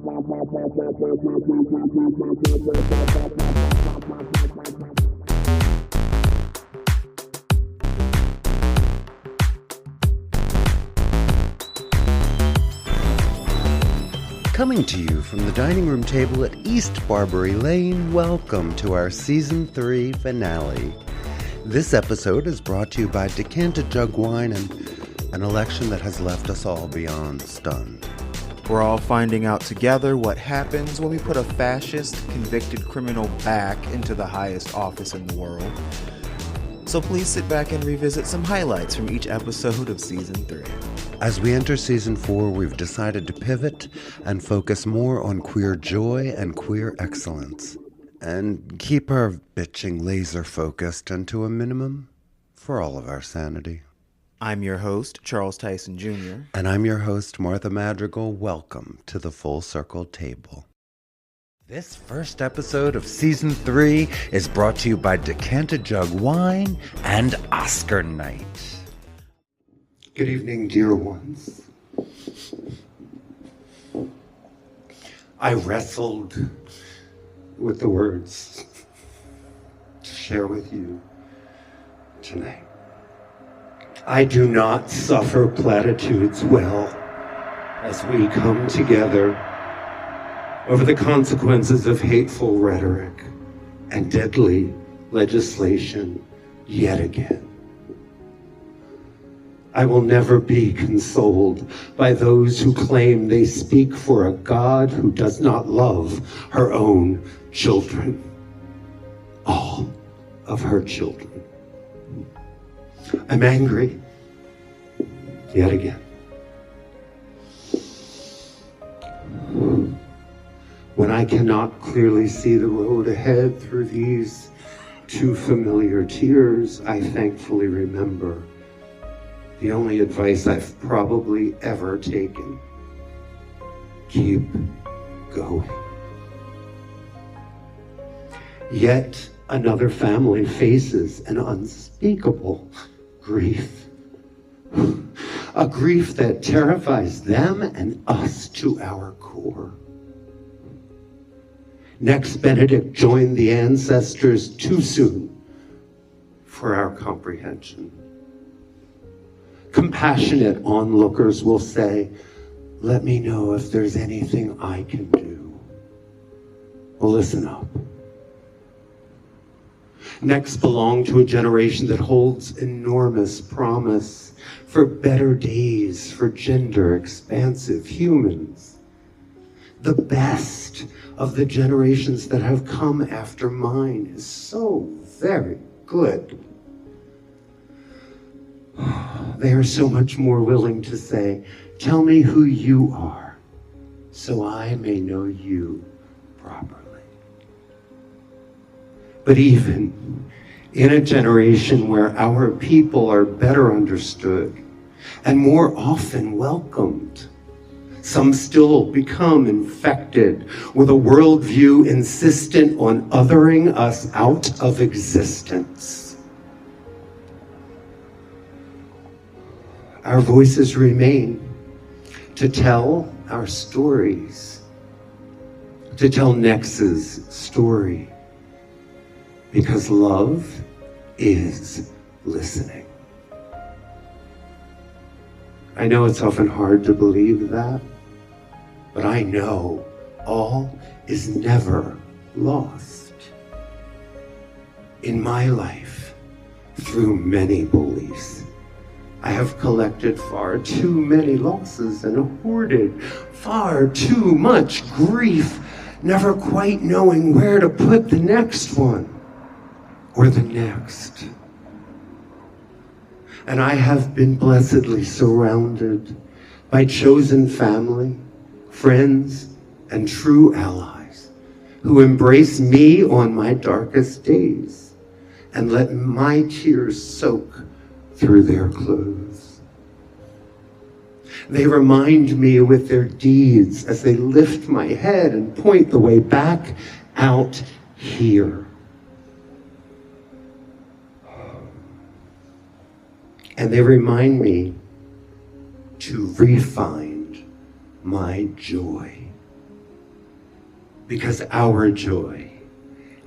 Coming to you from the dining room table at East Barbary Lane, welcome to our Season 3 finale. This episode is brought to you by Decanted Jug Wine and an election that has left us all beyond stunned. We're all finding out together what happens when we put a fascist, convicted criminal back into the highest office in the world. So please sit back and revisit some highlights from each episode of Season 3. As we enter Season 4, we've decided to pivot and focus more on queer joy and queer excellence, and keep our bitching laser-focused and to a minimum for all of our sanity. I'm your host, Charles Tyson Jr. And I'm your host, Martha Madrigal. Welcome to the Full Circle Table. This first episode of Season 3 is brought to you by Decanted Jug Wine and Oscar Night. Good evening, dear ones. I wrestled with the words to share with you tonight. I do not suffer platitudes well as we come together over the consequences of hateful rhetoric and deadly legislation yet again. I will never be consoled by those who claim they speak for a God who does not love her own children, all of her children. I'm angry yet again. When I cannot clearly see the road ahead through these too familiar tears, I thankfully remember the only advice I've probably ever taken. Keep going. Yet another family faces an unspeakable grief. A grief that terrifies them and us to our core. Next, Benedict joined the ancestors too soon for our comprehension. Compassionate onlookers will say, let me know if there's anything I can do. Well, listen up. Next belong to a generation that holds enormous promise for better days for gender-expansive humans. The best of the generations that have come after mine is so very good. They are so much more willing to say, tell me who you are, so I may know you properly. But even in a generation where our people are better understood and more often welcomed, some still become infected with a worldview insistent on othering us out of existence. Our voices remain to tell our stories, to tell Nex's story, because love is listening. I know it's often hard to believe that, but I know all is never lost. In my life, through many beliefs, I have collected far too many losses and hoarded far too much grief, never quite knowing where to put the next one or the next. And I have been blessedly surrounded by chosen family, friends, and true allies who embrace me on my darkest days and let my tears soak through their clothes. They remind me with their deeds as they lift my head and point the way back out here. And they remind me to re-find my joy. Because our joy,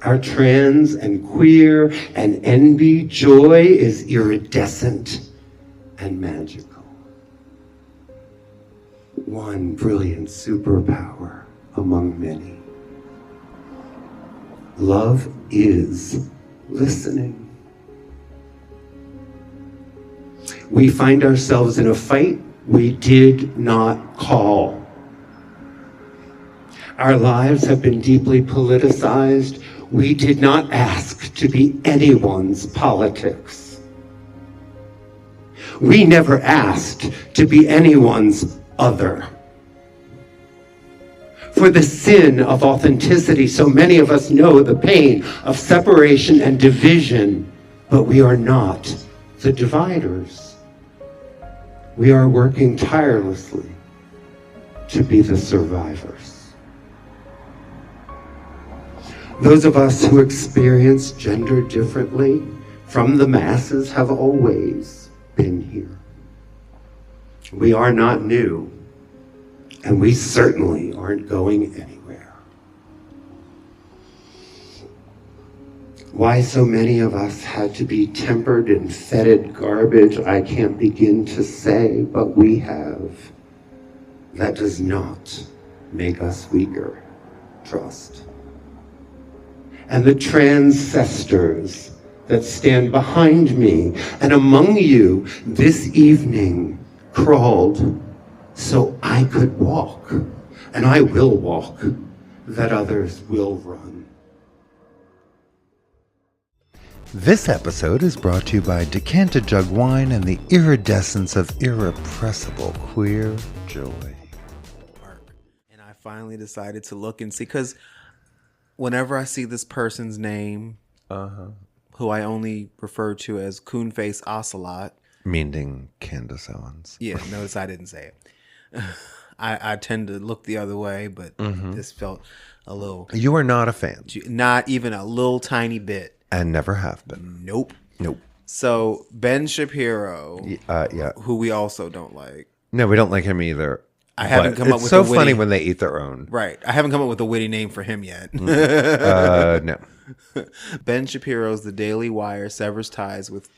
our trans and queer and NB joy is iridescent and magical. One brilliant superpower among many. Love is listening. We find ourselves in a fight we did not call. Our lives have been deeply politicized. We did not ask to be anyone's politics. We never asked to be anyone's other. For the sin of authenticity, so many of us know the pain of separation and division, but we are not the dividers. We are working tirelessly to be the survivors. Those of us who experience gender differently from the masses have always been here. We are not new, and we certainly aren't going anywhere. Why so many of us had to be tempered and fetid garbage, I can't begin to say, but we have. That does not make us weaker, trust. And the transcestors that stand behind me and among you this evening crawled so I could walk, and I will walk, that others will run. This episode is brought to you by Decanted Jug Wine and the iridescence of irrepressible queer joy. And I finally decided to look and see, because whenever I see this person's name, who I only refer to as Coonface Ocelot, meaning Candace Owens. Yeah, notice I didn't say it. I tend to look the other way, but this felt a little... You are not a fan. Not even a little tiny bit. And never have been. Nope. Nope. So, Ben Shapiro, yeah, who we also don't like. No, we don't like him either. I haven't come up with a witty... It's so funny witty... when they eat their own. Right. I haven't come up with a witty name for him yet. No. Ben Shapiro's The Daily Wire severs ties with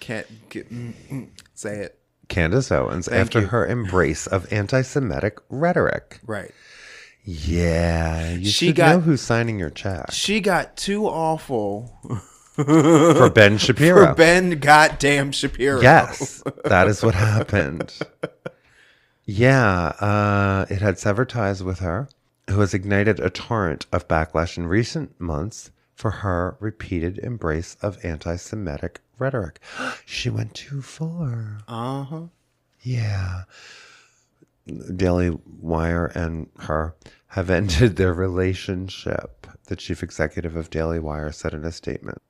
say it. Candace Owens after her embrace of anti-Semitic rhetoric. Right. Yeah. You should know who's signing your check. She got too awful. For Ben Shapiro. For Ben goddamn Shapiro. Yes. That is what happened. Yeah. It had severed ties with her, who has ignited a torrent of backlash in recent months for her repeated embrace of anti-Semitic rhetoric. She went too far. Yeah. Daily Wire and her have ended their relationship, the chief executive of Daily Wire said in a statement.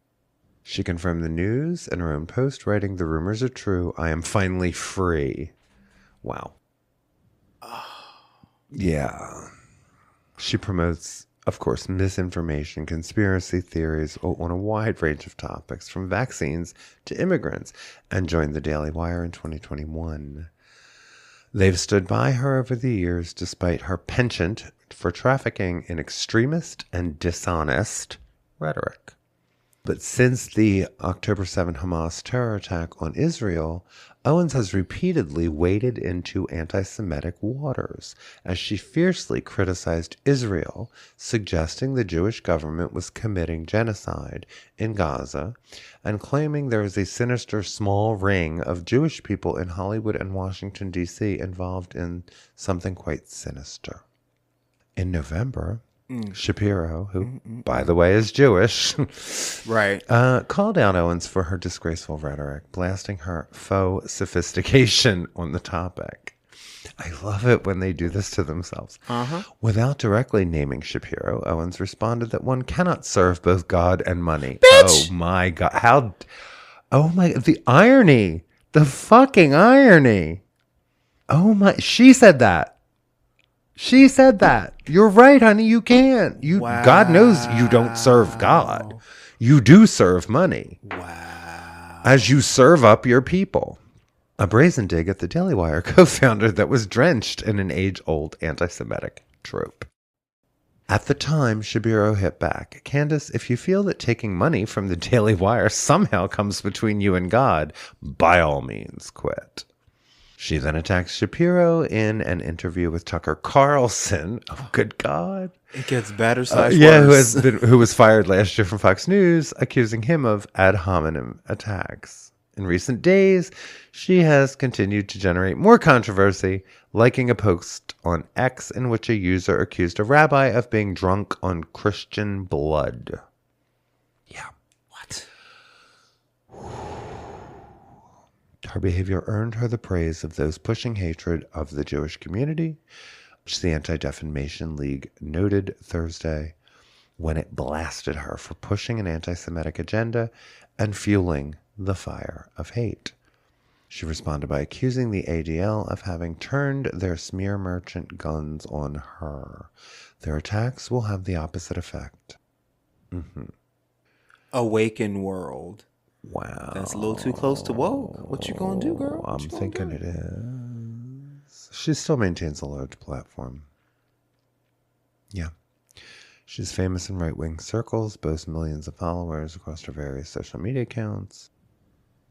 She confirmed the news in her own post, writing, "The rumors are true. I am finally free." Wow. Yeah. She promotes, of course, misinformation, conspiracy theories on a wide range of topics, from vaccines to immigrants, and joined the Daily Wire in 2021. They've stood by her over the years, despite her penchant for trafficking in extremist and dishonest rhetoric. But since the October 7 Hamas terror attack on Israel, Owens has repeatedly waded into anti-Semitic waters as she fiercely criticized Israel, suggesting the Jewish government was committing genocide in Gaza, and claiming there is a sinister small ring of Jewish people in Hollywood and Washington, D.C. involved in something quite sinister. In November, Shapiro, who, by the way, is Jewish, right, called out Owens for her disgraceful rhetoric, blasting her faux sophistication on the topic. I love it when they do this to themselves. Without directly naming Shapiro, Owens responded that one cannot serve both God and money. Bitch! Oh my God. The irony. The fucking irony. Oh my, she said that. She said that. You're right, honey. You can't. Wow. God knows you don't serve God. You do serve money. Wow. As you serve up your people. A brazen dig at the Daily Wire co-founder that was drenched in an age-old anti-Semitic trope. At the time, Shapiro hit back. Candace, if you feel that taking money from the Daily Wire somehow comes between you and God, by all means, quit. She then attacks Shapiro in an interview with Tucker Carlson. Oh, good God. It gets better / Yeah, worse. who was fired last year from Fox News, accusing him of ad hominem attacks. In recent days, she has continued to generate more controversy, liking a post on X in which a user accused a rabbi of being drunk on Christian blood. Yeah. What? Her behavior earned her the praise of those pushing hatred of the Jewish community, which the Anti-Defamation League noted Thursday when it blasted her for pushing an anti-Semitic agenda and fueling the fire of hate. She responded by accusing the ADL of having turned their smear merchant guns on her. Their attacks will have the opposite effect. Awaken world. Wow. That's a little too close to woke. What you gonna do, girl? I'm thinking it is. She still maintains a large platform. Yeah. She's famous in right-wing circles, boasts millions of followers across her various social media accounts.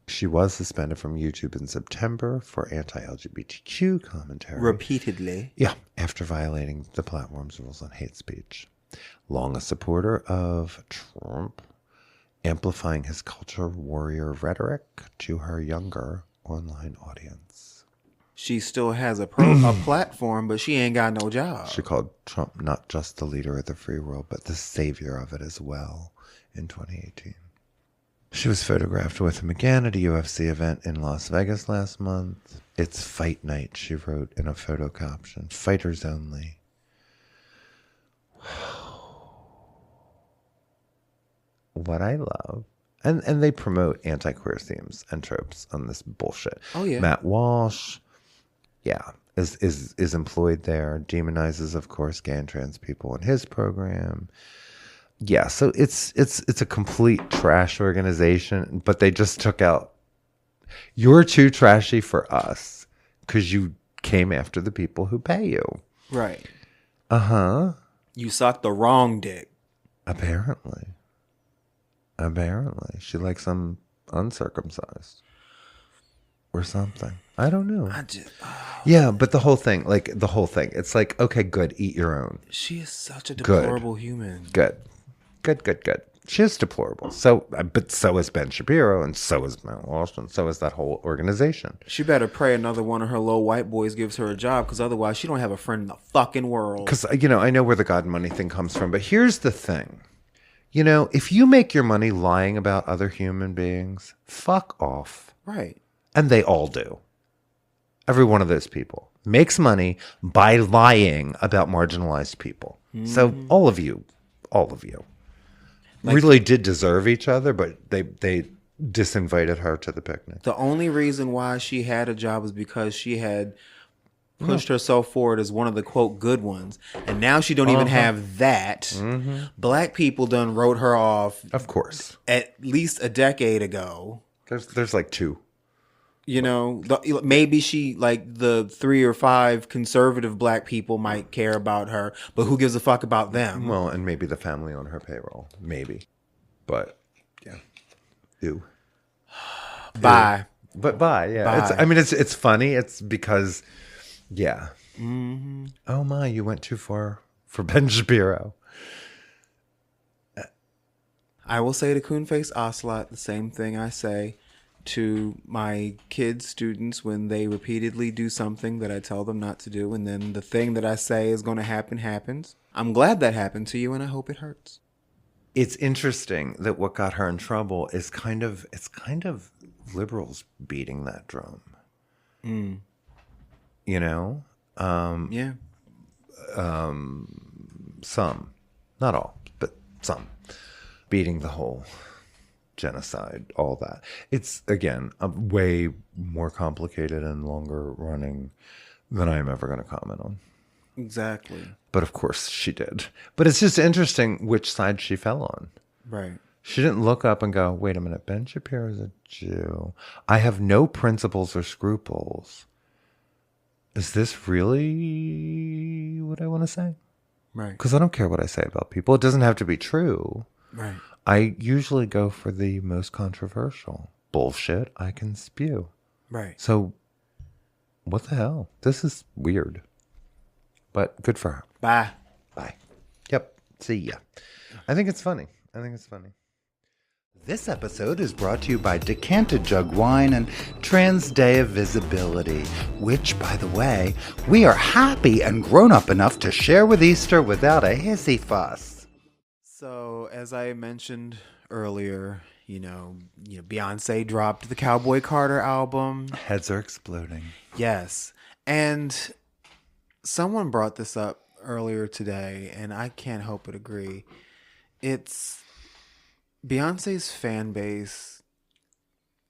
She was suspended from YouTube in September for anti-LGBTQ commentary. Repeatedly. Yeah, after violating the platform's rules on hate speech. Long a supporter of Trump, amplifying his culture warrior rhetoric to her younger online audience. She still has a platform, but she ain't got no job. She called Trump not just the leader of the free world, but the savior of it as well in 2018. She was photographed with him again at a UFC event in Las Vegas last month. It's fight night, she wrote in a photo caption. Fighters only. What I love. And they promote anti-queer themes and tropes on this bullshit. Oh, yeah. Matt Walsh, yeah, is employed there. Demonizes, of course, gay and trans people in his program. Yeah, so it's a complete trash organization, but they just took out, you're too trashy for us because you came after the people who pay you. Right. Uh-huh. You sucked the wrong dick. Apparently. She likes them uncircumcised or something. I don't know. Yeah, but the whole thing, it's like, okay, good, eat your own. She is such a deplorable human. Good. She is deplorable. So, but so is Ben Shapiro, and so is Matt Walsh, and so is that whole organization. She better pray another one of her low white boys gives her a job, because otherwise she don't have a friend in the fucking world. Because, I know where the God money thing comes from, but here's the thing. If you make your money lying about other human beings, fuck off. Right. And they all do. Every one of those people makes money by lying about marginalized people. Mm-hmm. So all of you really did deserve each other, but they disinvited her to the picnic. The only reason why she had a job was because she had pushed herself forward as one of the, quote, good ones. And now she don't even have that. Mm-hmm. Black people done wrote her off. Of course. At least a decade ago. There's like two. Maybe she, like, the 3 or 5 conservative black people might care about her, but who gives a fuck about them? Well, and maybe the family on her payroll. Maybe. But, yeah. Ew. Bye. Ew. But bye, yeah. Bye. It's funny. It's because, yeah. Mm-hmm. Oh, my, you went too far for Ben Shapiro. I will say to Coonface Ocelot the same thing I say to my kids, students, when they repeatedly do something that I tell them not to do, and then the thing that I say is going to happen happens. I'm glad that happened to you, and I hope it hurts. It's interesting that what got her in trouble is kind of liberals beating that drum. Mm. Yeah. Some, not all, but some, beating the whole genocide, all that. It's, again, a way more complicated and longer running than I'm ever going to comment on. Exactly. But of course she did. But it's just interesting which side she fell on. Right. She didn't look up and go, wait a minute, Ben Shapiro is a Jew. I have no principles or scruples. Is this really what I want to say? Right. Because I don't care what I say about people. It doesn't have to be true. Right. I usually go for the most controversial bullshit I can spew. Right. So, what the hell? This is weird. But good for her. Bye. Bye. Yep. See ya. I think it's funny. This episode is brought to you by Decanted Jug Wine and Trans Day of Visibility, which, by the way, we are happy and grown up enough to share with Easter without a hissy fuss. So, as I mentioned earlier, Beyonce dropped the Cowboy Carter album. Heads are exploding. Yes. And someone brought this up earlier today, and I can't help but agree. It's Beyonce's fan base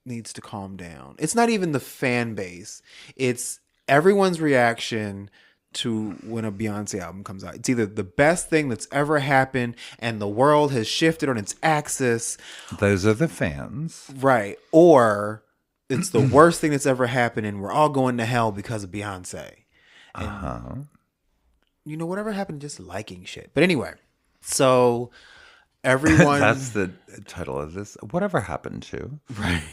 needs to calm down. It's not even the fan base. It's everyone's reaction to when a Beyonce album comes out. It's either the best thing that's ever happened and the world has shifted on its axis. Those are the fans. Right. Or it's the worst thing that's ever happened and we're all going to hell because of Beyonce. And, whatever happened to just liking shit. But anyway, so everyone... That's the title of this. Whatever happened to. Right.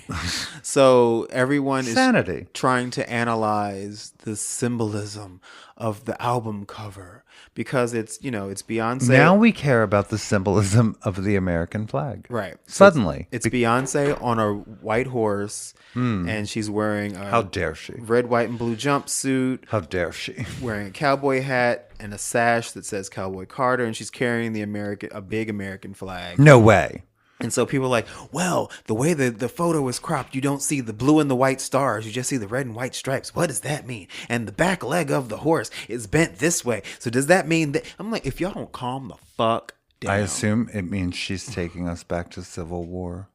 So everyone Sanity. is trying to analyze the symbolism of the album cover because it's Beyonce. Now we care about the symbolism of the American flag. Right. Suddenly. It's Beyonce on a white horse and she's wearing a How dare she? red, white, and blue jumpsuit. How dare she? Wearing a cowboy hat and a sash that says Cowboy Carter, and she's carrying a big American flag. No way. And so people are like, well, the way the photo is cropped, you don't see the blue and the white stars. You just see the red and white stripes. What does that mean? And the back leg of the horse is bent this way. So does that mean that... I'm like, if y'all don't calm the fuck down. I assume it means she's taking us back to Civil War.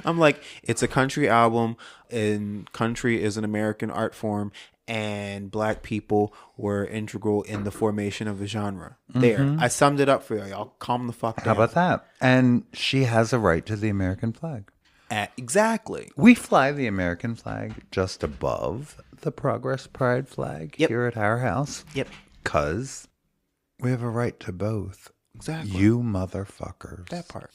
I'm like, it's a country album, and country is an American art form, and black people were integral in the formation of the genre. There. I summed it up for y'all. Y'all calm the fuck down. How about that? And she has a right to the American flag. Exactly. We fly the American flag just above the Progress Pride flag here at our house. Yep. Because we have a right to both. Exactly. You motherfuckers. That part.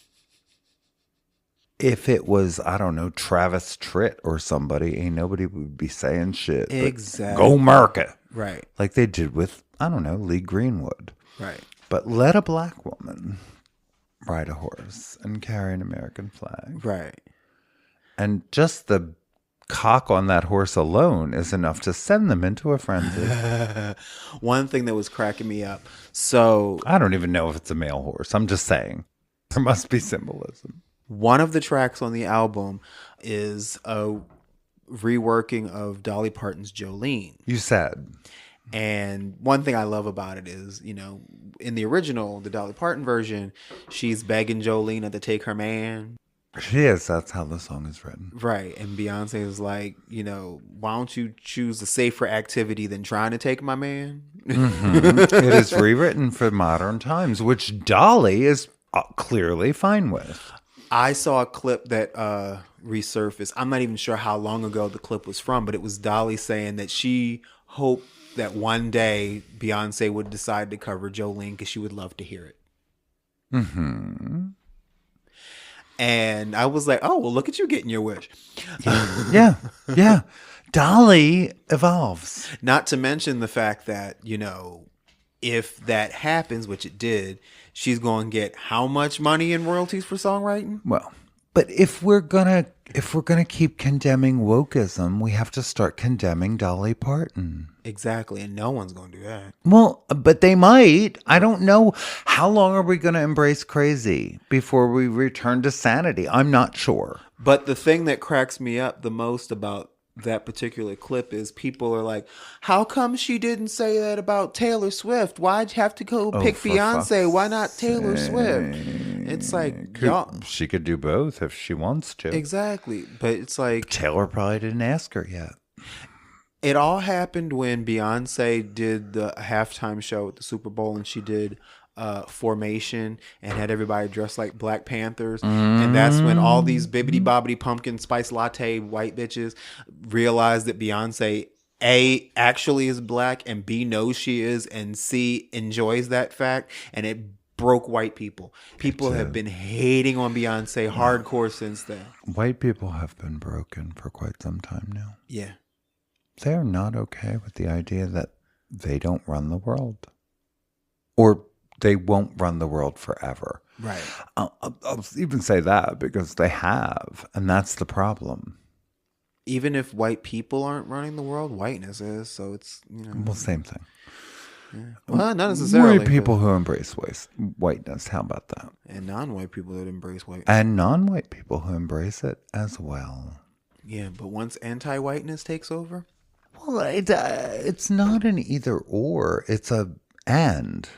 If it was, I don't know, Travis Tritt or somebody, ain't nobody would be saying shit. Exactly. Go America. Right. Like they did with, I don't know, Lee Greenwood. Right. But let a black woman ride a horse and carry an American flag. Right. And just the cock on that horse alone is enough to send them into a frenzy. One thing that was cracking me up. So I don't even know if it's a male horse. I'm just saying. There must be symbolism. One of the tracks on the album is a reworking of Dolly Parton's Jolene. You said. And one thing I love about it is, in the original, the Dolly Parton version, she's begging Jolene to take her man. She is. That's how the song is written. Right. And Beyonce is like, why don't you choose a safer activity than trying to take my man? Mm-hmm. It is rewritten for modern times, which Dolly is clearly fine with. I saw a clip that resurfaced. I'm not even sure how long ago the clip was from, but it was Dolly saying that she hoped that one day Beyonce would decide to cover Jolene because she would love to hear it. Mm-hmm. And I was like, oh, well, look at you getting your wish. Yeah. Dolly evolves. Not to mention the fact that, if that happens, which it did, she's going to get how much money in royalties for songwriting? Well, but if we're gonna keep condemning wokeism, we have to start condemning Dolly Parton. Exactly, and no one's going to do that. Well, but they might. I don't know. How long are we going to embrace crazy before we return to sanity? I'm not sure. But the thing that cracks me up the most about that particular clip is people are like, how come she didn't say that about Taylor Swift? Why'd you have to go pick Beyonce? Why not Taylor Swift? It's like, y'all. She could do both if she wants to. Exactly. But it's like, Taylor probably didn't ask her yet. It all happened when Beyonce did the halftime show at the Super Bowl, and she did Formation and had everybody dressed like Black Panthers. And that's when all these bibbity bobbity pumpkin spice latte white bitches realized that Beyonce A, actually is black, and B, knows she is, and C, enjoys that fact, and it broke white people. People have been hating on Beyonce hardcore since then. White people have been broken for quite some time now. Yeah. They are not okay with the idea that they don't run the world. Or they won't run the world forever. Right. I'll even say that because they have, and that's the problem. Even if white people aren't running the world, whiteness is. So it's, Well, same thing. Yeah. Well, not necessarily. White people who embrace whiteness, how about that? And non-white people that embrace whiteness. And non-white people who embrace it as well. Yeah, but once anti-whiteness takes over? Well, it's not an either or. It's a and.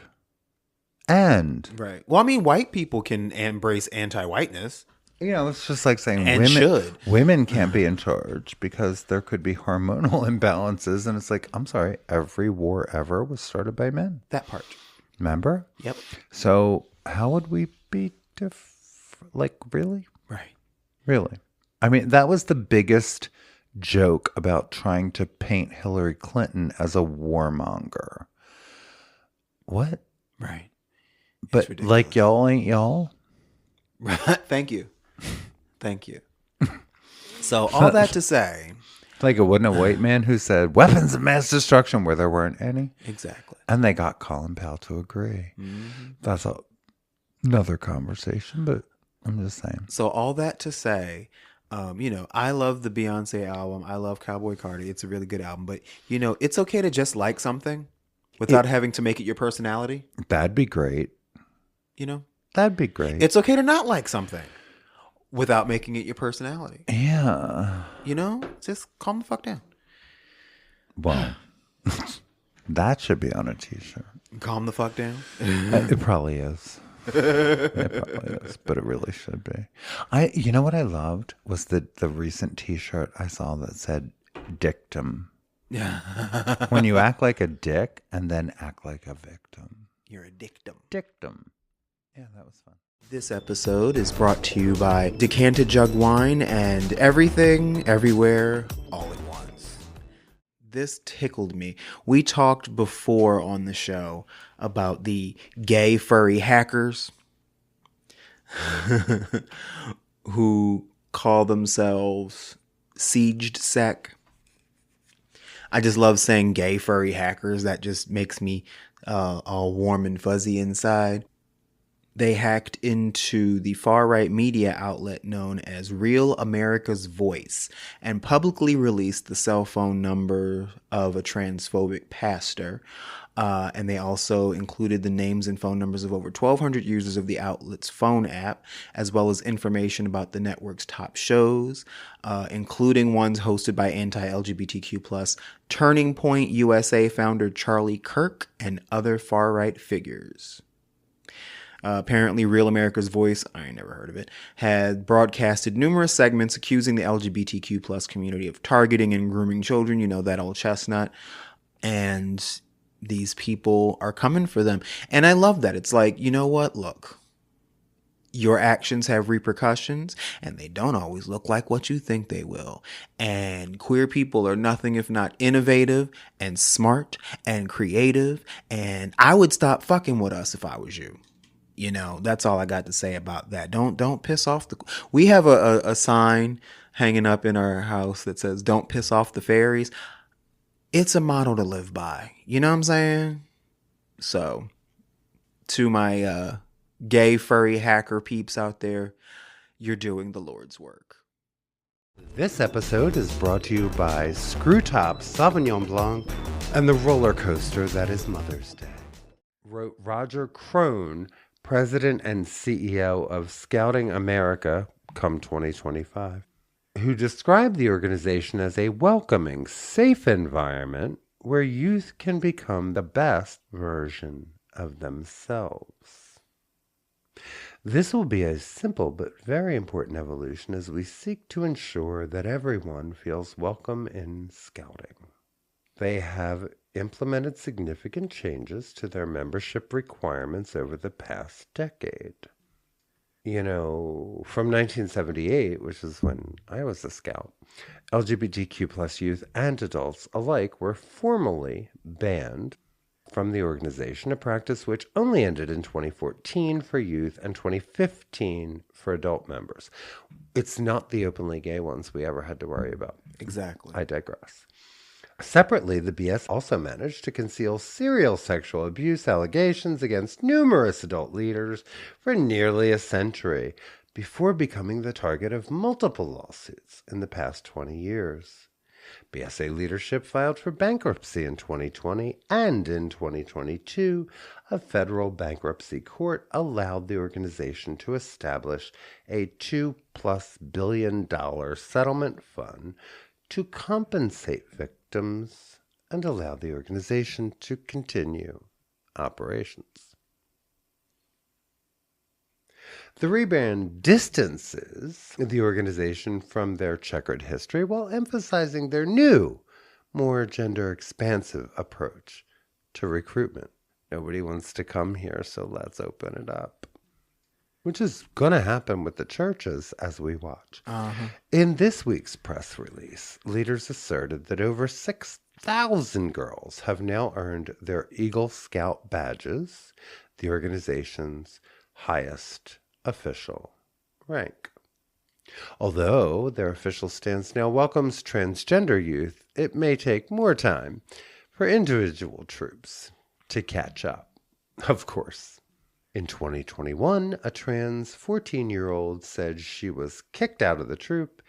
And. Right. Well, I mean, white people can embrace anti-whiteness. It's just like saying And women can't be in charge because there could be hormonal imbalances. And it's like, I'm sorry, every war ever was started by men. That part. Remember? Yep. So how would we be really? Right. Really? I mean, that was the biggest joke about trying to paint Hillary Clinton as a warmonger. What? Right. But like y'all ain't y'all? Thank you. Thank you. So all that to say. Like it wasn't a white man who said weapons of mass destruction where there weren't any. Exactly. And they got Colin Powell to agree. Mm-hmm. That's another conversation, but I'm just saying. So all that to say, I love the Beyonce album. I love Cowboy Cardi. It's a really good album. But, it's okay to just like something without having to make it your personality. That'd be great. That'd be great. It's okay to not like something without making it your personality. Yeah. Just calm the fuck down. Well, that should be on a t-shirt. Calm the fuck down? It probably is. It probably is, but it really should be. You know what I loved was the recent t-shirt I saw that said dictum. Yeah. When you act like a dick and then act like a victim. You're a dictum. Dictum. Yeah, that was fun. This episode is brought to you by Decanted Jug Wine and everything, everywhere, all at once. This tickled me. We talked before on the show about the gay furry hackers who call themselves Sieged Sec. I just love saying gay furry hackers. That just makes me all warm and fuzzy inside. They hacked into the far-right media outlet known as Real America's Voice and publicly released the cell phone number of a transphobic pastor. And they also included the names and phone numbers of over 1,200 users of the outlet's phone app, as well as information about the network's top shows, including ones hosted by anti-LGBTQ+ Turning Point USA founder Charlie Kirk and other far-right figures. Apparently, Real America's Voice, I ain't never heard of it, had broadcasted numerous segments accusing the LGBTQ+ community of targeting and grooming children. That old chestnut. And these people are coming for them. And I love that. It's like, you know what? Look, your actions have repercussions and they don't always look like what you think they will. And queer people are nothing if not innovative and smart and creative. And I would stop fucking with us if I was you. That's all I got to say about that. Don't piss off we have a sign hanging up in our house that says, "Don't piss off the fairies." It's a motto to live by. You know what I'm saying? So, to my gay furry hacker peeps out there, you're doing the Lord's work. This episode is brought to you by Screwtop Sauvignon Blanc and the roller coaster that is Mother's Day. Wrote Roger Crone, President and CEO of Scouting America, come 2025, who described the organization as a welcoming, safe environment where youth can become the best version of themselves. This will be a simple but very important evolution as we seek to ensure that everyone feels welcome in Scouting. They have implemented significant changes to their membership requirements over the past decade. from 1978, which is when I was a scout, LGBTQ plus youth and adults alike were formally banned from the organization, a practice which only ended in 2014 for youth and 2015 for adult members. It's not the openly gay ones we ever had to worry about. Exactly. I digress. Separately, the BS also managed to conceal serial sexual abuse allegations against numerous adult leaders for nearly a century before becoming the target of multiple lawsuits in the past 20 years. BSA leadership filed for bankruptcy in 2020, and in 2022, a federal bankruptcy court allowed the organization to establish a $2+ billion settlement fund to compensate victims and allow the organization to continue operations. The rebrand distances the organization from their checkered history while emphasizing their new, more gender-expansive approach to recruitment. Nobody wants to come here, so let's open it up. Which is going to happen with the churches as we watch. In this week's press release, leaders asserted that over 6,000 girls have now earned their Eagle Scout badges, the organization's highest official rank. Although their official stance now welcomes transgender youth, it may take more time for individual troops to catch up. Of course, in 2021, a trans 14-year-old said she was kicked out of the troop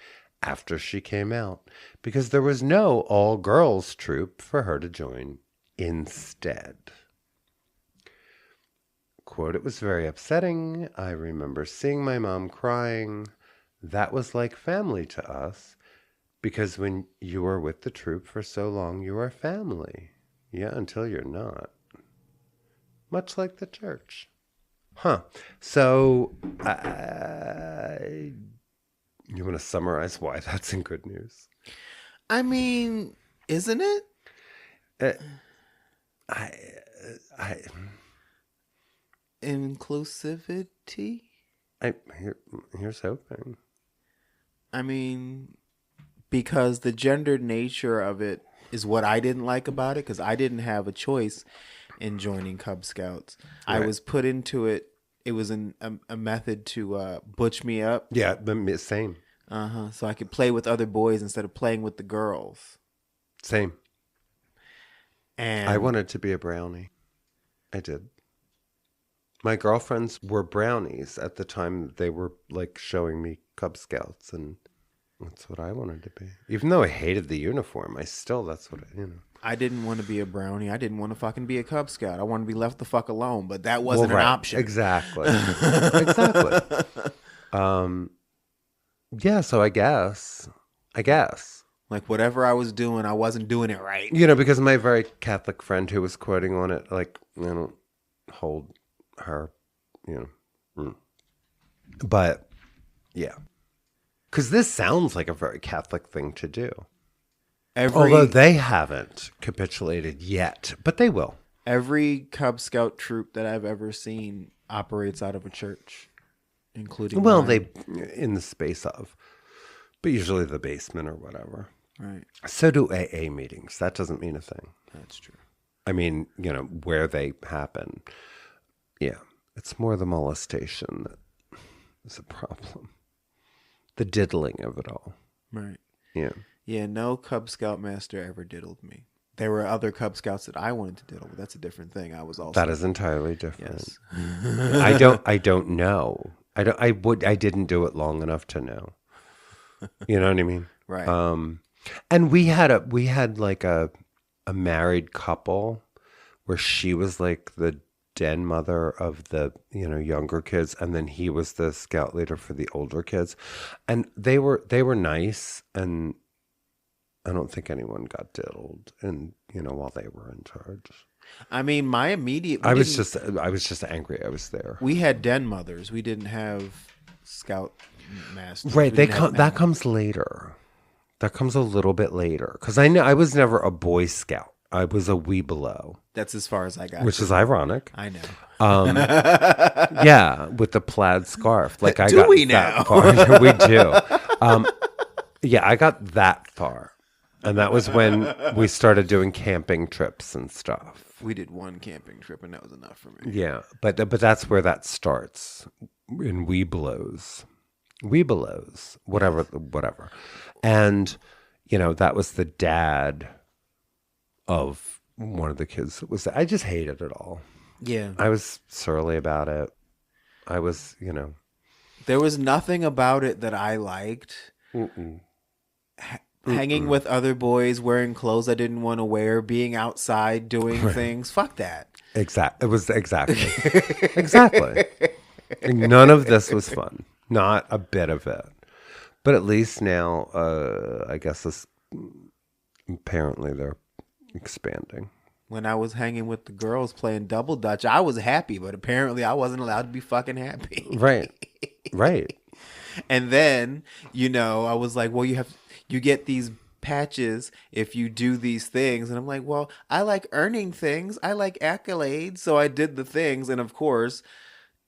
after she came out because there was no all-girls troop for her to join instead. Quote, "It was very upsetting. I remember seeing my mom crying. That was like family to us because when you are with the troop for so long, you are family. Yeah, until you're not. Much like the church." Huh. So, you want to summarize why that's in good news? I mean, isn't it? Inclusivity? Here's hoping. I mean, because the gendered nature of it is what I didn't like about it, because I didn't have a choice in joining Cub Scouts. Right. I was put into it. It was a method to butch me up. Yeah, same. So I could play with other boys instead of playing with the girls. Same. And I wanted to be a brownie. I did. My girlfriends were brownies at the time. They were like showing me Cub Scouts, and that's what I wanted to be. Even though I hated the uniform, that's what I didn't want to be a brownie. I didn't want to fucking be a Cub Scout. I wanted to be left the fuck alone, but that wasn't an option. Exactly. Exactly. Yeah, so I guess. Like whatever I was doing, I wasn't doing it right. Because my very Catholic friend who was quoting on it, like, I don't hold her, But, yeah. Because this sounds like a very Catholic thing to do. Although they haven't capitulated yet, but they will. Every Cub Scout troop that I've ever seen operates out of a church, including mine. They in the space of, but usually the basement or whatever. Right. So do AA meetings. That doesn't mean a thing. That's true. I mean, where they happen. Yeah. It's more the molestation that is a problem. The diddling of it all. Right. Yeah. Yeah, no Cub Scout master ever diddled me. There were other Cub Scouts that I wanted to diddle, but that's a different thing. I was also That is entirely different. Yes. I don't know. I didn't do it long enough to know. You know what I mean? Right. And we had like a married couple where she was like the den mother of the younger kids, and then he was the scout leader for the older kids, and they were nice, and I don't think anyone got diddled, and while they were in charge. I mean, my immediate. I was just angry. I was there. We had den mothers. We didn't have scout masters. Right. That comes later. That comes a little bit later, because I was never a Boy Scout. I was a wee below, That's as far as I got. which is ironic. I know. Yeah, with the plaid scarf. Like I Do got we that now? far. We do. Yeah, I got that far. And that was when we started doing camping trips and stuff. We did one camping trip, and that was enough for me. Yeah, but that's where that starts in Webelos, whatever. And that was the dad of one of the kids. I just hated it all. Yeah. I was surly about it. I was, There was nothing about it that I liked. Hanging with other boys, wearing clothes I didn't want to wear, being outside doing things. Fuck that. It was exactly. Exactly. None of this was fun. Not a bit of it. But at least now, I guess apparently they're expanding. When I was hanging with the girls playing double dutch, I was happy, but apparently I wasn't allowed to be fucking happy. Right. And then, I was like, well, you get these patches if you do these things. And I'm like, well, I like earning things. I like accolades. So I did the things. And of course,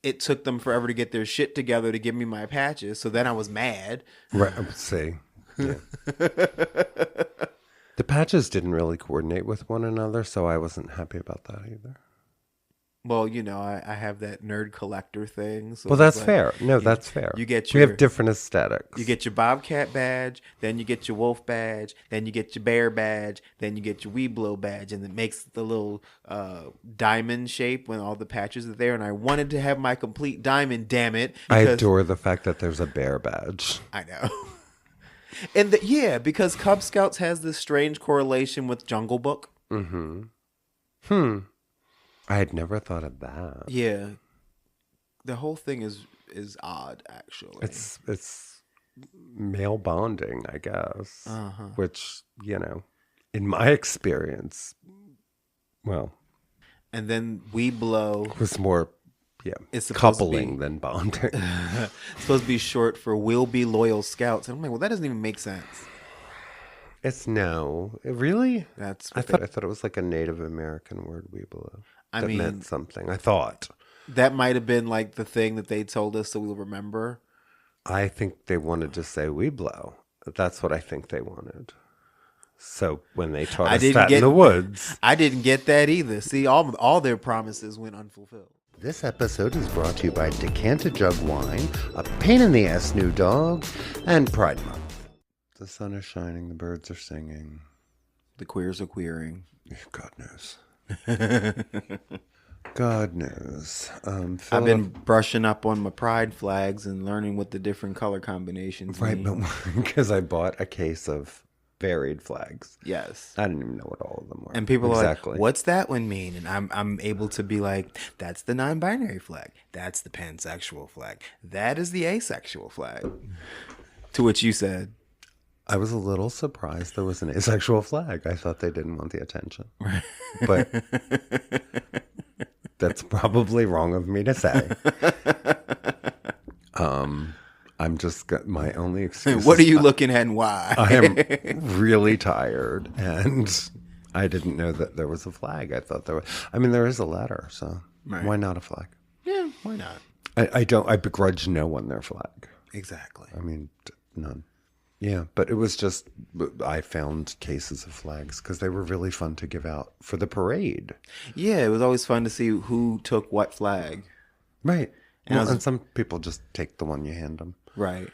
it took them forever to get their shit together to give me my patches. So then I was mad. Right. See. Yeah. The patches didn't really coordinate with one another, so I wasn't happy about that either. Well, I have that nerd collector thing. So well, that's fair. No, that's fair. We have different aesthetics. You get your Bobcat badge, then you get your Wolf badge, then you get your Bear badge, then you get your Weeblo badge, and it makes the little diamond shape when all the patches are there. And I wanted to have my complete diamond, damn it. I adore the fact that there's a bear badge. I know. And because Cub Scouts has this strange correlation with Jungle Book. I had never thought of that. Yeah. The whole thing is odd, actually. It's male bonding, I guess. Which, in my experience, well. And then Weeblo was more, it's coupling than bonding. It's supposed to be short for We'll Be Loyal Scouts. And I'm like, well, that doesn't even make sense. Really? I thought it was like a Native American word, Weeblo. That meant something. I thought that might have been like the thing that they told us so we'll remember. I think they wanted to say Weeblo. That's what I think they wanted. So when they taught us that in the woods, I didn't get that either. See, all their promises went unfulfilled. This episode is brought to you by Decanted Jug Wine, a pain in the ass new dog, and Pride Month. The sun is shining. The birds are singing. The queers are queering. God knows. God knows. I've been brushing up on my pride flags and learning what the different color combinations mean. But because I bought a case of varied flags. Yes. I didn't even know what all of them were. And people are like, what's that one mean? And I'm able to be like, that's the non-binary flag. That's the pansexual flag. That is the asexual flag. To which you said, I was a little surprised there was an asexual flag. I thought they didn't want the attention. But that's probably wrong of me to say. I'm just got my only excuse. What are you looking at and why? I am really tired and I didn't know that there was a flag. I thought there was. I mean, there is a letter, so why not a flag? Yeah, why not? I begrudge no one their flag. Exactly. I mean, none. Yeah, but it was just, I found cases of flags because they were really fun to give out for the parade. Yeah, it was always fun to see who took what flag. Right. And some people just take the one you hand them. Right.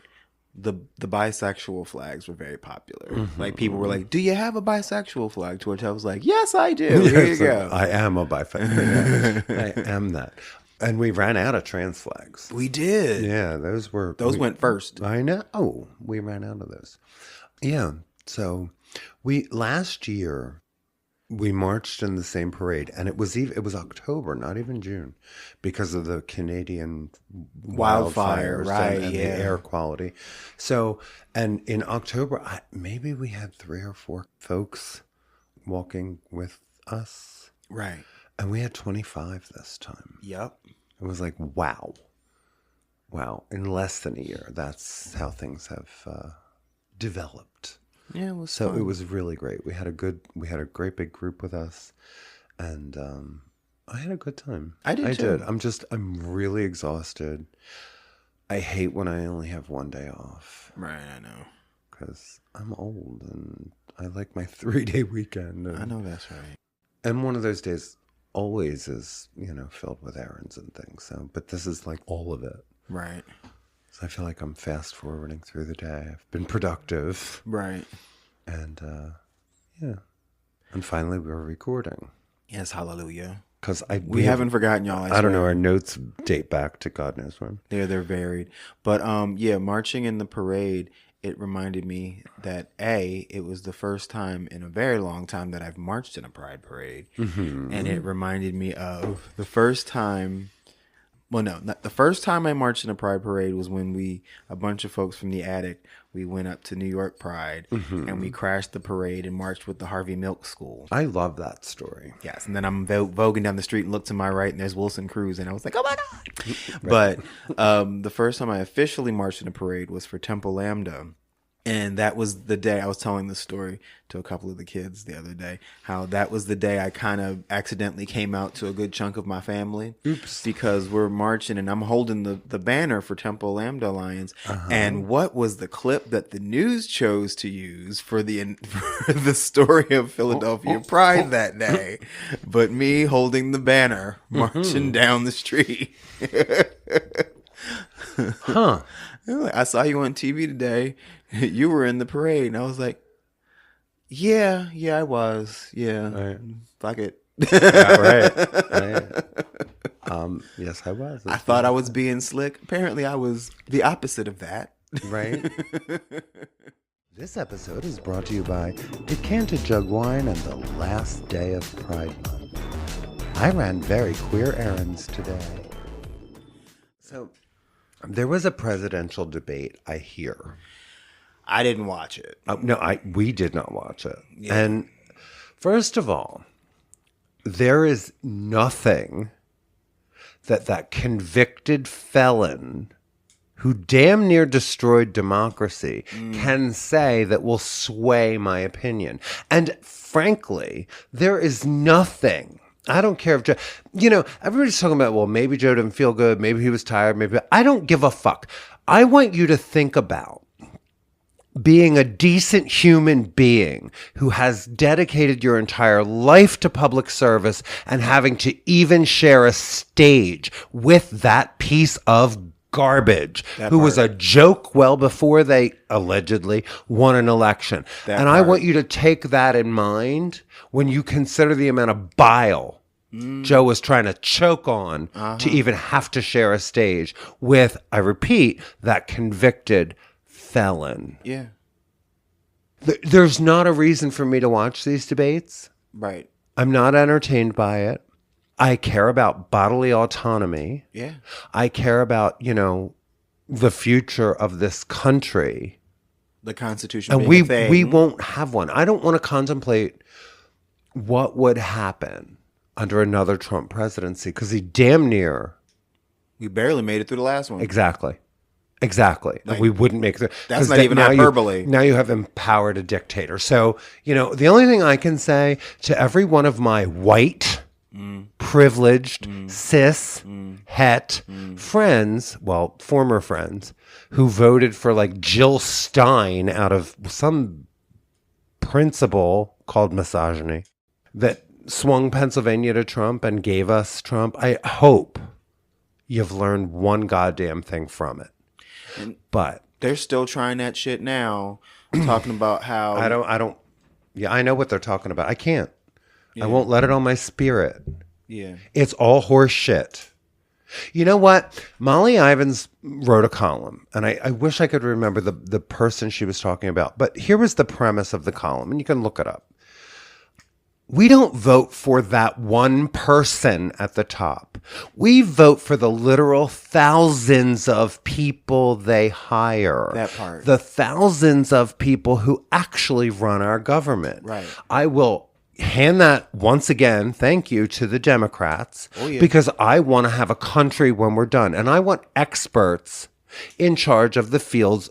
The bisexual flags were very popular. Mm-hmm. Like people were like, do you have a bisexual flag? To which I was like, yes, I do. Here you go. I am a bisexual. I am that. And we ran out of trans flags. We did. Yeah, those went first. I know. Oh, we ran out of those. Yeah. So last year we marched in the same parade, and it was October, not even June, because of the Canadian wildfires right, and the air quality. So, and in October, maybe we had 3 or 4 folks walking with us. Right. And we had 25 this time. Yep. It was like, wow. In less than a year, that's how things have developed. Yeah, it was So fun. it was really great. We had a great big group with us, and I had a good time. I did too. I'm really exhausted. I hate when I only have one day off Right, I know. because I'm old and I like my 3-day weekend. I know that's right. And one of those days always is, filled with errands and things. So, but this is like all of it. Right. So I feel like I'm fast forwarding through the day. I've been productive. Right. And yeah. And finally we were recording. Yes, hallelujah. Because We haven't forgotten y'all. I don't know. Our notes date back to God knows when. They're varied. But yeah, marching in the parade, it reminded me that it was the first time in a very long time that I've marched in a pride parade. Mm-hmm. And it reminded me of the first time. Well, no, not the first time I marched in a pride parade was when a bunch of folks from the attic, we went up to New York Pride and we crashed the parade and marched with the Harvey Milk School. I love that story. Yes, and then I'm voguing down the street and look to my right and there's Wilson Cruz and I was like, oh my God. Right. But the first time I officially marched in a parade was for Temple Lambda. And that was the day I was telling the story to a couple of the kids the other day, how that was the day I kind of accidentally came out to a good chunk of my family. Oops. Because we're marching and I'm holding the banner for Temple Lambda Alliance. Uh-huh. And what was the clip that the news chose to use for the story of Philadelphia Pride that day? But me holding the banner, marching down the street. Huh. I saw you on TV today. You were in the parade. And I was like, yeah, I was. Yeah. Right. Fuck it. Right. Yes, I was. I thought I was being slick. Apparently, I was the opposite of that. Right. This episode is brought to you by Decanted Jug Wine and the last day of Pride Month. I ran very queer errands today. So, there was a presidential debate, I hear. I didn't watch it. No, we did not watch it. Yeah. And first of all, there is nothing that convicted felon who damn near destroyed democracy can say that will sway my opinion. And frankly, there is nothing. I don't care if Joe, everybody's talking about, well, maybe Joe didn't feel good. Maybe he was tired. Maybe I don't give a fuck. I want you to think about being a decent human being who has dedicated your entire life to public service and having to even share a stage with that piece of garbage who was a joke well before they allegedly won an election. I want you to take that in mind when you consider the amount of bile Joe was trying to choke on to even have to share a stage with, I repeat, that convicted felon. Yeah. There's not a reason for me to watch these debates. Right. I'm not entertained by it. I care about bodily autonomy. Yeah. I care about, the future of this country. The Constitution. And we won't have one. I don't want to contemplate what would happen under another Trump presidency because he damn near. We barely made it through the last one. Exactly. Like, we wouldn't make it. That's not even hyperbole. Now you have empowered a dictator. So, the only thing I can say to every one of my white, privileged, cis, het friends, well, former friends, who voted for like Jill Stein out of some principle called misogyny that swung Pennsylvania to Trump and gave us Trump, I hope you've learned one goddamn thing from it. But they're still trying that shit now, talking about how I know what they're talking about. I can't. Yeah. I won't let it on my spirit. Yeah. It's all horse shit. You know what? Molly Ivins wrote a column, and I wish I could remember the person she was talking about. But here was the premise of the column, and you can look it up. We don't vote for that one person at the top. We vote for the literal thousands of people they hire. That part. The thousands of people who actually run our government. Right. I will hand that once again, thank you, to the Democrats. Oh, yeah. Because I want to have a country when we're done. And I want experts in charge of the fields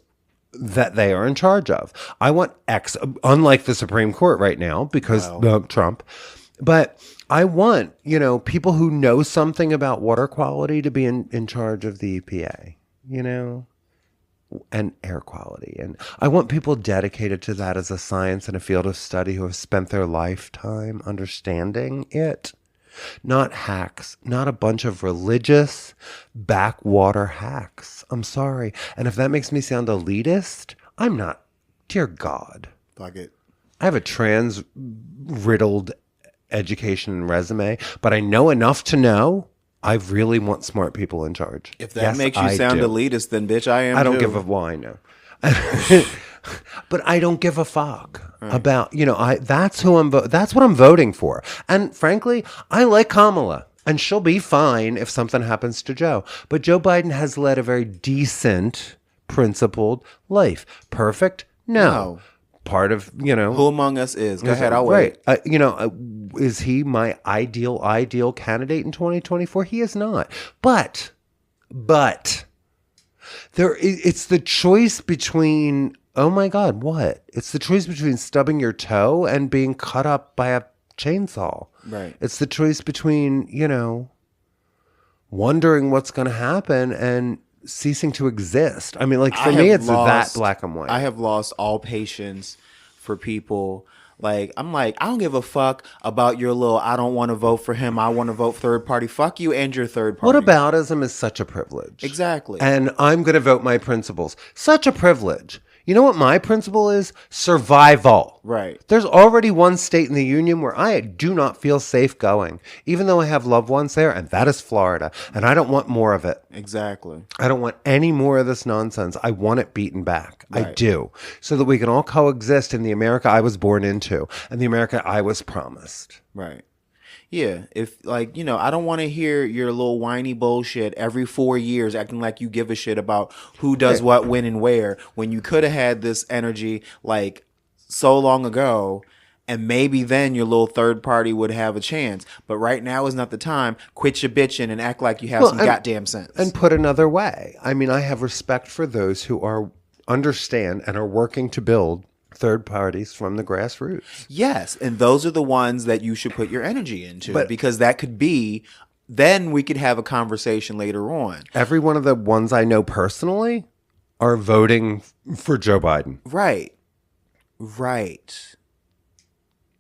that they are in charge of. I want X, unlike the Supreme Court right now because Trump, but I want, people who know something about water quality to be in charge of the EPA, and air quality. And I want people dedicated to that as a science and a field of study who have spent their lifetime understanding it. Not hacks, not a bunch of religious backwater hacks. I'm sorry. And if that makes me sound elitist, I'm not. Dear God. Fuck it. I have a trans-riddled education and resume, but I know enough to know I really want smart people in charge. If that makes you sound elitist, then bitch, I am. I don't give a well, I know. But I don't give a fuck about, that's who that's what I'm voting for. And frankly, I like Kamala and she'll be fine if something happens to Joe. But Joe Biden has led a very decent, principled life. Perfect? No. Part of, who among us is? Go ahead, I'll wait. Is he my ideal candidate in 2024? He is not. But it's the choice between, oh my God, what? It's the choice between stubbing your toe and being cut up by a chainsaw. Right. It's the choice between, wondering what's going to happen and ceasing to exist. I mean, like, for me, it's that black and white. I have lost all patience for people. I don't give a fuck about your little, I don't want to vote for him, I want to vote third party. Fuck you and your third party. Whataboutism is such a privilege. Exactly. And I'm going to vote my principles. Such a privilege. You know what my principle is? Survival. Right. There's already one state in the union where I do not feel safe going, even though I have loved ones there, and that is Florida. And I don't want more of it. Exactly. I don't want any more of this nonsense. I want it beaten back. Right. I do. So that we can all coexist in the America I was born into and the America I was promised. Right. Yeah, if I don't want to hear your little whiny bullshit every 4 years acting like you give a shit about who does what, when, and where, when you could have had this energy so long ago, and maybe then your little third party would have a chance. But right now is not the time. Quit your bitching and act like you have some goddamn sense. And put another way. I mean, I have respect for those who understand and are working to build third parties from the grassroots. Yes, and those are the ones that you should put your energy into, because that could be, then we could have a conversation later on. Every one of the ones I know personally are voting for Joe Biden. Right.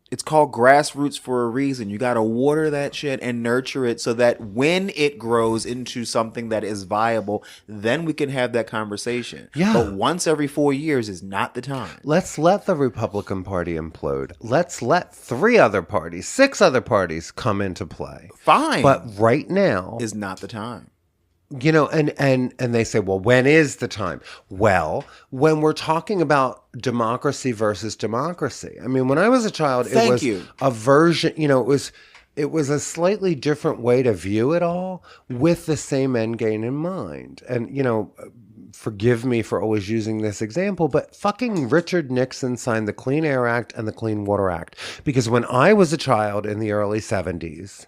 It's called grassroots for a reason. You got to water that shit and nurture it so that when it grows into something that is viable, then we can have that conversation. Yeah. But once every 4 years is not the time. Let's let the Republican Party implode. Let's let 6 other parties come into play. Fine. But right now is not the time. And they say, well, when is the time? Well, when we're talking about democracy versus democracy. I mean, when I was a child, it was a version, it was a slightly different way to view it all with the same end game in mind. And, forgive me for always using this example, but fucking Richard Nixon signed the Clean Air Act and the Clean Water Act. Because when I was a child in the early 70s,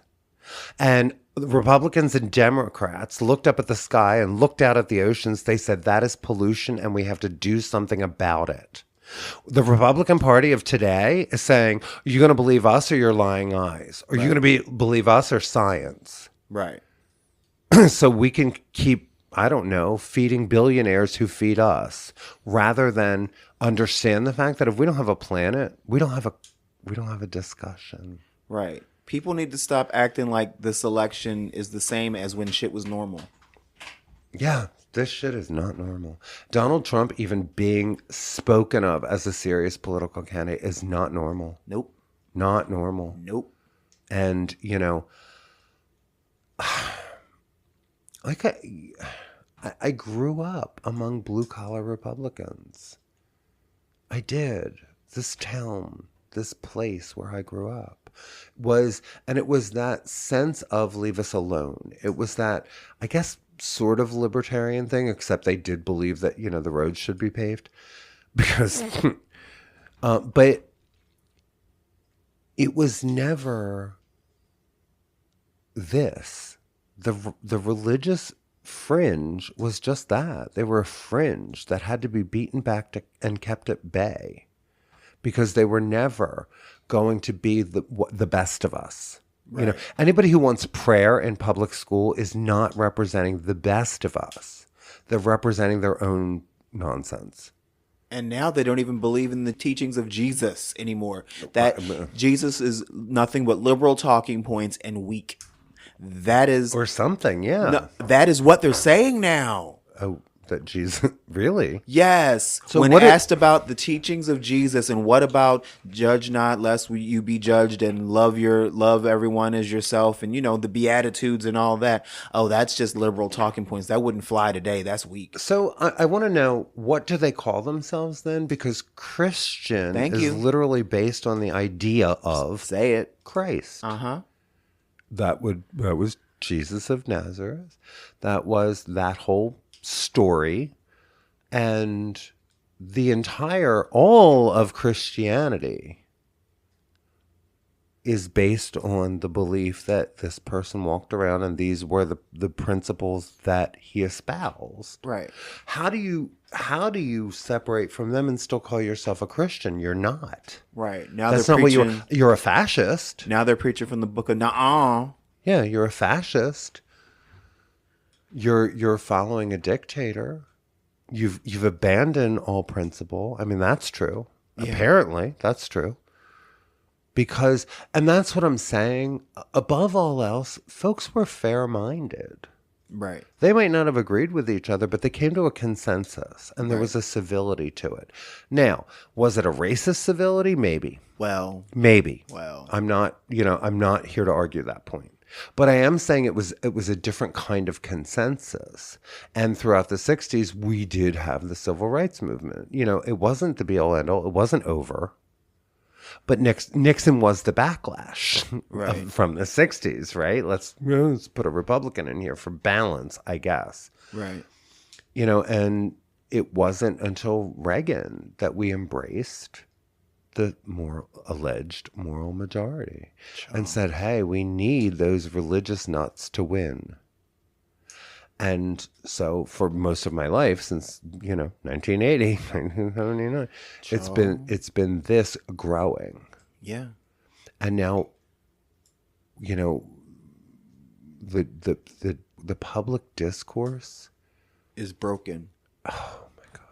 and Republicans and Democrats looked up at the sky and looked out at the oceans, they said that is pollution and we have to do something about it. The Republican Party of today is saying, are you going to believe us or your lying eyes? Are you going to believe us or science? Right. So we can keep, I don't know, feeding billionaires who feed us, rather than understand the fact that if we don't have a planet, we don't have a discussion. Right. People need to stop acting like this election is the same as when shit was normal. Yeah, this shit is not normal. Donald Trump even being spoken of as a serious political candidate is not normal. Nope. Not normal. Nope. And, I grew up among blue-collar Republicans. I did. This town, this place where I grew up. It was that sense of leave us alone. It was that, I guess, sort of libertarian thing, except they did believe that, the roads should be paved. Because, but it was never this. The religious fringe was just that. They were a fringe that had to be beaten back and kept at bay because they were never going to be the best of us. Right. You know, anybody who wants prayer in public school is not representing the best of us. They're representing their own nonsense. And now they don't even believe in the teachings of Jesus anymore. That Jesus is nothing but liberal talking points and weak. That is... Or something, yeah. No, that is what they're saying now. Oh, that Jesus... Really? Yes. So when asked about the teachings of Jesus and what about judge not lest you be judged and love everyone as yourself and, you know, the Beatitudes and all that. Oh, that's just liberal talking points. That wouldn't fly today. That's weak. So I want to know, what do they call themselves then? Because Christian is literally based on the idea of... Say it. Christ. Uh-huh. That was Jesus of Nazareth. That was that whole story. And all of Christianity is based on the belief that this person walked around and these were the principles that he espoused. Right. How do you separate from them and still call yourself a Christian? You're not. Right. Now that's they're not preaching, what you're a fascist. Now they're preaching from the book of Nuh-uh. Yeah, you're a fascist. You're following a dictator. You've abandoned all principle. I mean, that's true. Yeah. Apparently, that's true. Because, and that's what I'm saying, above all else, folks were fair-minded. Right. They might not have agreed with each other, but they came to a consensus, and there was a civility to it. Now, was it a racist civility? Maybe. Well. Maybe. Well. I'm not here to argue that point. But I am saying it was a different kind of consensus. And throughout the 60s, we did have the civil rights movement. You know, it wasn't the be-all, end-all. It wasn't over. But Nixon was the backlash from the 60s, right? Let's put a Republican in here for balance, I guess. Right. You know, and it wasn't until Reagan that we embraced the alleged moral majority and said, hey, we need those religious nuts to win. And so for most of my life, since, 1980, 1979, it's been this growing. Yeah. And now, the public discourse is broken. Oh my God.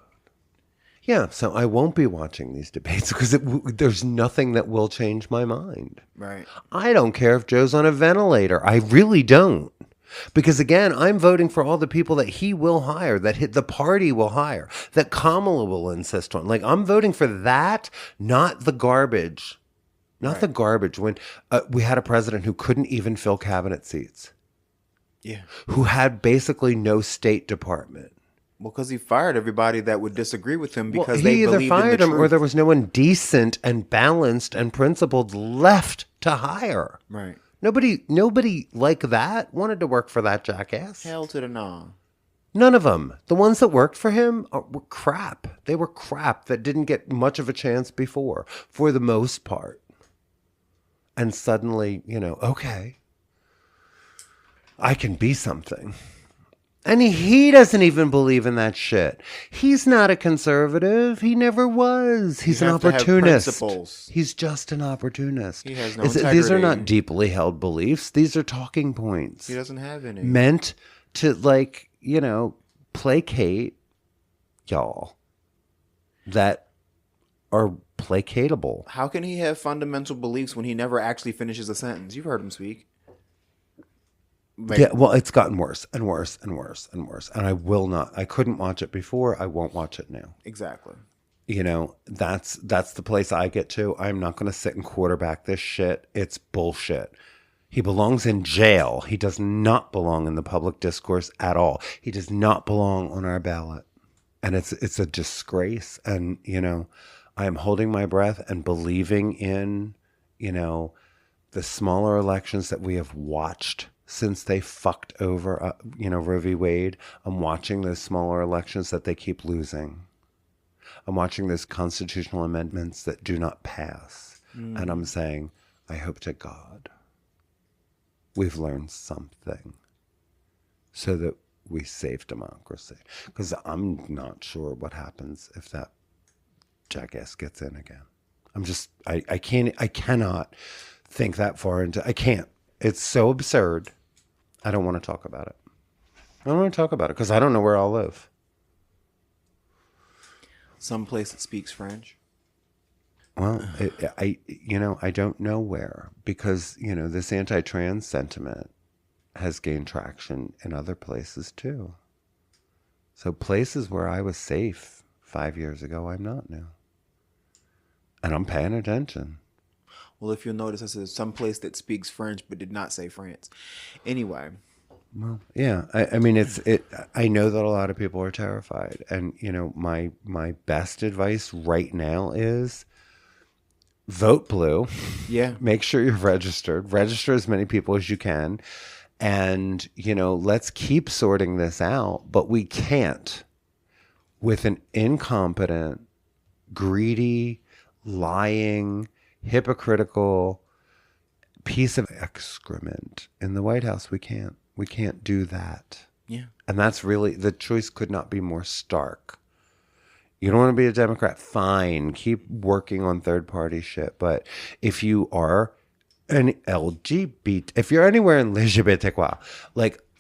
Yeah. So I won't be watching these debates because there's nothing that will change my mind. Right. I don't care if Joe's on a ventilator. I really don't. Because again, I'm voting for all the people that he will hire, that the party will hire, that Kamala will insist on. Like, I'm voting for that, not the garbage. Not the garbage. When we had a president who couldn't even fill cabinet seats. Yeah. Who had basically no State Department. Well, because he fired everybody that would disagree with him because he they believed in the truth. either fired him or there was no one decent and balanced and principled left to hire. Right. Nobody like that wanted to work for that jackass. Hell to the no. None of them. The ones that worked for him were crap. They were crap that didn't get much of a chance before, for the most part. And suddenly, okay, I can be something. And he doesn't even believe in that shit. He's not a conservative. He never was. He's an opportunist. He's just an opportunist. He has no integrity. These are not deeply held beliefs. These are talking points. He doesn't have any. Meant to, placate y'all that are placatable. How can he have fundamental beliefs when he never actually finishes a sentence? You've heard him speak. Yeah, well, it's gotten worse and worse and worse and worse. And I couldn't watch it before. I won't watch it now. Exactly. That's the place I get to. I'm not going to sit and quarterback this shit. It's bullshit. He belongs in jail. He does not belong in the public discourse at all. He does not belong on our ballot. And it's a disgrace. And, I am holding my breath and believing in, the smaller elections that we have watched since they fucked over, Roe v. Wade. I'm watching those smaller elections that they keep losing. I'm watching those constitutional amendments that do not pass. And I'm saying, I hope to God we've learned something so that we save democracy. Because I'm not sure what happens if that jackass gets in again. I cannot think that far into, I can't. It's so absurd. I don't want to talk about it. I don't want to talk about it because I don't know where I'll live. Some place that speaks French. Well, I don't know where, because, this anti-trans sentiment has gained traction in other places too. So places where I was safe 5 years ago, I'm not now. And I'm paying attention. Well, if you'll notice, I said some place that speaks French, but did not say France. Anyway. Well, yeah. I mean, I know that a lot of people are terrified. And, my best advice right now is vote blue. Yeah. Make sure you're registered. Register as many people as you can. And, let's keep sorting this out. But we can't with an incompetent, greedy, lying, hypocritical piece of excrement in the White House. We can't do that. Yeah. And that's really, the choice could not be more stark. You don't want to be a Democrat? Fine. Keep working on third party shit. But if you are an LGBT, if you're anywhere in LGBTQ,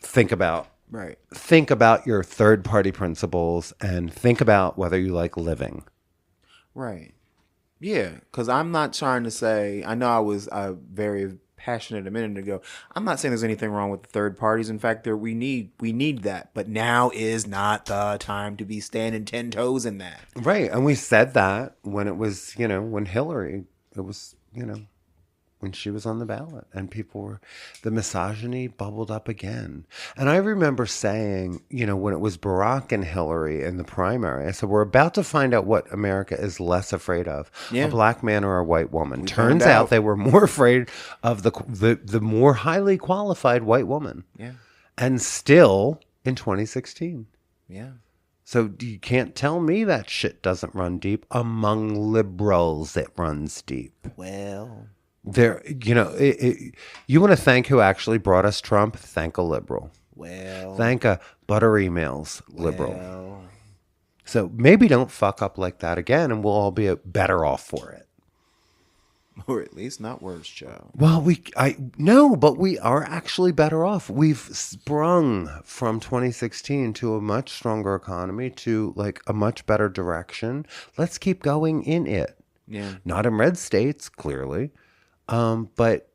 think about your third party principles and think about whether you like living. Right. Yeah, because I'm not trying to say, I know I was very passionate a minute ago. I'm not saying there's anything wrong with the third parties. In fact, we need that. But now is not the time to be standing 10 toes in that. Right. And we said that when it was, when Hillary, it was, when she was on the ballot, and the misogyny bubbled up again. And I remember saying, when it was Barack and Hillary in the primary, I said, we're about to find out what America is less afraid of, a black man or a white woman. Turns out they were more afraid of the more highly qualified white woman. Yeah. And still in 2016. Yeah. So you can't tell me that shit doesn't run deep. Among liberals, it runs deep. Well, there, you want to thank who actually brought us Trump? Thank a liberal. Well, Thank a butter emails liberal. Well. So maybe don't fuck up like that again, and we'll all be better off for it. Or at least not worse, Joe. Well, but we are actually better off. We've sprung from 2016 to a much stronger economy, to a much better direction. Let's keep going in it. Yeah. Not in red states, clearly. But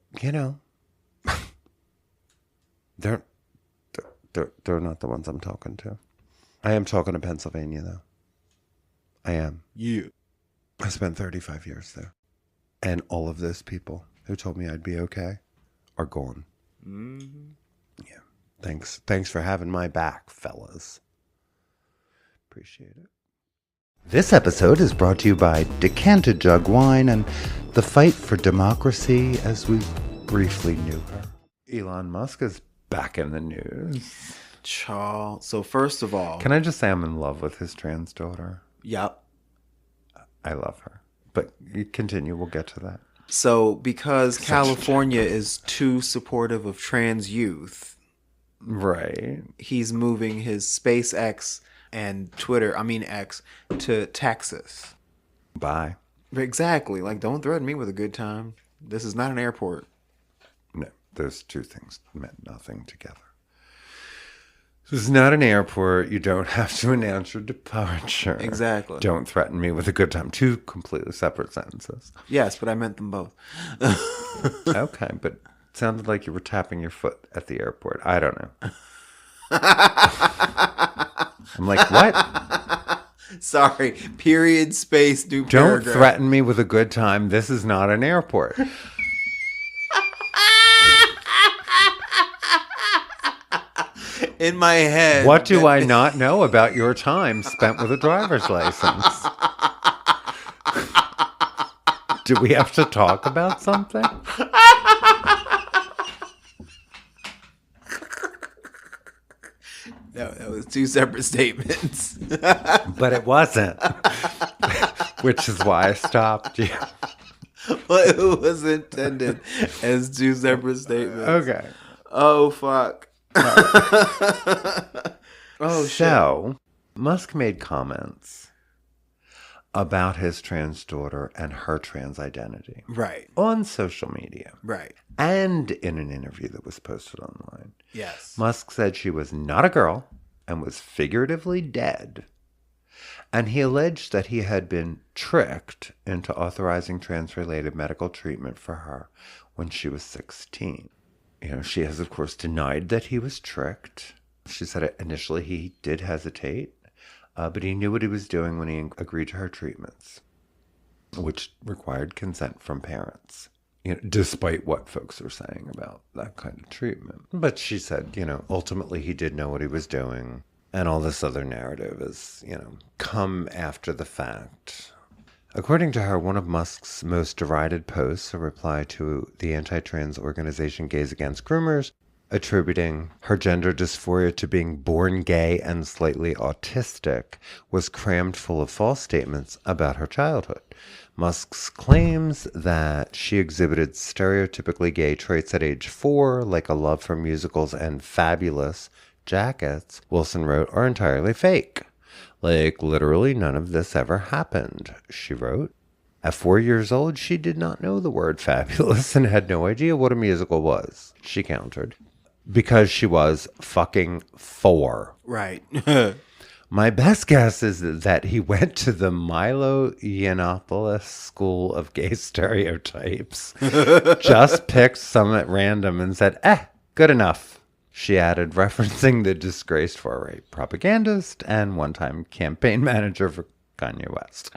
they're not the ones I'm talking to. I am talking to Pennsylvania, though. I am. Yeah. I spent 35 years there. And all of those people who told me I'd be okay are gone. Mm-hmm. Yeah. Thanks for having my back, fellas. Appreciate it. This episode is brought to you by Decanted Jug Wine and the fight for democracy as we briefly knew her. Elon Musk is back in the news. Charles. So first of all, Can I just say I'm in love with his trans daughter? Yep. I love her. But you continue. We'll get to that. So because California is too supportive of trans youth, right? He's moving his SpaceX and X to Texas. Bye. Exactly. Don't threaten me with a good time. This is not an airport. No, those two things meant nothing together. This is not an airport. You don't have to announce your departure. Exactly. Don't threaten me with a good time. Two completely separate sentences. Yes, but I meant them both. Okay, but it sounded like you were tapping your foot at the airport. I don't know. I'm like, what? Sorry. Period, space, new paragraph. Don't threaten me with a good time. This is not an airport. In my head. What do I not know about your time spent with a driver's license? Do we have to talk about something? No, that was two separate statements. But it wasn't. Which is why I stopped you. Well, it was intended as two separate statements. Okay. Oh, fuck. Oh, shit. So, Musk made comments about his trans daughter and her trans identity Right. on social media Right. and in an interview that was posted online. Yes. Musk said she was not a girl and was figuratively dead. And he alleged that he had been tricked into authorizing trans-related medical treatment for her when she was 16. She has, of course, denied that he was tricked. She said initially he did hesitate, but he knew what he was doing when he agreed to her treatments, which required consent from parents, despite what folks are saying about that kind of treatment. But she said, ultimately he did know what he was doing. And all this other narrative is, come after the fact. According to her, one of Musk's most derided posts, a reply to the anti-trans organization Gays Against Groomers, attributing her gender dysphoria to being born gay and slightly autistic, was crammed full of false statements about her childhood. Musk's claims that she exhibited stereotypically gay traits at age 4, like a love for musicals and fabulous jackets, Wilson wrote, are entirely fake. Like, literally none of this ever happened, she wrote. At 4 years old, she did not know the word fabulous and had no idea what a musical was, she countered. Because she was fucking 4. Right. My best guess is that he went to the Milo Yiannopoulos School of Gay Stereotypes, just picked some at random and said, good enough. She added, referencing the disgraced far-right propagandist and one-time campaign manager for Kanye West.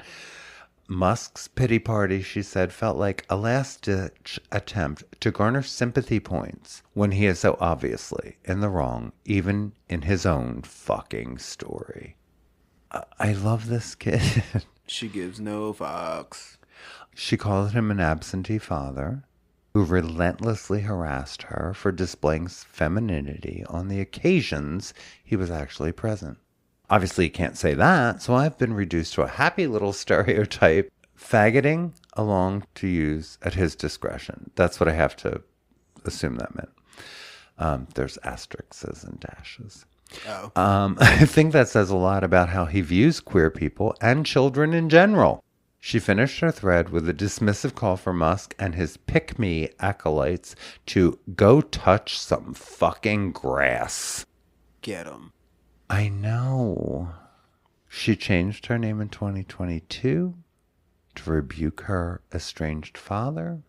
Musk's pity party, she said, felt like a last-ditch attempt to garner sympathy points when he is so obviously in the wrong, even in his own fucking story. I love this kid. She gives no fucks. She called him an absentee father who relentlessly harassed her for displaying femininity on the occasions he was actually present. Obviously, you can't say that, so I've been reduced to a happy little stereotype, faggoting along to use at his discretion. That's what I have to assume that meant. There's asterisks and dashes. Oh. I think that says a lot about how he views queer people and children in general. She finished her thread with a dismissive call for Musk and his pick-me acolytes to go touch some fucking grass. Get him. I know. She changed her name in 2022 to rebuke her estranged father.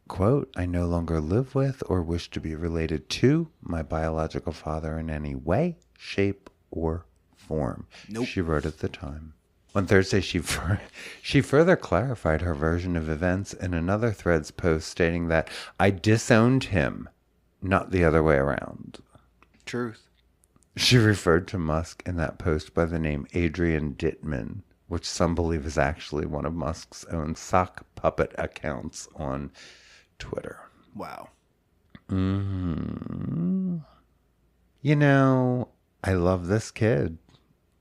Quote, I no longer live with or wish to be related to my biological father in any way, shape, or form. Nope. She wrote at the time. On Thursday, she further clarified her version of events in another Threads post stating that I disowned him, not the other way around. Truth. She referred to Musk in that post by the name Adrian Dittman, which some believe is actually one of Musk's own sock puppet accounts on Twitter. Wow. I love this kid.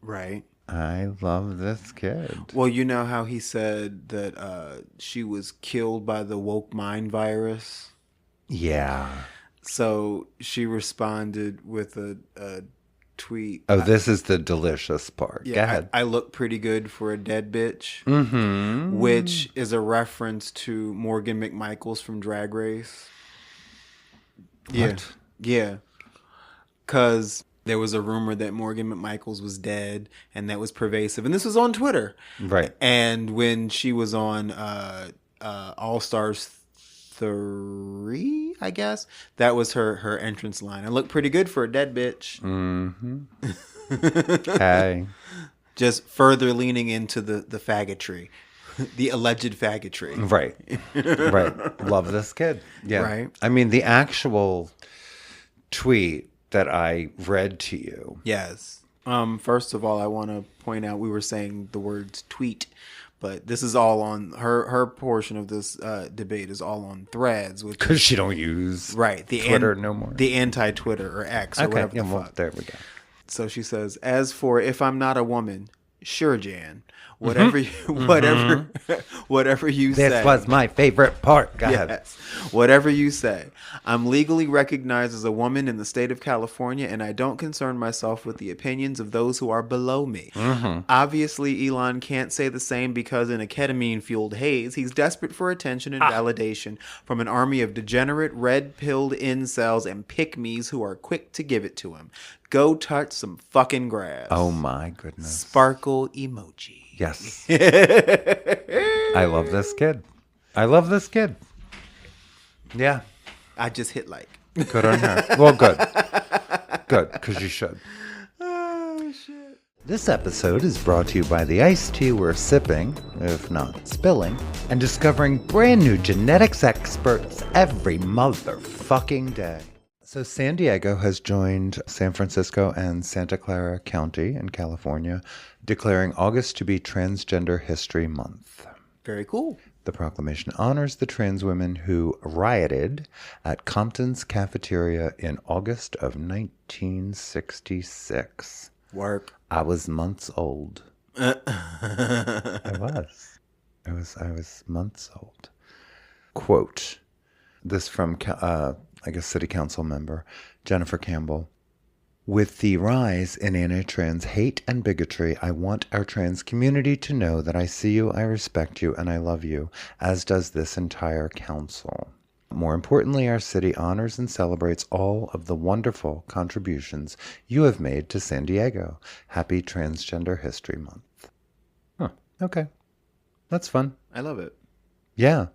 Right. I love this kid. Well, you know how he said that she was killed by the woke mind virus? Yeah. So she responded with a tweet. Oh, this is the delicious part. Yeah, Go ahead. I look pretty good for a dead bitch. Mm-hmm. Which is a reference to Morgan McMichaels from Drag Race. Yeah. What? Yeah. Because there was a rumor that Morgan McMichaels was dead, and that was pervasive. And this was on Twitter. Right. And when she was on All Stars 3, I guess, that was her entrance line. I look pretty good for a dead bitch. Mm-hmm. Hey. Just further leaning into the faggotry. The alleged faggotry. Right. Right. Love this kid. Yeah. Right. I mean, the actual tweet that I read to you. Yes. First of all, I want to point out we were saying the words tweet, but this is all on her portion of this debate is all on Threads, Because she don't use the Twitter no more. The anti-Twitter or X or whatever the fuck. There we go. So she says, as for if I'm not a woman, sure, Jan. Whatever whatever you say. This was my favorite part. Go ahead. Yes. Whatever you say. I'm legally recognized as a woman in the state of California, and I don't concern myself with the opinions of those who are below me. Obviously, Elon can't say the same because in a ketamine-fueled haze, he's desperate for attention and validation from an army of degenerate, red-pilled incels and pick-me's who are quick to give it to him. Go touch some fucking grass. Oh my goodness. Sparkle emoji. Yes. I love this kid. Yeah. I just hit like. Good on her. Well, good. Good, because you should. Oh, shit. This episode is brought to you by the iced tea we're sipping, if not spilling, and discovering brand new genetics experts every motherfucking day. So San Diego has joined San Francisco and Santa Clara County in California, declaring August to be Transgender History Month. Very cool. The proclamation honors the trans women who rioted at Compton's cafeteria in August of 1966. Work. I was months old. I was months old. Quote, this from, City Council member Jennifer Campbell. With the rise in anti-trans hate and bigotry, I want our trans community to know that I see you, I respect you, and I love you, as does this entire council. More importantly, our city honors and celebrates all of the wonderful contributions you have made to San Diego. Happy Transgender History Month. Huh. Okay. That's fun. I love it. Yeah.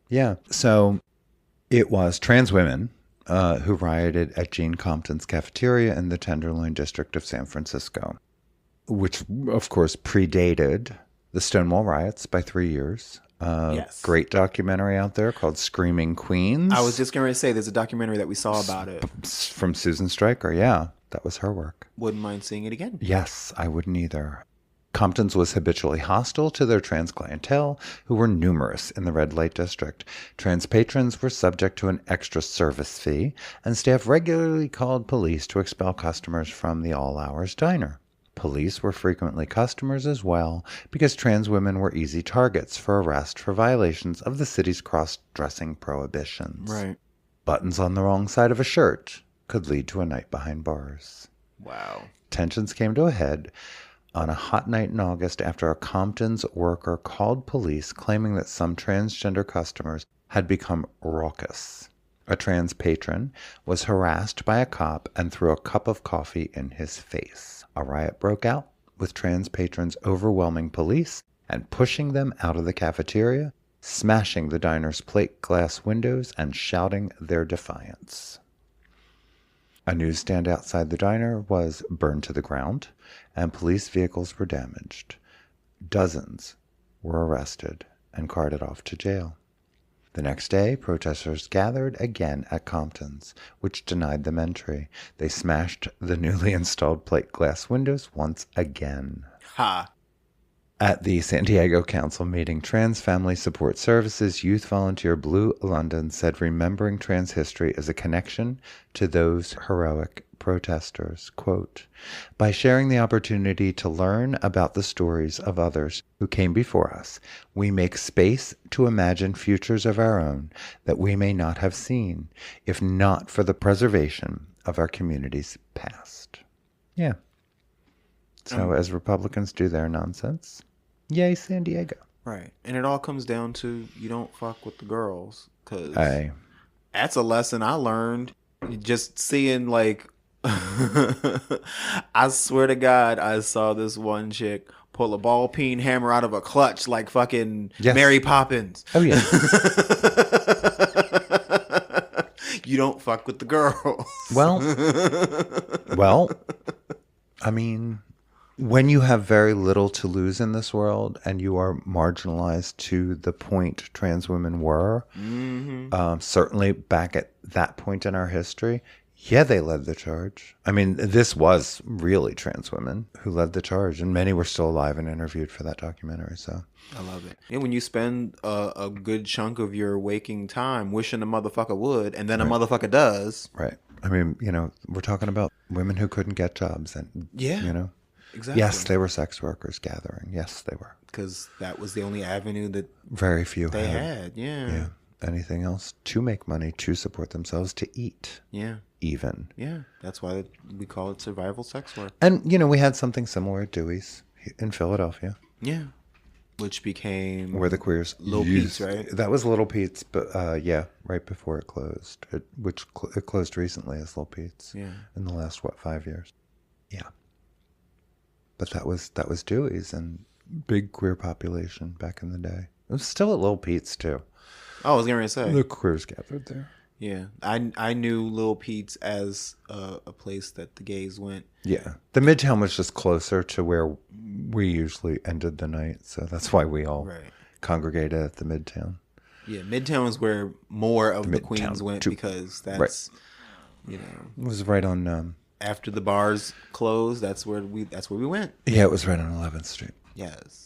Yeah. So it was trans women who rioted at Jane Compton's cafeteria in the Tenderloin district of San Francisco, which, of course, predated the Stonewall riots by 3 years. Yes. Great documentary out there called Screaming Queens. I was just going to say there's a documentary that we saw about it. From Susan Stryker. Yeah, that was her work. Wouldn't mind seeing it again. Yes, I wouldn't either. Compton's was habitually hostile to their trans clientele, who were numerous in the red light district. Trans patrons were subject to an extra service fee, and staff regularly called police to expel customers from the all-hours diner. Police were frequently customers as well, because trans women were easy targets for arrest for violations of the city's cross-dressing prohibitions. Right. Buttons on the wrong side of a shirt could lead to a night behind bars. Wow. Tensions came to a head on a hot night in August after a Compton's worker called police claiming that some transgender customers had become raucous. A trans patron was harassed by a cop and threw a cup of coffee in his face. A riot broke out, with trans patrons overwhelming police and pushing them out of the cafeteria, smashing the diner's plate glass windows and shouting their defiance. A newsstand outside the diner was burned to the ground, and police vehicles were damaged. Dozens were arrested and carted off to jail. The next day, protesters gathered again at Compton's, which denied them entry. They smashed the newly installed plate glass windows once again. Ha. At the San Diego Council meeting, Trans Family Support Services youth volunteer Blue London said remembering trans history is a connection to those heroic protesters. Quote, by sharing the opportunity to learn about the stories of others who came before us, we make space to imagine futures of our own that we may not have seen, if not for the preservation of our community's past. Yeah. So as Republicans do their nonsense, yay, San Diego. Right. And it all comes down to you don't fuck with the girls. Because Hey. that's a lesson I learned just seeing, like, I swear to God, I saw this one chick pull a ball peen hammer out of a clutch like fucking Mary Poppins. Oh, yeah. You don't fuck with the girls. Well, I mean, when you have very little to lose in this world and you are marginalized to the point trans women were, certainly back at that point in our history, yeah, they led the charge. I mean, this was really trans women who led the charge, and many were still alive and interviewed for that documentary. So I love it. And when you spend a good chunk of your waking time wishing a motherfucker would, and then a motherfucker does. Right. I mean, you know, we're talking about women who couldn't get jobs, and yeah, you know, Exactly. Yes, they were sex workers gathering. Yes, they were. Because that was the only avenue that Very few they had. had. Yeah. Yeah. Anything else to make money, to support themselves, to eat. Yeah. Even. Yeah. That's why we call it survival sex work. And, we had something similar at Dewey's in Philadelphia. Yeah. Which became Where the queers Little Pete's, right? That was Little Pete's, but right before it closed. It closed recently as Little Pete's. Yeah. In the last 5 years. Yeah. But that was Dewey's and big queer population back in the day. It was still at Little Pete's too. Oh, I was going to say. The queers gathered there. Yeah. I knew Little Pete's as a place that the gays went. Yeah. The Midtown was just closer to where we usually ended the night. So that's why we all congregated at the Midtown. Yeah. Midtown is where more of the queens went because that's, It was right on... after the bars closed, that's where we went. Yeah, it was right on 11th Street. Yes.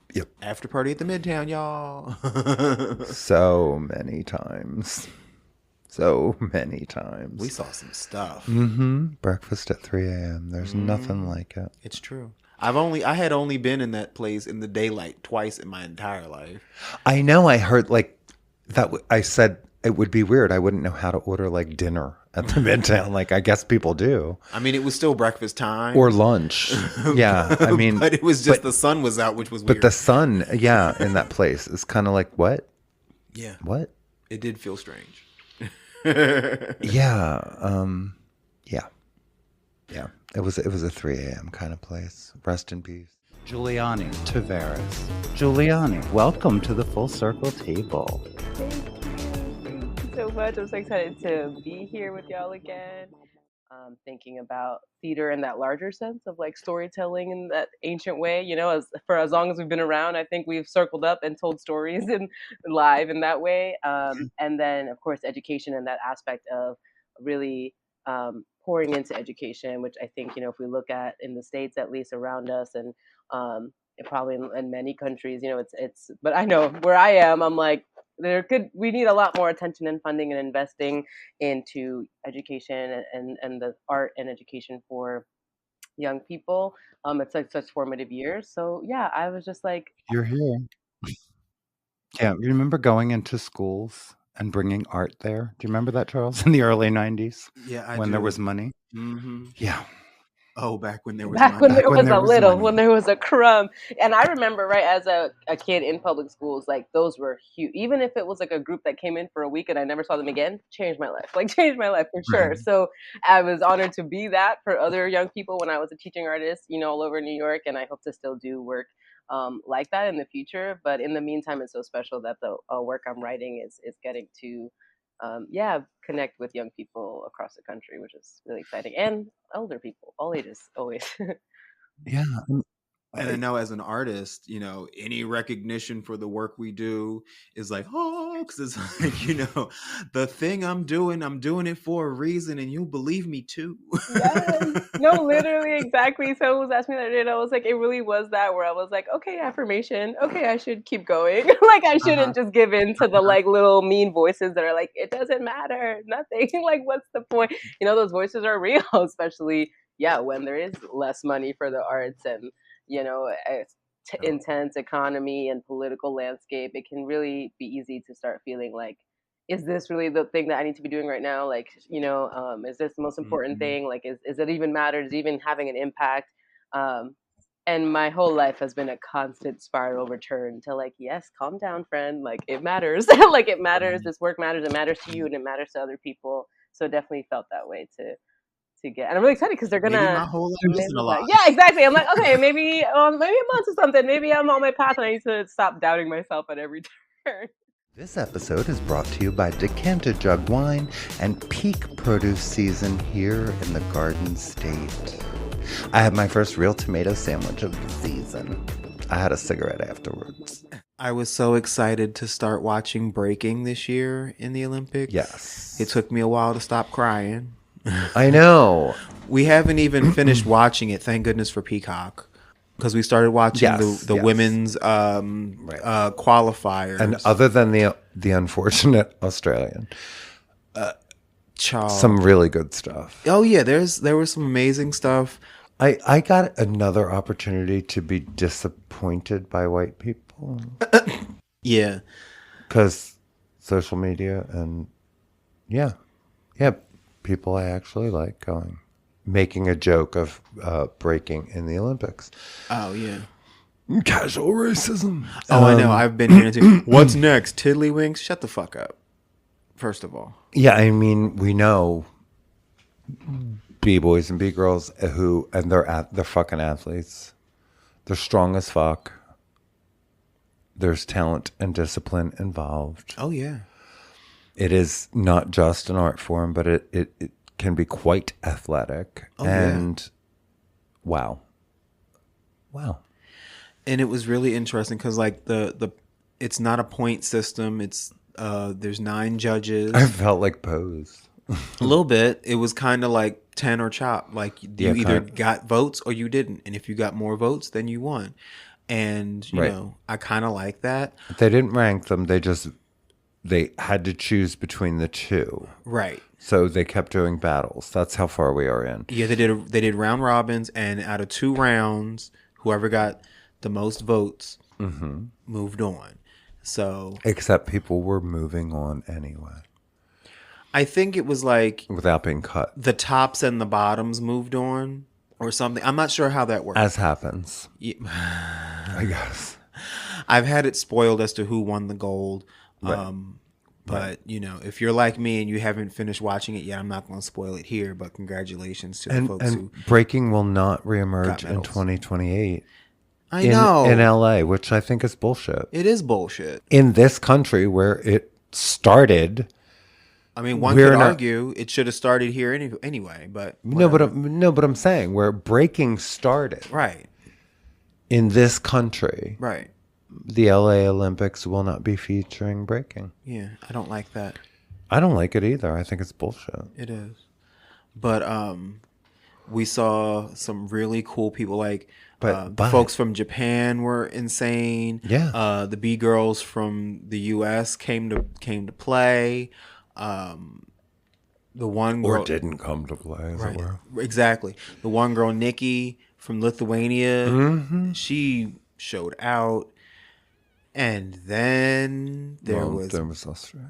Yep. After party at the Midtown, y'all. So many times. We saw some stuff. Breakfast at 3 a.m. There's nothing like it. It's true. I had only been in that place in the daylight twice in my entire life. I know. I heard that. I said it would be weird. I wouldn't know how to order dinner at the Midtown. I guess people do. I mean, it was still breakfast time or lunch. Yeah, I mean, but it was just the sun was out, which was weird. But the sun, in that place is kind of like what? Yeah. What? It did feel strange. Yeah. Yeah. It was a 3 a.m. kind of place. Rest in peace. Giuliani Tavares. Giuliani, welcome to the Full Circle Table. Thank you so much. I'm so excited to be here with y'all again. Thinking about theater in that larger sense of storytelling in that ancient way. For as long as we've been around, I think we've circled up and told stories in live in that way. And then, of course, education and that aspect of really pouring into education, which I think, if we look at in the States, at least around us, and probably in many countries, it's, but I know where I am, I'm like, we need a lot more attention and funding and investing into education and the art and education for young people. It's such formative years. So yeah, I was just like, you're here. Yeah, you remember going into schools and bringing art there? Do you remember that, Charles? In the early 90s? Yeah, when there was money? Mm-hmm. Yeah. Oh, back when there was when there was a crumb. And I remember, as a kid in public schools, those were huge. Even if it was a group that came in for a week and I never saw them again, changed my life. Changed my life for sure. Right. So I was honored to be that for other young people when I was a teaching artist, all over New York. And I hope to still do work like that in the future. But in the meantime, it's so special that the work I'm writing is getting to connect with young people across the country, which is really exciting, and older people, all ages, always. Yeah. And I know as an artist, any recognition for the work we do is because it's the thing I'm doing it for a reason, and you believe me too. Yes. No, literally, exactly. Someone was asking me that day, and I was like, it really was that where I was like, okay, affirmation. Okay, I should keep going. I shouldn't just give in to the little mean voices that are like, it doesn't matter, nothing. What's the point? Those voices are real, especially when there is less money for the arts and intense economy and political landscape. It can really be easy to start feeling like, is this really the thing that I need to be doing right now? Is this the most important thing? Is it even matter? Is it even having an impact? And my whole life has been a constant spiral return to yes, calm down, friend. It matters. It matters. This work matters. It matters to you and it matters to other people. So it definitely felt that way to get, and I'm really excited because they're gonna. Maybe my whole life isn't a lot. Yeah, exactly. I'm like, okay, maybe I'm onto something. Maybe I'm on my path, and I need to stop doubting myself at every turn. This episode is brought to you by Decanted Jug Wine and peak produce season here in the Garden State. I had my first real tomato sandwich of the season. I had a cigarette afterwards. I was so excited to start watching breaking this year in the Olympics. Yes. It took me a while to stop crying. I know. We haven't even finished watching it, thank goodness for Peacock. Because we started watching the women's qualifiers. And other than the unfortunate Australian, Charles. some really good stuff. Oh, yeah, there was some amazing stuff. I got another opportunity to be disappointed by white people. Yeah. Because social media and yeah, people I actually like going. Making a joke of breaking in the Olympics. Oh, yeah. Casual racism. Oh, I know. I've been hearing too. What's next? Tiddlywinks? Shut the fuck up. First of all. Yeah, I mean, we know B-boys and B-girls who, and they're fucking athletes. They're strong as fuck. There's talent and discipline involved. Oh, yeah. It is not just an art form, but it can be quite athletic. Oh, and wow. And it was really interesting because like the it's not a point system. It's there's 9 judges. I felt like Pose. A little bit. It was kind of like 10 or chop. Like you either got votes or you didn't. And if you got more votes, then you won. And you know, I kind of like that. They didn't rank them. They had to choose between the two. Right. So they kept doing battles. That's how far we are in. Yeah, they did round robins, and out of 2 rounds, whoever got the most votes moved on. So except people were moving on anyway. I think it was like without being cut. The tops and the bottoms moved on or something. I'm not sure how that works. As happens. Yeah. I guess. I've had it spoiled as to who won the gold. Right. But, you know, if you're like me and you haven't finished watching it yet, I'm not going to spoil it here. But congratulations to the folks who... breaking will not reemerge in 2028. I know. In LA, which I think is bullshit. It is bullshit. In this country where it started... I mean, one could argue it should have started here anyway, but... Whatever. No, but I'm saying where breaking started. Right. In this country. Right. The LA Olympics will not be featuring breaking. Yeah, I don't like that. I don't like it either. I think it's bullshit. It is. But we saw some really cool people like folks from Japan were insane. Yeah. The B girls from the US came to play. The one girl or didn't come to play, as it were. Exactly. The one girl, Nikki from Lithuania, she showed out. And then there was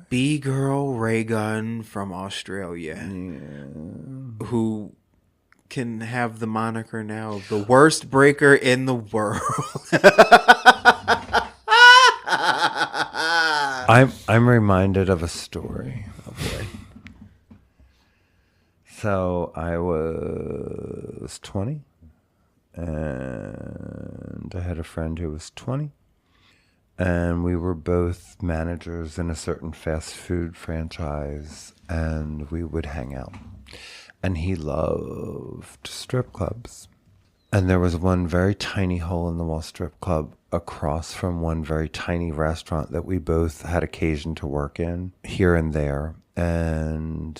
B-girl Raygun from Australia, who can have the moniker now of the worst breaker in the world. I'm reminded of a story. Oh boy. So I was 20, and I had a friend who was 20. And we were both managers in a certain fast food franchise, and we would hang out. And he loved strip clubs. And there was one very tiny hole-in-the-wall strip club across from one very tiny restaurant that we both had occasion to work in here and there. And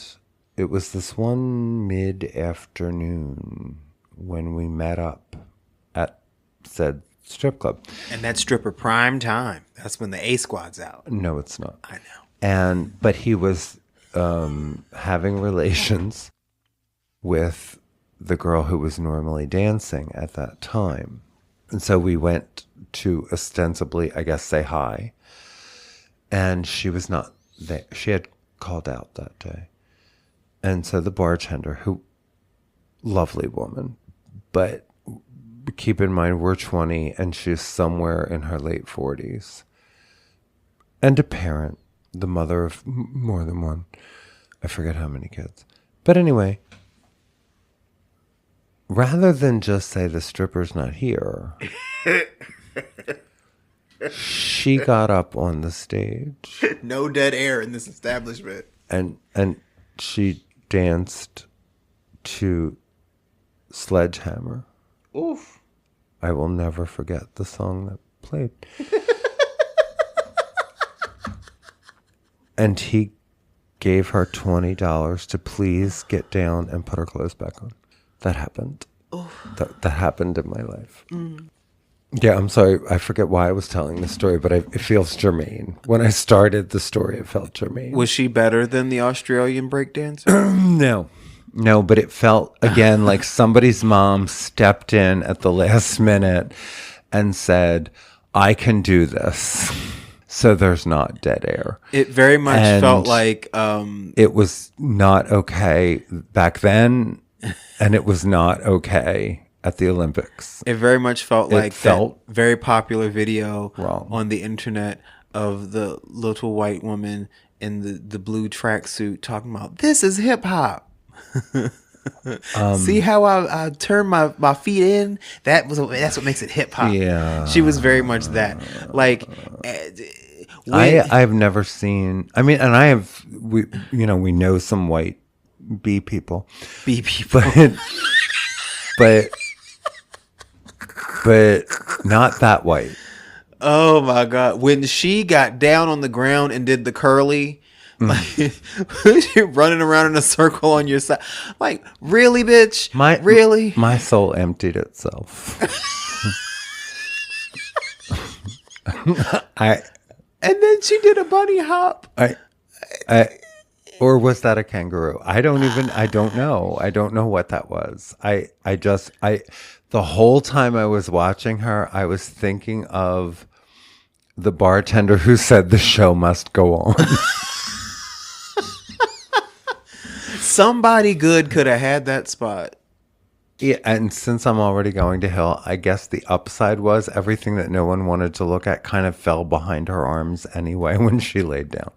it was this one mid-afternoon when we met up at said strip club. And that's stripper prime time. That's when the A squad's out. No, it's not. I know. But he was having relations with the girl who was normally dancing at that time. And so we went to ostensibly, I guess, say hi. And she was not there. She had called out that day. And so the bartender, who, lovely woman, but keep in mind, we're 20 and she's somewhere in her late 40s. And a parent, the mother of more than one. I forget how many kids. But anyway, rather than just say the stripper's not here, she got up on the stage. No dead air in this establishment. And she danced to Sledgehammer. Oof. I will never forget the song that played. And he gave her $20 to please get down and put her clothes back on. That happened. That happened in my life. Mm. Yeah, I'm sorry. I forget why I was telling this story, but it feels germane. When I started the story, it felt germane. Was she better than the Australian breakdancer? No, but it felt, again, like somebody's mom stepped in at the last minute and said, I can do this. So there's not dead air. It very much And felt like it was not okay back then, and it was not okay at the Olympics. it very much felt like felt that very popular video wrong. on the internet of the little white woman in the blue tracksuit talking about this is hip hop. See how I turn my feet in? That's what makes it hip hop. Yeah. She was very much that. Like I've never seen. I mean, and we know some white B people, but but not that white. oh my god, when she got down on the ground and did the curly. Like, you're running around in a circle on your side. Like, really, bitch? Really? My soul emptied itself. And then she did a bunny hop. Or was that a kangaroo? I don't know. I don't know what that was. The whole time I was watching her, I was thinking of the bartender who said the show must go on. Somebody good could have had that spot. Yeah, and since I'm already going to Hill, I guess the upside was everything that no one wanted to look at kind of fell behind her arms anyway when she laid down.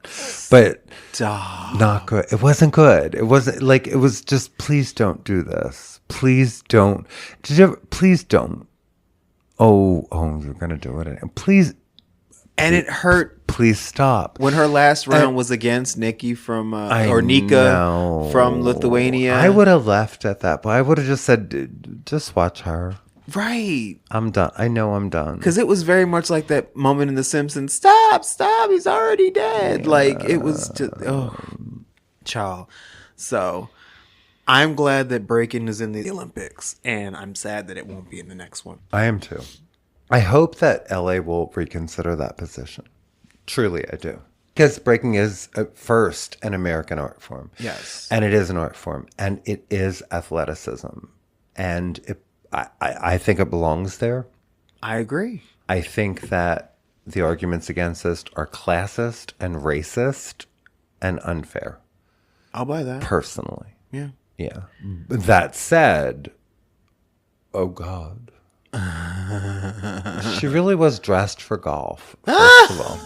But not good. It wasn't good. It wasn't like, it was just, please don't do this. Please don't. Please don't. Oh, you're going to do it. Please. And it hurt. Please stop. When her last round was against Nikki from, or Nika from Lithuania. I would have left at that, but I would have just said, just watch her. Right. I'm done. I know I'm done. Because it was very much like that moment in The Simpsons. Stop, he's already dead. Yeah. Like, it was just, child. So, I'm glad that breaking is in the Olympics, and I'm sad that it won't be in the next one. I am too. I hope that LA will reconsider that position. Truly, I do. Because breaking is first an American art form. Yes. And it is an art form. And it is athleticism. And I think it belongs there. I agree. I think that the arguments against it are classist and racist and unfair. I'll buy that. Personally. Yeah. Yeah. That said, oh God. She really was dressed for golf, first of all.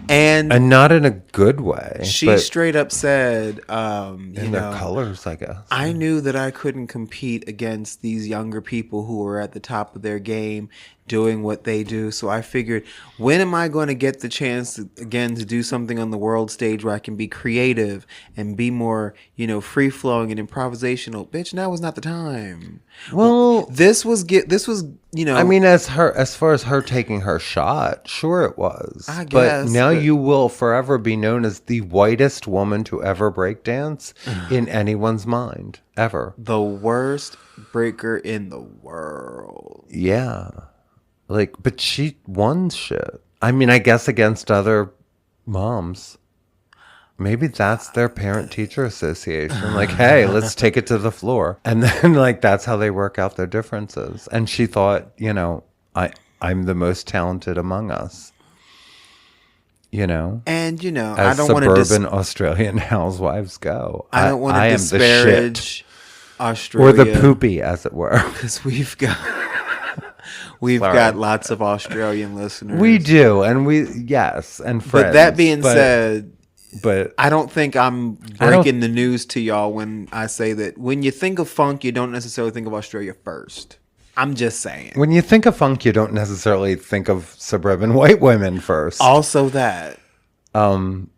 And not in a good way. She straight up said, in their colors, I guess. I knew that I couldn't compete against these younger people who were at the top of their game doing what they do. So I figured, when am I going to get the chance to do something on the world stage where I can be creative and be more, free flowing and improvisational? Bitch, now was not the time. Well, this was. I mean, as far as her taking her shot, sure it was. I guess. But now you will forever be known as the whitest woman to ever break dance in anyone's mind, ever. The worst breaker in the world. Yeah. But she won shit. I mean, I guess against other moms. Maybe that's their parent-teacher association. Hey, let's take it to the floor. And then, that's how they work out their differences. And she thought, I'm the most talented among us. And, as I don't want to suburban Australian housewives go. I don't want to disparage Australia. Or the poopy, as it were. Because we've got lots of Australian listeners. We do, and yes, and friends. But that being said, but I don't think I'm breaking the news to y'all when I say that when you think of funk, you don't necessarily think of Australia first. I'm just saying. When you think of funk, you don't necessarily think of suburban white women first. Also that. In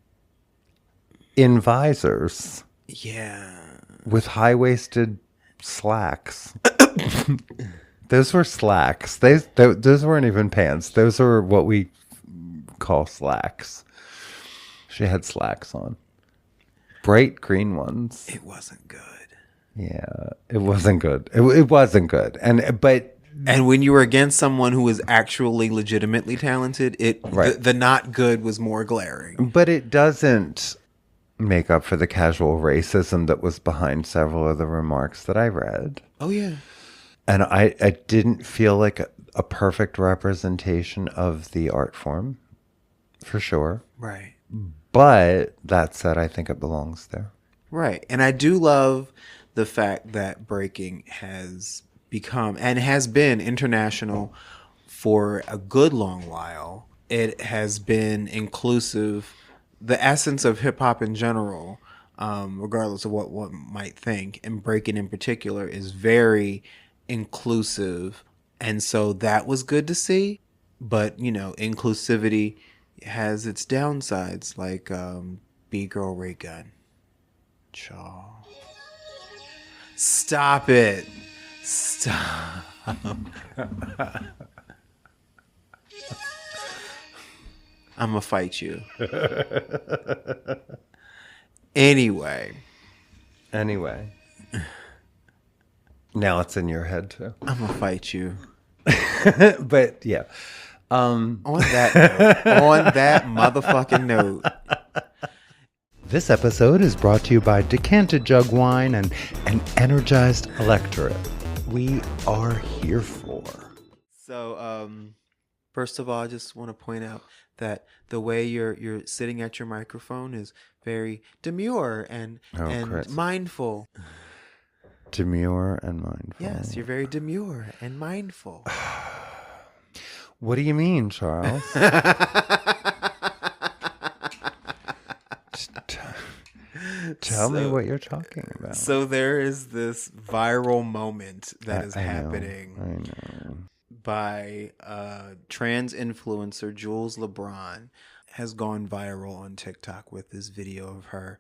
visors. Yeah. With high-waisted slacks. Those were slacks. Those weren't even pants. Those are what we call slacks. She had slacks on. Bright green ones. It wasn't good. Yeah, it wasn't good. It wasn't good. And when you were against someone who was actually legitimately talented, the not good was more glaring. But it doesn't make up for the casual racism that was behind several of the remarks that I read. Oh, yeah. And I didn't feel like a perfect representation of the art form, for sure. Right. But that said, I think it belongs there. Right. And I do love the fact that breaking has become and has been international for a good long while. It has been inclusive. The essence of hip hop in general, regardless of what one might think, and breaking in particular, is very inclusive. And so that was good to see. But, you know, inclusivity has its downsides, like B-Girl Ray Gun. Chaw. Stop it. Stop. I'm gonna fight you. Anyway. Now it's in your head too. I'm gonna fight you. But yeah. On that motherfucking note. This episode is brought to you by Decanted Jug Wine and an energized electorate. We are here for. So, first of all, I just want to point out that the way you're sitting at your microphone is very demure and Chris. mindful. Demure and mindful. Yes, you're very demure and mindful. What do you mean, Charles? Tell me what you're talking about. So there is this viral moment that is happening I know. by trans influencer Jules LeBron has gone viral on TikTok with this video of her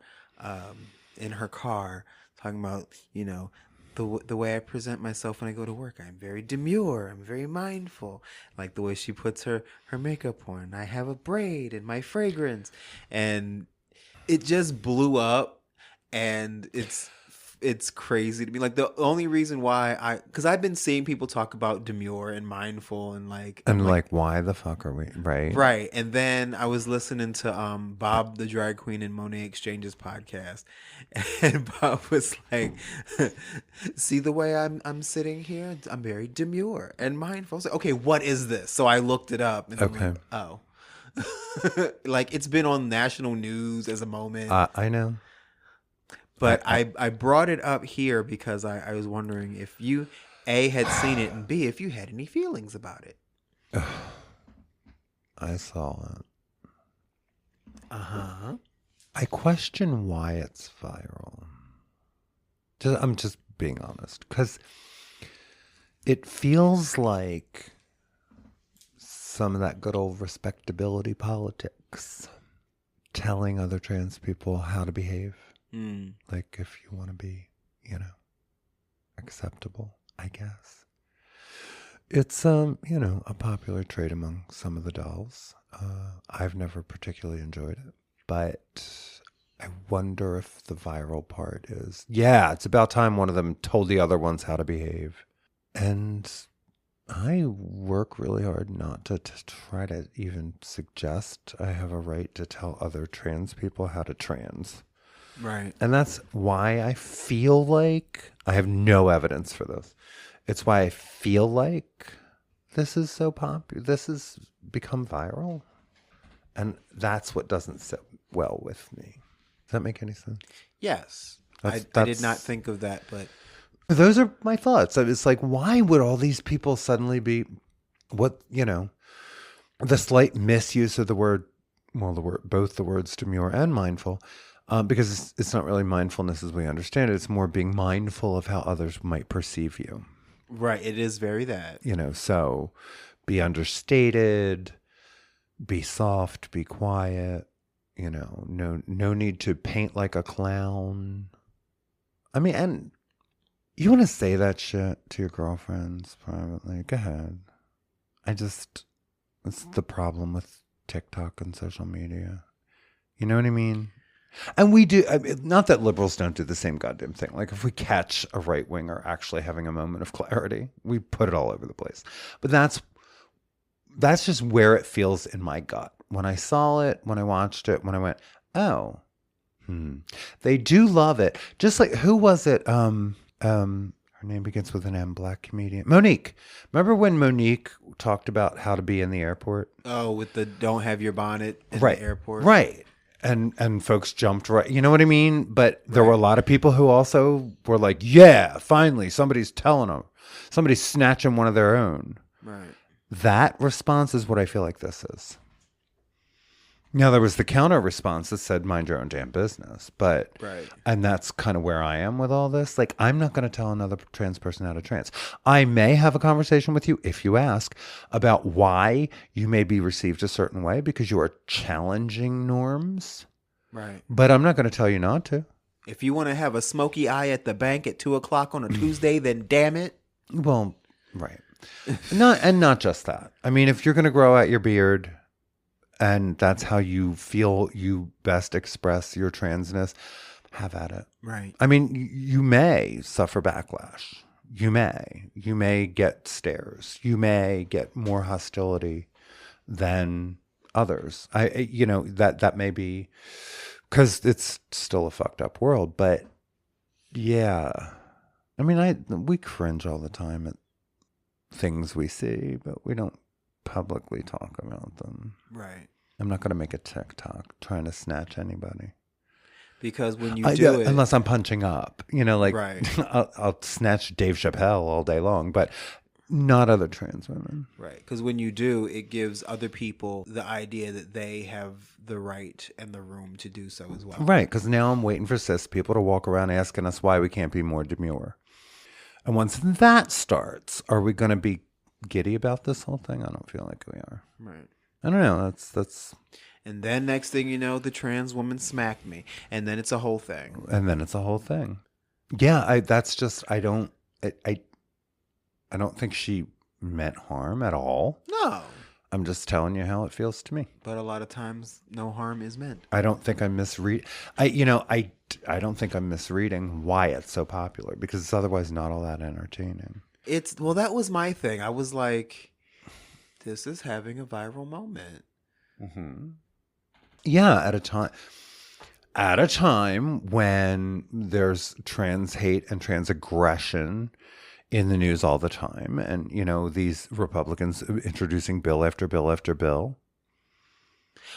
in her car talking about, you know, the way I present myself when I go to work. I'm very demure. I'm very mindful. Like the way she puts her makeup on. I have a braid and my fragrance. And it just blew up. And it's crazy to me. Like the only reason why because I've been seeing people talk about demure and mindful and like why the fuck are we right? And then I was listening to Bob the Drag Queen and Monet Exchange's podcast, and Bob was like, "See the way I'm sitting here? I'm very demure and mindful." I was like, "Okay, what is this?" So I looked it up. And I'm like, oh, like it's been on national news as a moment. I know. But I brought it up here because I was wondering if you, A, had seen it, and B, if you had any feelings about it. I saw it. Uh-huh. I question why it's viral. I'm just being honest. Because it feels like some of that good old respectability politics. Telling other trans people how to behave. Like if you want to be, you know, acceptable, I guess. It's, you know, a popular trait among some of the dolls. I've never particularly enjoyed it, but I wonder if the viral part is, yeah, it's about time one of them told the other ones how to behave. And I work really hard not to try to even suggest I have a right to tell other trans people how to trans. Right. And that's why I feel like, I have no evidence for this. It's why I feel like this is so popular. This has become viral. And that's what doesn't sit well with me. Does that make any sense? Yes. I did not think of that, but those are my thoughts. It's like, why would all these people suddenly be, what, you know, the slight misuse of the word, well, both the words demure and mindful, because it's not really mindfulness as we understand it. It's more being mindful of how others might perceive you. Right. It is very that. You know, so be understated, be soft, be quiet, you know, no need to paint like a clown. I mean, and you want to say that shit to your girlfriends privately, go ahead. It's the problem with TikTok and social media. You know what I mean? And we do, I mean, not that liberals don't do the same goddamn thing. Like if we catch a right winger actually having a moment of clarity, we put it all over the place. But that's just where it feels in my gut. When I saw it, when I watched it, when I went, oh, They do love it. Just like, who was it? Her name begins with an M, black comedian. Monique. Remember when Monique talked about how to be in the airport? Oh, with the don't have your bonnet in Right. the airport. Right. And folks jumped right. You know what I mean? But there were a lot of people who also were like, yeah, finally, somebody's telling them. Somebody's snatching one of their own. Right. That response is what I feel like this is. Now, there was the counter response that said, mind your own damn business. But, Right. and that's kind of where I am with all this. Like, I'm not going to tell another trans person how to trans. I may have a conversation with you, if you ask, about why you may be received a certain way because you are challenging norms. Right. But I'm not going to tell you not to. If you want to have a smoky eye at the bank at 2:00 on a Tuesday, then damn it. Well, right. Not just that. I mean, if you're going to grow out your beard and that's how you feel you best express your transness, have at it. Right. I mean, you may suffer backlash. You may get stares. You may get more hostility than others. That may be because it's still a fucked up world. But yeah, I mean, we cringe all the time at things we see, but we don't publicly talk about them. Right. I'm not going to make a TikTok trying to snatch anybody. Because when you do it... Unless I'm punching up. Right. I'll snatch Dave Chappelle all day long, but not other trans women. Right. Because when you do, it gives other people the idea that they have the right and the room to do so as well. Right. Because now I'm waiting for cis people to walk around asking us why we can't be more demure. And once that starts, are we going to be giddy about this whole thing? I don't feel like we are. Right. I don't know. That's. And then next thing you know, the trans woman smacked me, and then it's a whole thing. Yeah. I don't think she meant harm at all. No. I'm just telling you how it feels to me. But a lot of times, no harm is meant. I don't think I don't think I'm misreading why it's so popular because it's otherwise not all that entertaining. That was my thing. I was like, this is having a viral moment. Mm-hmm. Yeah, at a time when there's trans hate and trans aggression in the news all the time, and these Republicans introducing bill after bill after bill.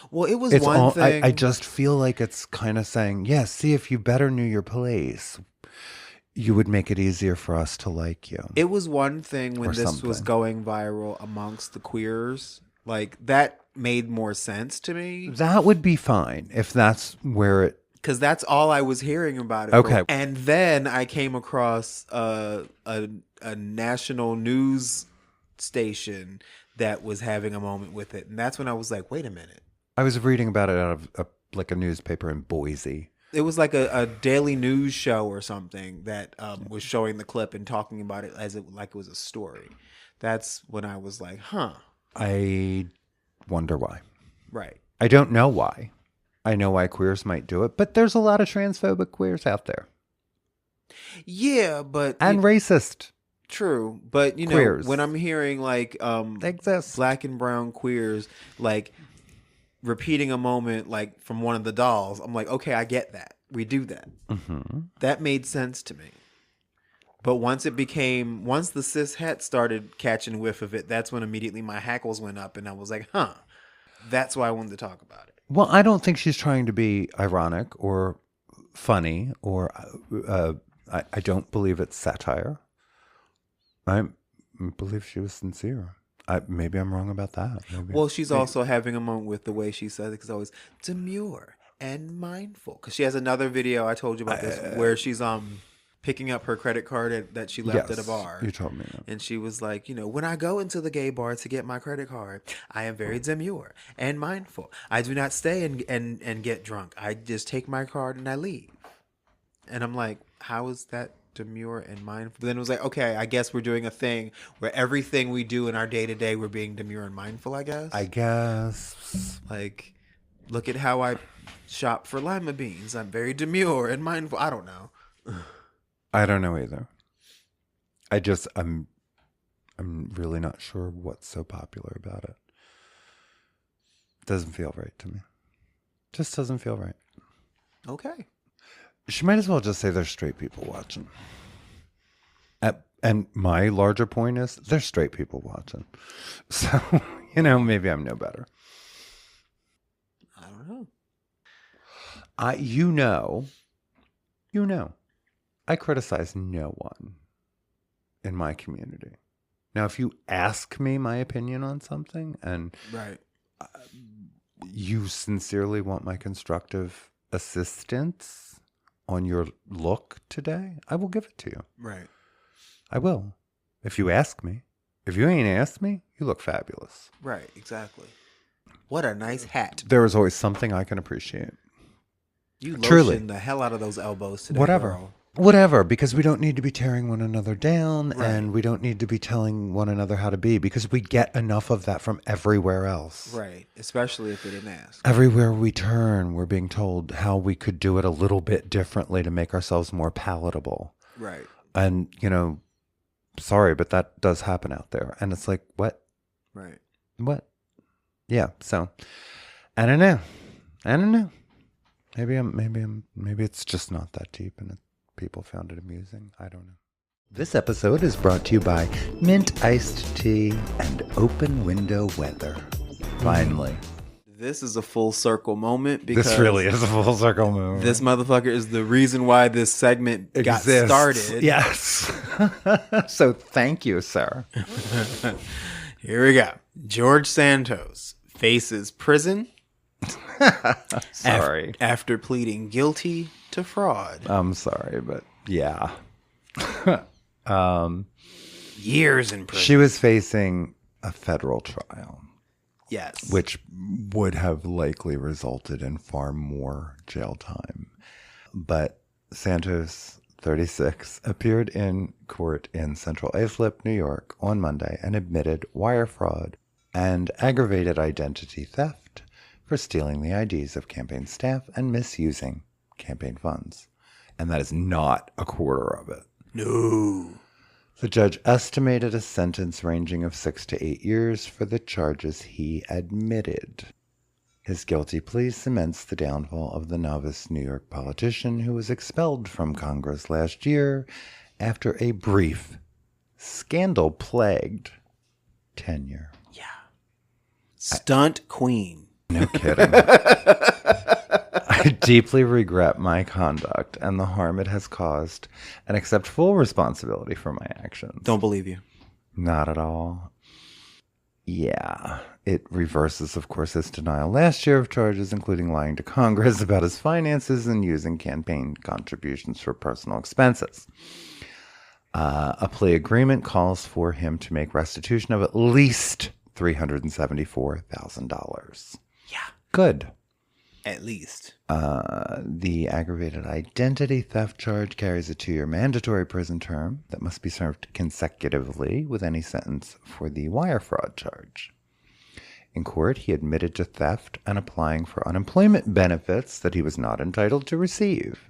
Well, it was one thing. I just feel like it's kind of saying, see, if you better knew your place, you would make it easier for us to like you. It was one thing when this was going viral amongst the queers. Like, that made more sense to me. That would be fine if that's where it... Because that's all I was hearing about it. Okay. And then I came across a national news station that was having a moment with it. And that's when I was like, wait a minute. I was reading about it out of a newspaper in Boise. It was like a daily news show or something that was showing the clip and talking about it like it was a story. That's when I was like, huh. I wonder why. Right. I don't know why. I know why queers might do it, but there's a lot of transphobic queers out there. Yeah, but... And racist. True. But, queers. When I'm hearing like they exist. Black and brown queers like repeating a moment like from one of the dolls, I'm like, okay, I get that. We do that. Mm-hmm. That made sense to me. But once the cis het started catching whiff of it, that's when immediately my hackles went up and I was like, huh. That's why I wanted to talk about it. Well, I don't think she's trying to be ironic or funny or I don't believe it's satire. I believe she was sincere. Maybe I'm wrong about that. Well, she's also having a moment with the way she says it because always demure and mindful. Because she has another video, I told you about this, where she's picking up her credit card that she left at a bar. You told me that. And she was like, when I go into the gay bar to get my credit card, I am very demure and mindful. I do not stay and get drunk. I just take my card and I leave. And I'm like, how is that demure and mindful? But then it was like, okay, I guess we're doing a thing where everything we do in our day-to-day, we're being demure and mindful, I guess. Like, look at how I shop for lima beans. I'm very demure and mindful. I don't know. I don't know either. I'm really not sure what's so popular about it. Doesn't feel right to me. Just doesn't feel right. Okay. She might as well just say there's straight people watching. And my larger point is there's straight people watching. So, maybe I'm no better. I don't know. I criticize no one in my community. Now, if you ask me my opinion on something and Right. You sincerely want my constructive assistance on your look today, I will give it to you. Right. I will. If you ask me. If you ain't asked me, you look fabulous. Right, exactly. What a nice hat. There is always something I can appreciate. You Truly. lotioned the hell out of those elbows today, Whatever. girl. Whatever, because we don't need to be tearing one another down, Right. and we don't need to be telling one another how to be, because we get enough of that from everywhere else. Right, especially if we didn't ask. Everywhere we turn, we're being told how we could do it a little bit differently to make ourselves more palatable. Right. And, sorry, but that does happen out there. And it's like, what? Right. What? Yeah, so I don't know. Maybe it's just not that deep and people found it amusing. I don't know. This episode is brought to you by Mint Iced Tea and Open Window Weather. Finally. This is a full circle moment because This really is a full circle moment. this motherfucker is the reason why this segment got Exists. started. Yes. So thank you, sir. Here we go. George Santos faces prison Sorry. after pleading guilty to fraud. I'm sorry, but yeah. Years in prison. She was facing a federal trial, Yes. which would have likely resulted in far more jail time. But Santos, 36, appeared in court in Central Islip, New York on Monday and admitted wire fraud and aggravated identity theft for stealing the IDs of campaign staff and misusing campaign funds. And that is not a quarter of it. No. The judge estimated a sentence ranging of 6 to 8 years for the charges he admitted. His guilty plea cements the downfall of the novice New York politician who was expelled from Congress last year after a brief, scandal-plagued tenure. Yeah. Stunt queen. No kidding. I deeply regret my conduct and the harm it has caused and accept full responsibility for my actions. Don't believe you. Not at all. Yeah. It reverses, of course, his denial last year of charges, including lying to Congress about his finances and using campaign contributions for personal expenses. A plea agreement calls for him to make restitution of at least $374,000. Yeah. Good. At least. The aggravated identity theft charge carries a 2-year mandatory prison term that must be served consecutively with any sentence for the wire fraud charge. In court, he admitted to theft and applying for unemployment benefits that he was not entitled to receive.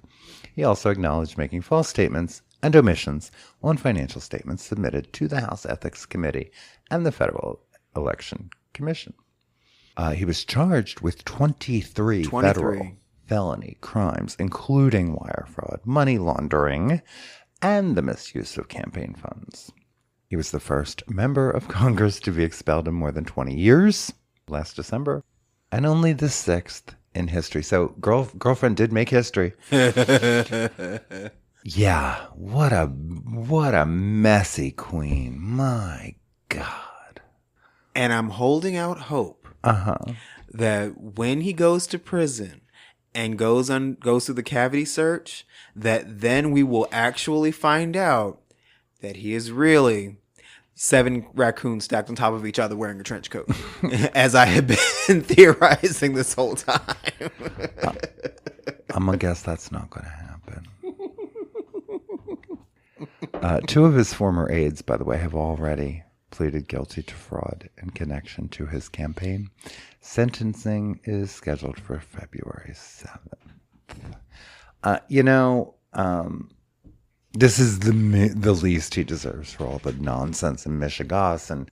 He also acknowledged making false statements and omissions on financial statements submitted to the House Ethics Committee and the Federal Election Commission. He was charged with 23 federal felony crimes, including wire fraud, money laundering, and the misuse of campaign funds. He was the first member of Congress to be expelled in more than 20 years, last December, and only the 6th in history. So girlfriend did make history. Yeah, what a messy queen. My God. And I'm holding out hope that when he goes to prison and goes through the cavity search, that then we will actually find out that he is really 7 raccoons stacked on top of each other wearing a trench coat, as I have been theorizing this whole time. I'm going to guess that's not going to happen. 2 of his former aides, by the way, have already pleaded guilty to fraud in connection to his campaign. Sentencing is scheduled for February 7th. This is the least he deserves for all the nonsense in Michigas and,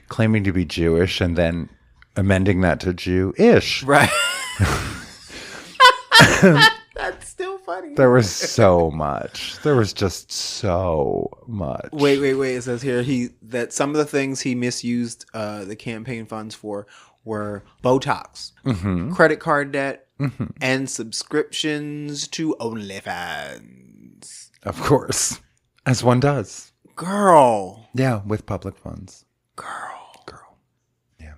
claiming to be Jewish and then amending that to Jew-ish. Right. That's still funny. There was so much. There was just so much. Wait. It says here that some of the things he misused the campaign funds for were Botox, credit card debt, and subscriptions to OnlyFans. Of course. As one does. Girl. Yeah, with public funds. Girl. Yeah.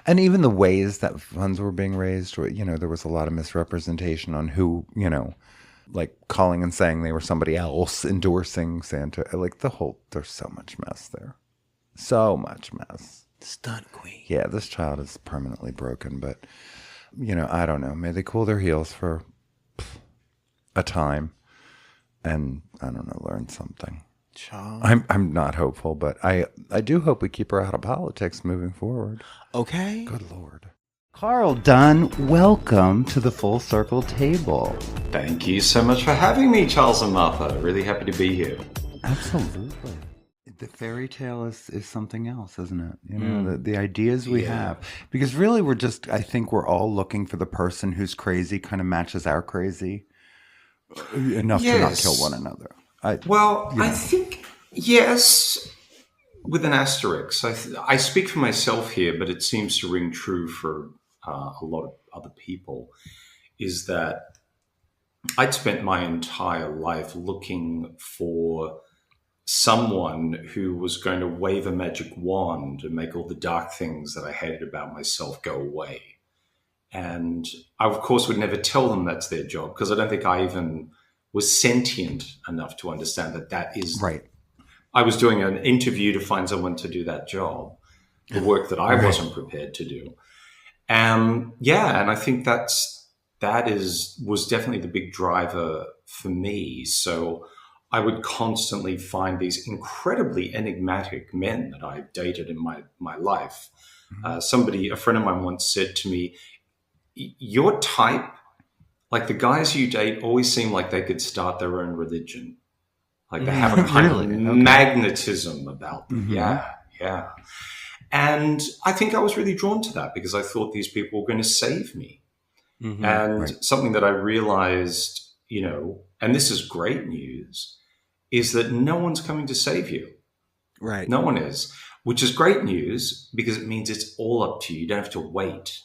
And even the ways that funds were being raised, there was a lot of misrepresentation on who, like calling and saying they were somebody else endorsing Santa. Like there's so much mess there. So much mess. Stunt queen. Yeah, this child is permanently broken, but, I don't know. May they cool their heels for a time and, I don't know, learn something. Child. I'm not hopeful, but I do hope we keep her out of politics moving forward. Okay. Good Lord. Carl Dunn, welcome to the Full Circle Table. Thank you so much for having me, Charles and Martha. Really happy to be here. Absolutely. The fairy tale is something else, isn't it? The ideas we have. Because really I think we're all looking for the person whose crazy kind of matches our crazy enough to not kill one another. I think, yes, with an asterisk. I speak for myself here, but it seems to ring true for a lot of other people, is that I'd spent my entire life looking for someone who was going to wave a magic wand and make all the dark things that I hated about myself go away. And I, of course, would never tell them that's their job, because I don't think I even was sentient enough to understand that is right. I was doing an interview to find someone to do that job, the work that I wasn't prepared to do. And I think was definitely the big driver for me. So I would constantly find these incredibly enigmatic men that I dated in my life. A friend of mine once said to me, your type, like the guys you date always seem like they could start their own religion. Like they have a kind of magnetism about them. Yeah. And I think I was really drawn to that because I thought these people were going to save me. Something that I realized, and this is great news, is that no one's coming to save you. Right. No one is, which is great news because it means it's all up to you. You don't have to wait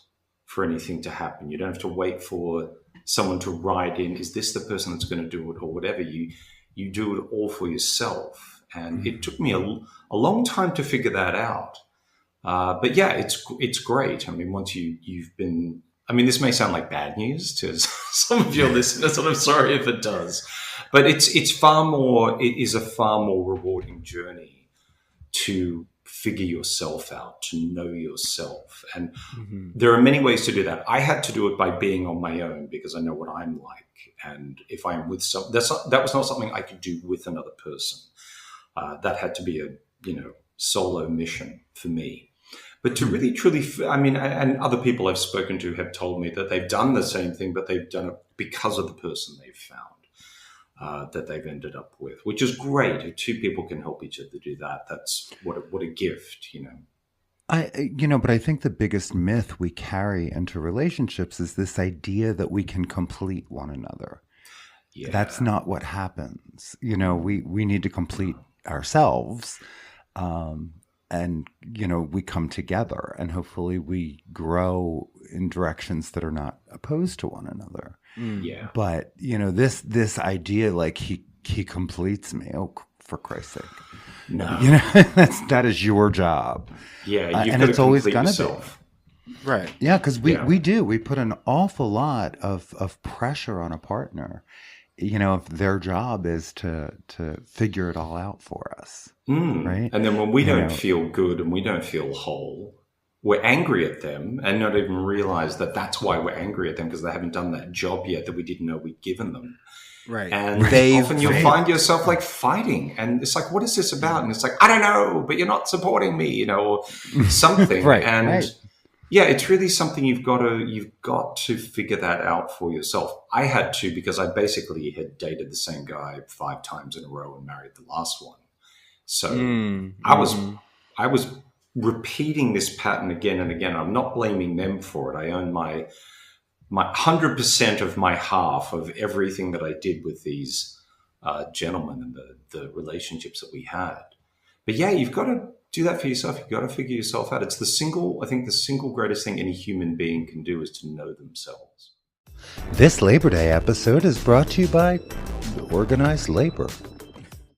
for anything to happen. You don't have to wait for someone to write in, is this the person that's going to do it or whatever. You do it all for yourself. And it took me a long time to figure that out. But yeah, it's great. I mean, once you've been, this may sound like bad news to some of your listeners, and I'm sorry if it does, but it is a far more rewarding journey to figure yourself out, to know yourself. And there are many ways to do that. I had to do it by being on my own because I know what I'm like. And if I'm with that was not something I could do with another person. That had to be a, solo mission for me. But to really, truly, and other people I've spoken to have told me that they've done the same thing, but they've done it because of the person they've found that they've ended up with, which is great. If two people can help each other do that, that's what a gift, But I think the biggest myth we carry into relationships is this idea that we can complete one another. Yeah. That's not what happens. We need to complete ourselves. And, we come together and hopefully we grow in directions that are not opposed to one another. Yeah. But, this idea like he completes me. Oh, for Christ's sake. No. That is your job. Yeah. And it's always going to be. Right. Yeah. Because we do. We put an awful lot of pressure on a partner. If their job is to figure it all out for us, right? And then when we don't feel good and we don't feel whole, we're angry at them and not even realize that that's why we're angry at them, because they haven't done that job yet that we didn't know we'd given them. Right. And often you'll find yourself like fighve and it's like, what is this about? And it's like, I don't know, but you're not supporting me, or something. Right. And right. yeah, it's really something you've got to figure that out for yourself. I had to, because I basically had dated the same guy 5 times in a row and married the last one. So I was repeating this pattern again and again. I'm not blaming them for it. I own my my 100% of my half of everything that I did with these gentlemen and the relationships that we had. But yeah, you've got to do that for yourself. You've got to figure yourself out. It's the single greatest thing any human being can do is to know themselves. This Labor Day episode is brought to you by Organized Labor.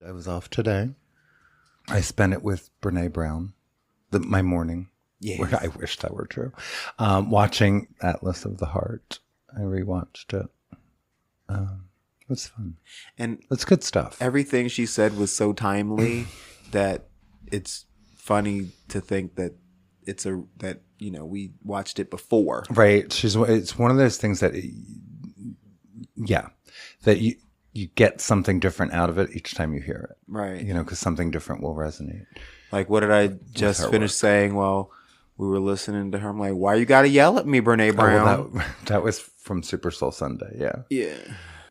I was off today. I spent it with Brene Brown, my morning. Yes. I wish that were true. Watching Atlas of the Heart. I rewatched it. It was fun. And it's good stuff. Everything she said was so timely that it's funny to think that we watched it before. Right. It's one of those things that that you get something different out of it each time you hear it. Right. Because something different will resonate. Like, what did I just finish saying while we were listening to her? I'm like, why you got to yell at me, Brene Brown? Well, that was from Super Soul Sunday. Yeah. Yeah.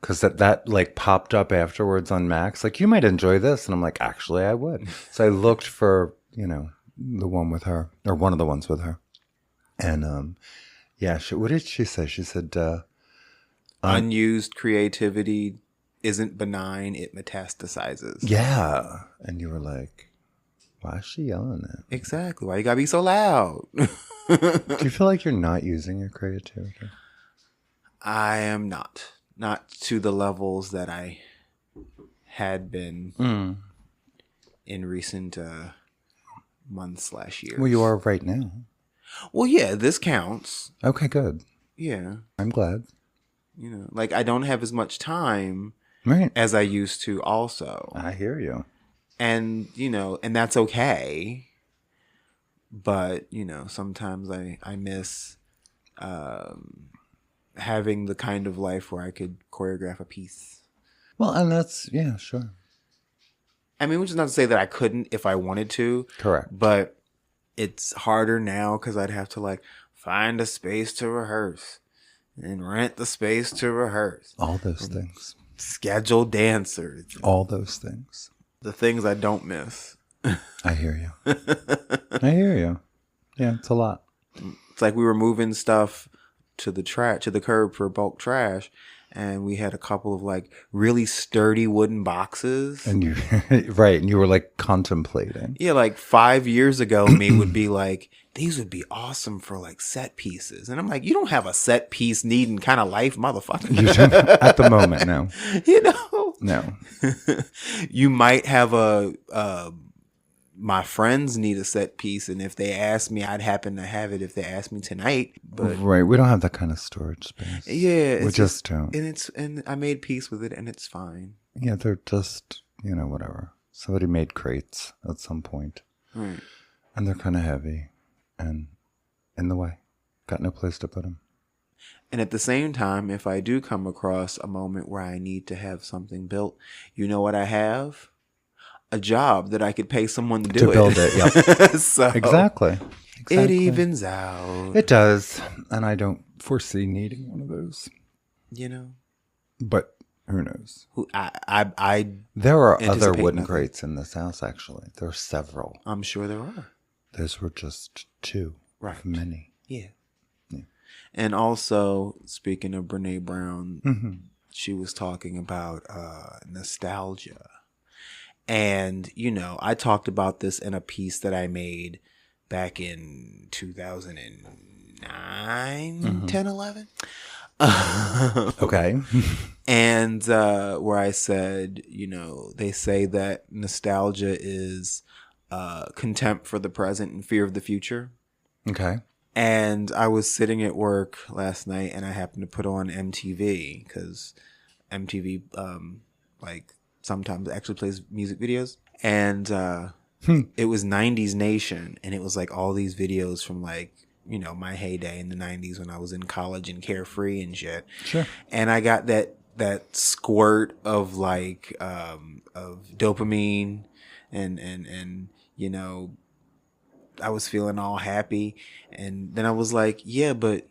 Because that like popped up afterwards on Max. Like, you might enjoy this. And I'm like, actually, I would. So I looked for, the one with her, or one of the ones with her. And what did she say? She said, unused creativity isn't benign, it metastasizes. Yeah. And you were like, why is she yelling at me? Exactly. Why you gotta be so loud? Do you feel like you're not using your creativity? I am not. Not to the levels that I had been in recent months/years. Well, you are right now. Well, yeah, this counts. Okay, good. Yeah. I'm glad. Like, I don't have as much time as I used to also. I hear you. And, and that's okay. But, sometimes I miss having the kind of life where I could choreograph a piece. Well, and that's, yeah, sure. I mean, which is not to say that I couldn't if I wanted to. Correct. But it's harder now because I'd have to, find a space to rehearse and rent the space to rehearse. All those things. Schedule dancers. All those things. The things I don't miss. I hear you. I hear you. Yeah, it's a lot. It's like we were moving stuff to the curb for bulk trash, and we had a couple of really sturdy wooden boxes. And you, right, and you were contemplating. Yeah, 5 years ago, me would be like, these would be awesome for set pieces, and I'm like, you don't have a set piece needing kind of life, motherfucker. You don't, at the moment, no. No. You might have my friends need a set piece, and if they ask me, I'd happen to have it if they ask me tonight. But right, we don't have that kind of storage space. Yeah, we just don't. And I made peace with it, and it's fine. Yeah, they're just whatever. Somebody made crates at some point, right? And they're kind of heavy, and in the way. Got no place to put them. And at the same time, if I do come across a moment where I need to have something built, you know what I have? A job that I could pay someone to do it. To build it, yep. So exactly. It evens out. It does. And I don't foresee needing one of those. But who knows? There are other wooden crates in this house, actually. There are several. I'm sure there are. Those were just two. Right. Of many. Yeah. And also, speaking of Brene Brown, she was talking about nostalgia. And, I talked about this in a piece that I made back in 2009, 10, 11. Okay. And where I said, they say that nostalgia is contempt for the present and fear of the future. Okay. And I was sitting at work last night, and I happened to put on MTV because MTV, sometimes actually plays music videos. And it was 90s Nation, and it was all these videos from my heyday in the 90s when I was in college and carefree and shit. Sure. And I got that squirt of of dopamine and I was feeling all happy, and then I was like, yeah, but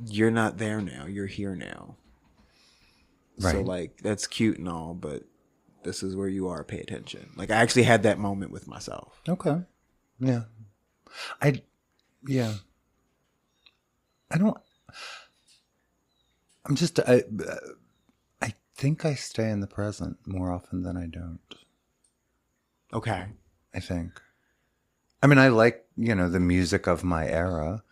you're not there now. You're here now. Right. So that's cute and all, but this is where you are. Pay attention. I actually had that moment with myself. Okay. Yeah. I don't, I think I stay in the present more often than I don't. Okay. I think. I mean, I like, the music of my era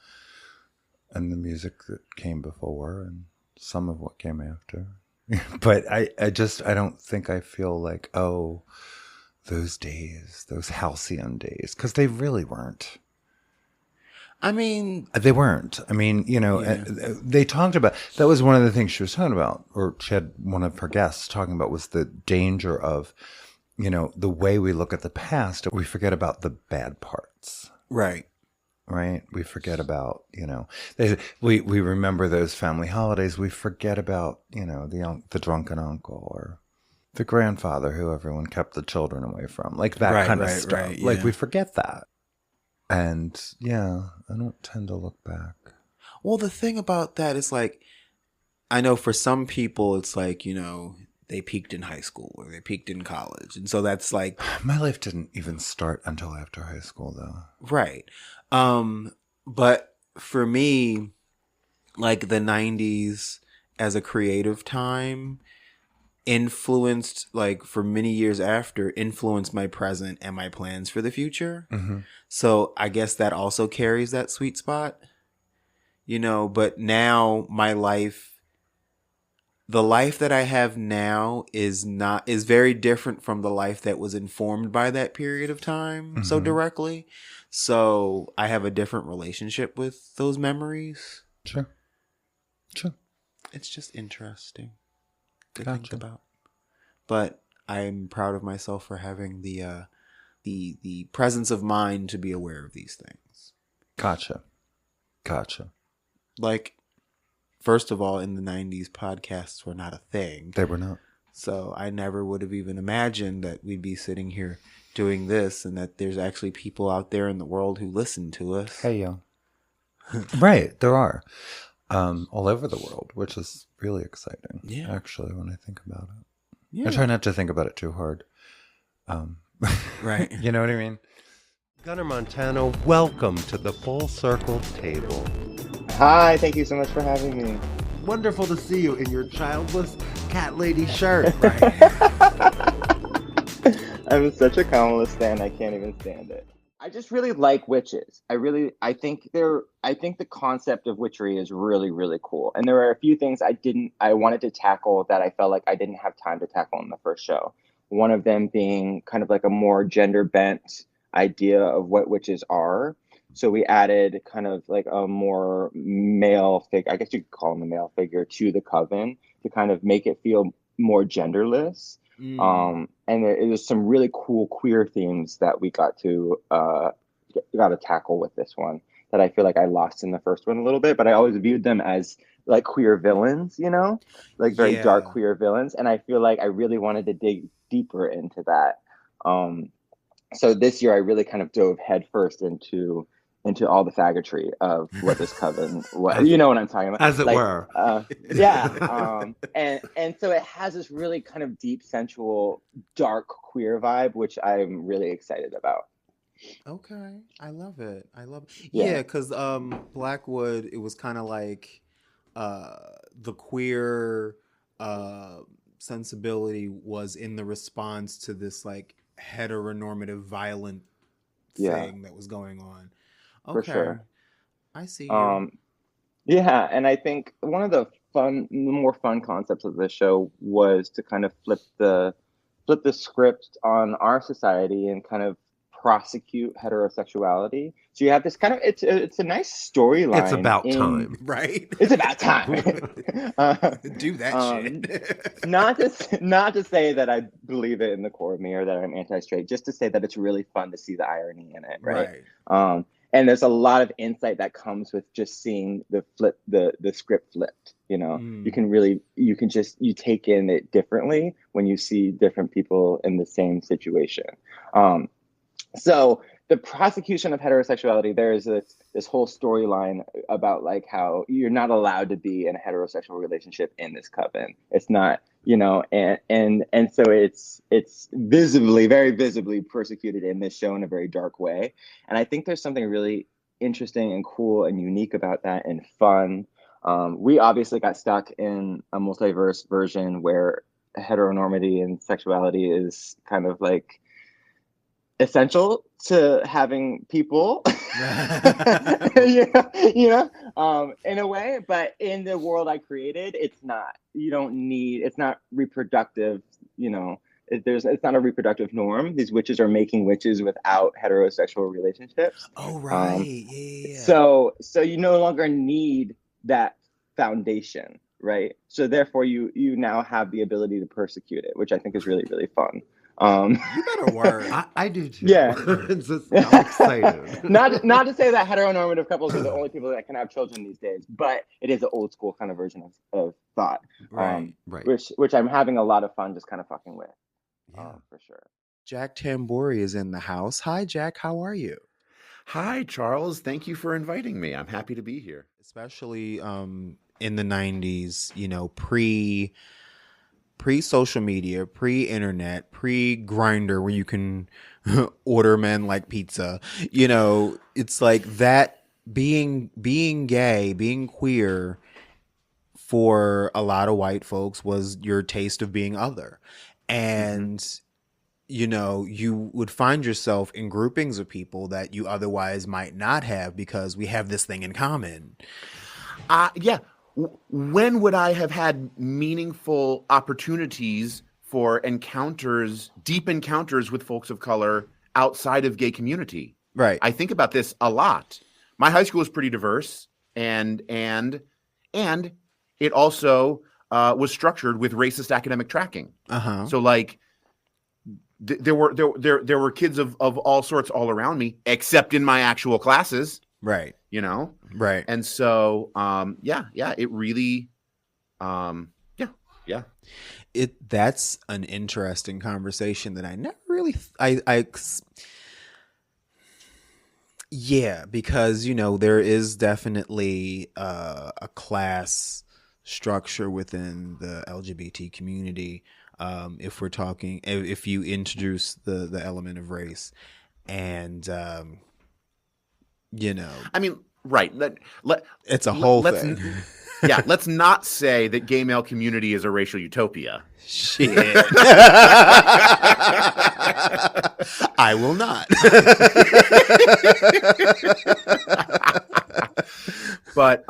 and the music that came before and some of what came after. But I don't think I feel like, oh, those days, those halcyon days, because they really weren't. I mean, They weren't. I mean, Yeah. they talked about, that was one of the things she was talking about, or she had one of her guests talking about, was the danger of, the way we look at the past, we forget about the bad parts. right. Right? We forget about, we remember those family holidays. We forget about, the drunken uncle or the grandfather who everyone kept the children away from. Like that Right, kind of right, stuff. right, Like yeah. we forget that. And yeah, I don't tend to look back. Well, the thing about that is like, I know for some people it's like, they peaked in high school or they peaked in college. And so that's like, My life didn't even start until after high school, though. right. But for me, like the 90s as a creative time influenced, like for many years after, influenced my present and my plans for the future. Mm-hmm. So I guess that also carries that sweet spot, but now my life, the life that I have now is very different from the life that was informed by that period of time so Mhm. directly. So I have a different relationship with those memories. Sure. It's just interesting to Gotcha. think about. But I'm proud of myself for having the presence of mind to be aware of these things. Gotcha. Like, first of all, in the 90s, podcasts were not a thing. They were not. So I never would have even imagined that we'd be sitting here doing this and that there's actually people out there in the world who listen to us. Hey, yo. Right, there are. All over the world, which is really exciting. Yeah. Actually, when I think about it. Yeah. I try not to think about it too hard. Right. You know what I mean? Gunnar Montano, welcome to the Full Circle Table. Hi, thank you so much for having me. Wonderful to see you in your childless cat lady shirt. I'm such a Kamala stan, I can't even stand it. I just really like witches. I think the concept of witchery is really, really cool. And there are a few things I wanted to tackle that I felt like I didn't have time to tackle in the first show. One of them being kind of like a more gender bent idea of what witches are. So we added kind of like a more male figure, I guess you could call him a male figure, to the coven to kind of make it feel more genderless. And there was some really cool queer themes that we got to tackle with this one that I feel like I lost in the first one a little bit, but I always viewed them as like queer villains, like very dark queer villains. And I feel like I really wanted to dig deeper into that. So this year I really kind of dove headfirst into all the faggotry of what this coven was. You know what I'm talking about? As it were. Yeah. And so it has this really kind of deep, sensual, dark queer vibe, which I'm really excited about. Okay. I love it. Yeah. Yeah, because Blackwood, it was kind of like the queer sensibility was in the response to this like heteronormative violent thing that was going on. Okay. For sure. I see you. Yeah, and I think one of the more fun concepts of this show was to kind of flip the script on our society and kind of prosecute heterosexuality. So you have this kind of it's a nice storyline. It's about time, right? It's about time. Do that shit. not to say that I believe it in the core of me or that I'm anti-straight, just to say that it's really fun to see the irony in it, right? And there's a lot of insight that comes with just seeing the script flipped. You can take in it differently when you see different people in the same situation. So the prosecution of heterosexuality, there is this whole storyline about like how you're not allowed to be in a heterosexual relationship in this coven. It's not, and so it's very visibly persecuted in this show in a very dark way. And I think there's something really interesting and cool and unique about that and fun. We obviously got stuck in a multiverse version where heteronormity and sexuality is kind of like essential to having people. In a way, but in the world I created, it's not. You don't need, it's not reproductive, it's not a reproductive norm. These witches are making witches without heterosexual relationships. Oh, right. Yeah. So you no longer need that foundation, right? So therefore you now have the ability to persecute it, which I think is really, really fun. You better work. I do too. Yeah. I'm excited. not to say that heteronormative couples are the only people that can have children these days, but it is an old school kind of version of thought. Right. Which I'm having a lot of fun just kind of fucking with. For sure. Jack Tambori is in the house. Hi, Jack. How are you? Hi, Charles. Thank you for inviting me. I'm happy to be here. Especially in the 90s, pre-social media, pre-internet, pre-grinder where you can order men like pizza. It's like that being gay, being queer for a lot of white folks was your taste of being other. And you would find yourself in groupings of people that you otherwise might not have because we have this thing in common. Yeah. When would I have had meaningful opportunities for encounters, deep encounters with folks of color outside of gay community? Right. I think about this a lot. My high school was pretty diverse, and it also was structured with racist academic tracking. So like there were kids of all sorts all around me, except in my actual classes. Right. Right. And so, it really, that's an interesting conversation that I never really, because, there is definitely a class structure within the LGBT community. If we're talking, if you introduce the element of race and, I mean, right. It's a whole thing. Let's not say that gay male community is a racial utopia. Shit. I will not. But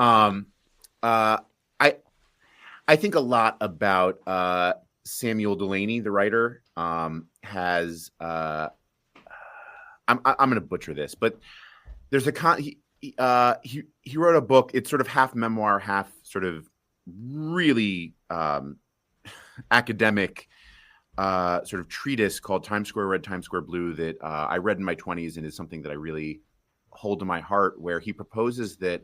I think a lot about Samuel Delaney, the writer, has I'm going to butcher this, but there's he wrote a book. It's sort of half memoir, half sort of really academic sort of treatise called Times Square Red, Times Square Blue that I read in my 20s and is something that I really hold to my heart, where he proposes that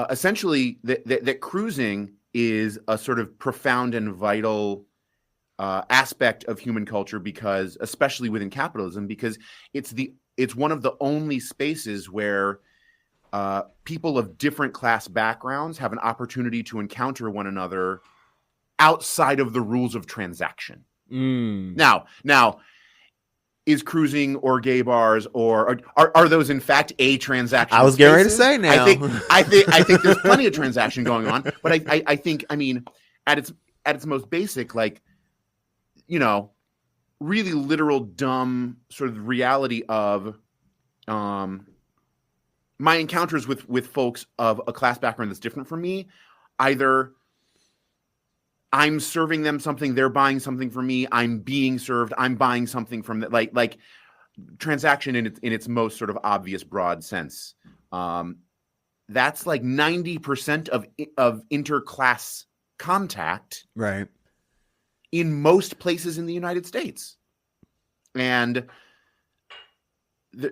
essentially that cruising is a sort of profound and vital aspect of human culture, because especially within capitalism, because it's one of the only spaces where people of different class backgrounds have an opportunity to encounter one another outside of the rules of transaction. Now, is cruising or gay bars or are those in fact a transaction? I was getting ready to say now. I think there's plenty of transaction going on, but I think at its most basic, like, really literal dumb sort of reality of my encounters with folks of a class background that's different from me. Either I'm serving them something, they're buying something from me, I'm being served, I'm buying something from that, like transaction in its most sort of obvious broad sense. That's like 90% of interclass contact, right, in most places in the United States. And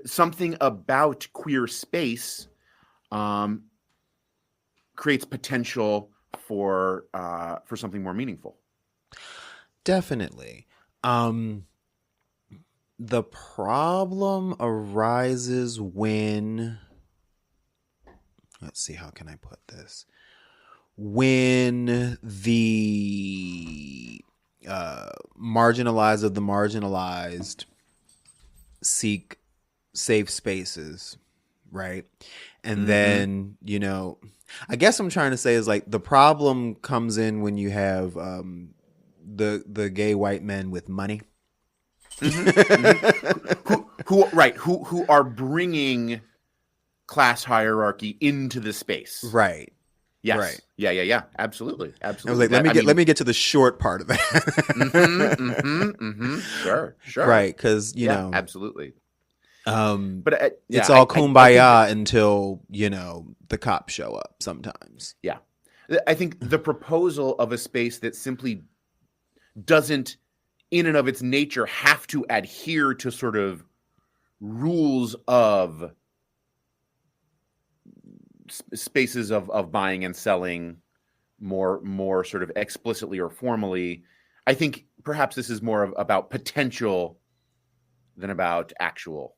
something about queer space creates potential for something more meaningful. Definitely. The problem arises when, let's see, how can I put this? When the marginalized of the marginalized seek safe spaces, right? And then, you know, I guess I'm trying to say is like the problem comes in when you have the gay white men with money. Who are bringing class hierarchy into the space. Right. Yes. Right. Yeah. Absolutely. I was like, let me get to the short part of that. Sure. Right, because you know, absolutely. But it's all kumbaya until, you know, the cops show up sometimes. Yeah, I think the proposal of a space that simply doesn't, in and of its nature, have to adhere to sort of rules of spaces of buying and selling more sort of explicitly or formally. I think perhaps this is more about potential than about actual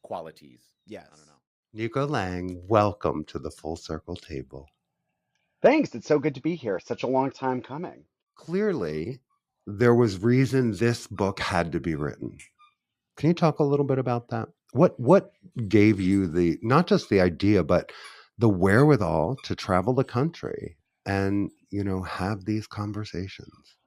qualities. Yes. I don't know. Nico Lang, welcome to the Full Circle table. Thanks. It's so good to be here. Such a long time coming. Clearly, there was reason this book had to be written. Can you talk a little bit about that? What gave you the, not just the idea, but the wherewithal to travel the country and, you know, have these conversations?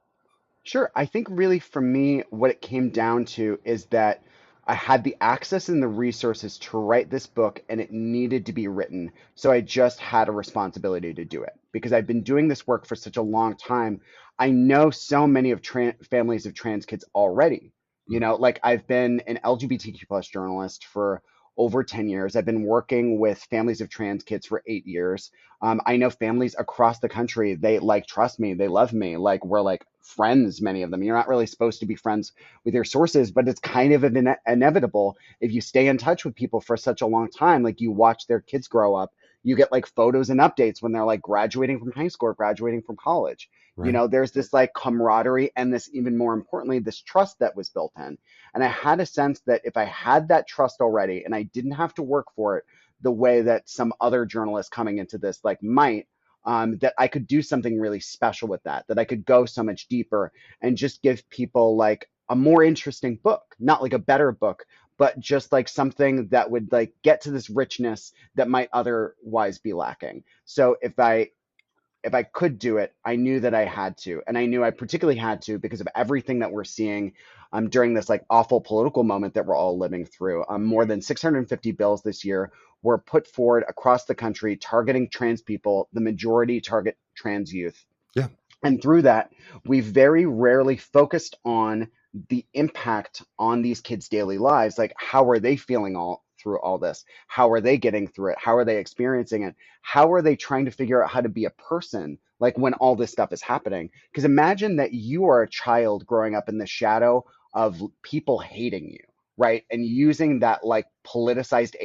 Sure. I think really for me, what it came down to is that I had the access and the resources to write this book and it needed to be written. So I just had a responsibility to do it because I've been doing this work for such a long time. I know so many of families of trans kids already. You know, like I've been an LGBTQ plus journalist for over 10 years. I've been working with families of trans kids for 8 years. I know families across the country, they like trust me, they love me, like we're like friends, many of them. You're not really supposed to be friends with your sources, but it's kind of inevitable if you stay in touch with people for such a long time. Like you watch their kids grow up, you get like photos and updates when they're like graduating from high school or graduating from college. Right. You know, there's this like camaraderie and this, even more importantly, this trust that was built in. And I had a sense that if I had that trust already and I didn't have to work for it the way that some other journalists coming into this like might, that I could do something really special with that I could go so much deeper and just give people like a more interesting book, not like a better book, but just like something that would like get to this richness that might otherwise be lacking. So if I could do it, I knew that I had to. And I knew I particularly had to because of everything that we're seeing during this like awful political moment that we're all living through. More than 650 bills this year were put forward across the country targeting trans people. The majority target trans youth. Yeah. And through that, we've very rarely focused on the impact on these kids' daily lives. Like, how are they feeling all through all this? How are they getting through it? How are they experiencing it? How are they trying to figure out how to be a person, like when all this stuff is happening? Because imagine that you are a child growing up in the shadow of people hating you, right? And using that like politicized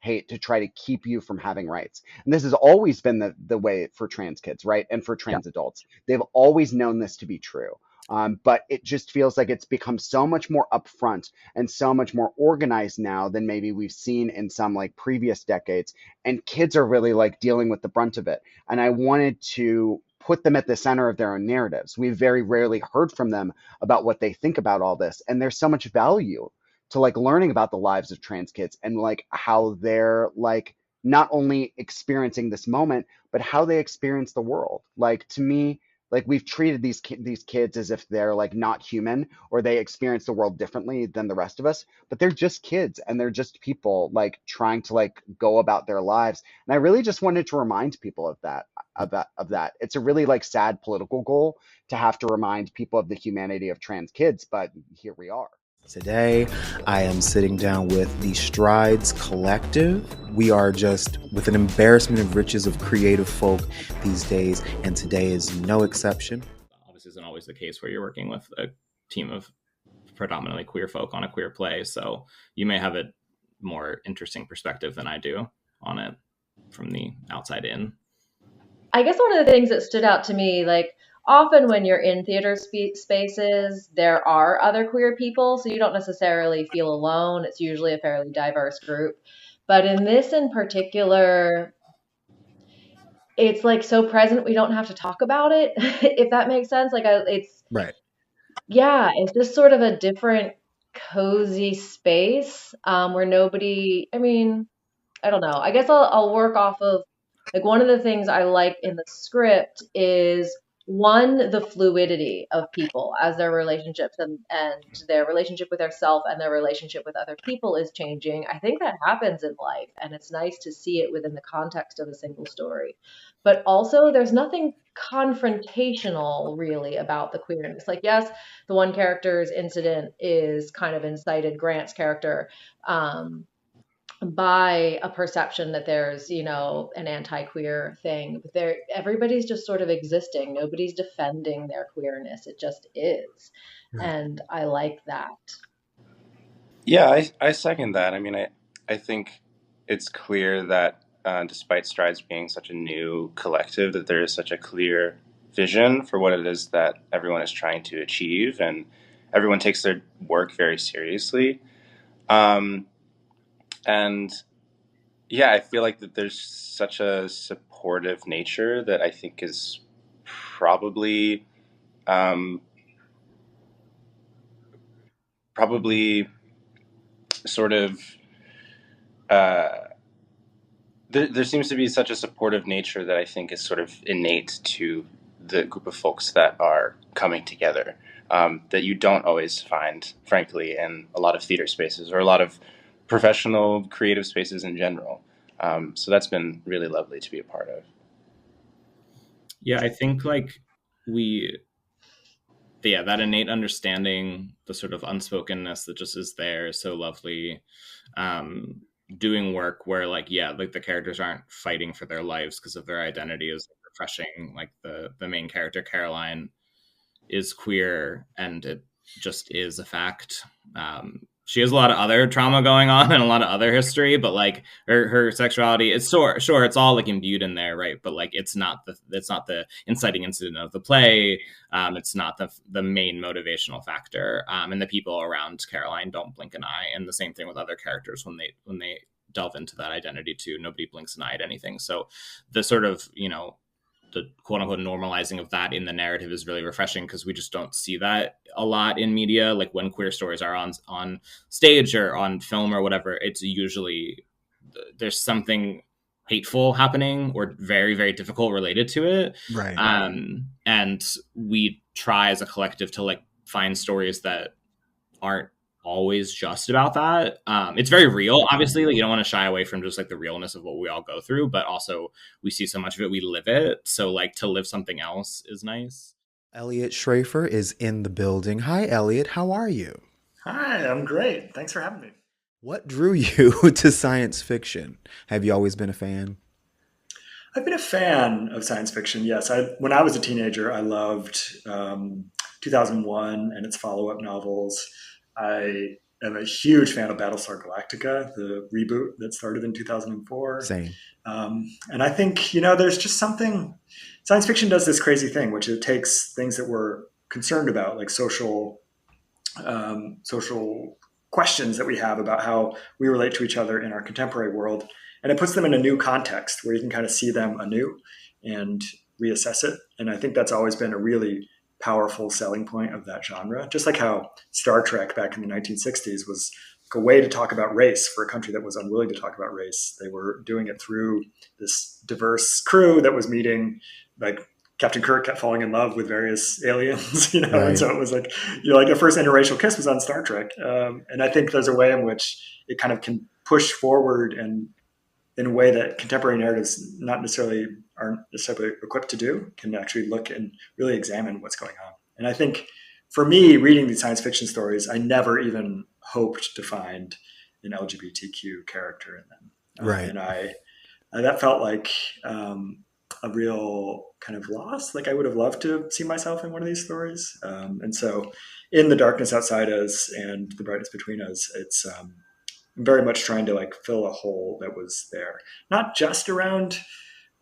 hate to try to keep you from having rights. And this has always been the way for trans kids, right? And for trans adults. They've always known this to be true. But it just feels like it's become so much more upfront and so much more organized now than maybe we've seen in some like previous decades. And kids are really like dealing with the brunt of it. And I wanted to put them at the center of their own narratives. We've very rarely heard from them about what they think about all this. And there's so much value to like learning about the lives of trans kids and like how they're like not only experiencing this moment, but how they experience the world. Like to me, like we've treated these kids as if they're like not human or they experience the world differently than the rest of us, but they're just kids and they're just people like trying to like go about their lives. And I really just wanted to remind people of that. It's a really like sad political goal to have to remind people of the humanity of trans kids, but here we are. Today, I am sitting down with the Strides Collective. We are just with an embarrassment of riches of creative folk these days, and today is no exception. This isn't always the case where you're working with a team of predominantly queer folk on a queer play, so you may have a more interesting perspective than I do on it from the outside in. I guess one of the things that stood out to me, like, often when you're in theater spaces, there are other queer people, so you don't necessarily feel alone. It's usually a fairly diverse group. But in this in particular, it's like so present we don't have to talk about it, if that makes sense. Like it's right. Yeah, it's just sort of a different cozy space where nobody, I mean, I don't know. I guess I'll work off of like one of the things I like in the script is one, the fluidity of people as their relationships and their relationship with their self and their relationship with other people is changing. I think that happens in life and it's nice to see it within the context of a single story. But also there's nothing confrontational really about the queerness. Like, yes, the one character's incident is kind of incited Grant's character. By a perception that there's, an anti-queer thing, but everybody's just sort of existing. Nobody's defending their queerness. It just is. Right. And I like that. Yeah, I second that. I mean, I think it's clear that despite Strides being such a new collective, that there is such a clear vision for what it is that everyone is trying to achieve, and everyone takes their work very seriously. And yeah, I feel like that there's such a supportive nature that I think is probably probably sort of there seems to be such a supportive nature that I think is sort of innate to the group of folks that are coming together, that you don't always find, frankly, in a lot of theater spaces or a lot of professional creative spaces in general. So that's been really lovely to be a part of. Yeah, I think like that innate understanding, the sort of unspokenness that just is there is so lovely. Doing work where like the characters aren't fighting for their lives because of their identity is refreshing. Like the main character Caroline is queer and it just is a fact. She has a lot of other trauma going on and a lot of other history, but like her sexuality, it's sure it's all like imbued in there, right? But like it's not the inciting incident of the play. It's not the main motivational factor. And the people around Caroline don't blink an eye. And the same thing with other characters when they delve into that identity too. Nobody blinks an eye at anything. So the sort of the quote unquote normalizing of that in the narrative is really refreshing because we just don't see that a lot in media. Like when queer stories are on stage or on film or whatever, it's usually there's something hateful happening or very, very difficult related to it. Right. And we try as a collective to like find stories that aren't always just about that. It's very real, obviously. Like you don't want to shy away from just like the realness of what we all go through, but also we see so much of it, we live it. So like to live something else is nice. Elliot Schrafer is in the building. Hi, Elliot. How are you? Hi, I'm great. Thanks for having me. What drew you to science fiction? Have you always been a fan? I've been a fan of science fiction, yes. When I was a teenager, I loved 2001 and its follow-up novels. I am a huge fan of Battlestar Galactica, the reboot that started in 2004. Same. And I think, there's just something, science fiction does this crazy thing, which it takes things that we're concerned about, like social questions that we have about how we relate to each other in our contemporary world. And it puts them in a new context where you can kind of see them anew and reassess it. And I think that's always been a really powerful selling point of that genre. Just like how Star Trek back in the 1960s was a way to talk about race for a country that was unwilling to talk about race. They were doing it through this diverse crew that was meeting, like Captain Kirk kept falling in love with various aliens, Right. And so it was like, like the first interracial kiss was on Star Trek. And I think there's a way in which it kind of can push forward and in a way that contemporary narratives aren't necessarily equipped to do, can actually look and really examine what's going on. And I think for me, reading these science fiction stories, I never even hoped to find an LGBTQ character in them. Right. And that felt like a real kind of loss. Like I would have loved to see myself in one of these stories. And so in The Darkness Outside Us and The Brightness Between Us, it's very much trying to like fill a hole that was there, not just around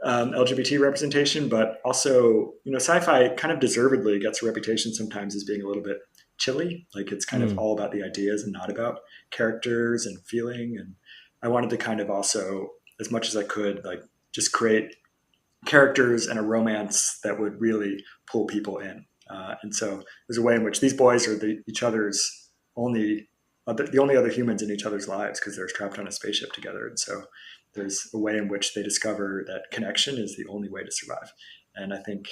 LGBT representation, but also, sci-fi kind of deservedly gets a reputation sometimes as being a little bit chilly. Like it's kind of all about the ideas and not about characters and feeling. And I wanted to kind of also, as much as I could, like just create characters and a romance that would really pull people in. And so there's a way in which these boys are each other's only the only other humans in each other's lives because they're trapped on a spaceship together. And so there's a way in which they discover that connection is the only way to survive. And I think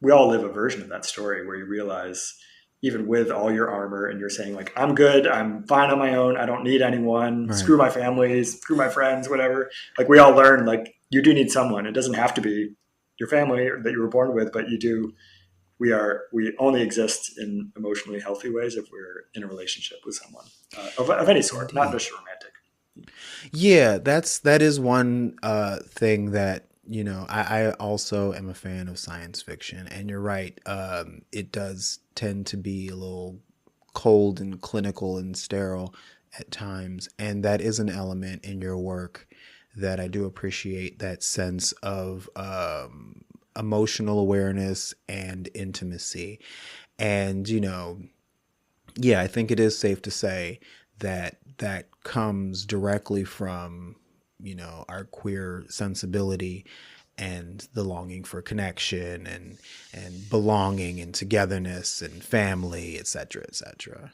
we all live a version of that story where you realize, even with all your armor and you're saying like, I'm good, I'm fine on my own, I don't need anyone, Right. Screw my family, screw my friends, whatever. Like we all learn like you do need someone. It doesn't have to be your family that you were born with, but you do. We only exist in emotionally healthy ways if we're in a relationship with someone of any sort, not just romantic. Yeah, that is one thing that, you know, I also am a fan of science fiction, and you're right. It does tend to be a little cold and clinical and sterile at times, and that is an element in your work that I do appreciate, that sense of emotional awareness and intimacy. And, you know, yeah, I think it is safe to say that that comes directly from, you know, our queer sensibility and the longing for connection and belonging and togetherness and family, et cetera, et cetera.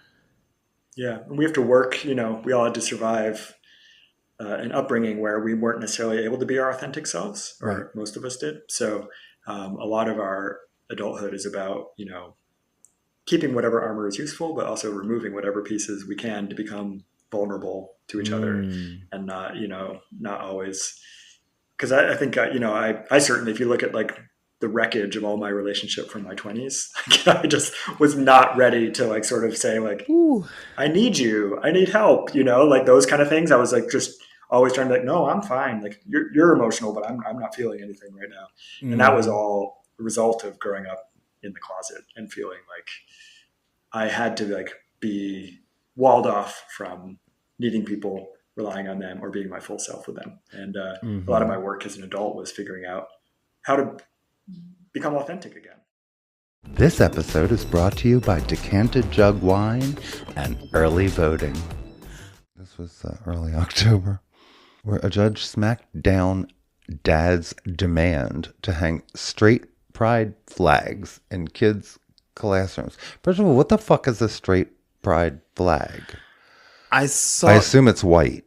Yeah, and we have to work. You know, we all had to survive an upbringing where we weren't necessarily able to be our authentic selves, or Right. most of us did. So a lot of our adulthood is about, you know, keeping whatever armor is useful, but also removing whatever pieces we can to become vulnerable to each other, and not, you know, not always. Because I think, you know, I certainly, if you look at like the wreckage of all my relationship from my 20s, I just was not ready to like sort of say like, Ooh. I need you, I need help, you know, like those kind of things. I was like just always trying to be like, no, I'm fine. Like you're emotional, but I'm not feeling anything right now. And that was all a result of growing up in the closet and feeling like I had to like be walled off from needing people, relying on them, or being my full self with them. And a lot of my work as an adult was figuring out how to become authentic again. This episode is brought to you by Decanted Jug Wine and early voting. This was early October, where a judge smacked down Dad's demand to hang straight pride flags in kids' classrooms. First of all, what the fuck is a straight pride flag? I assume it's white.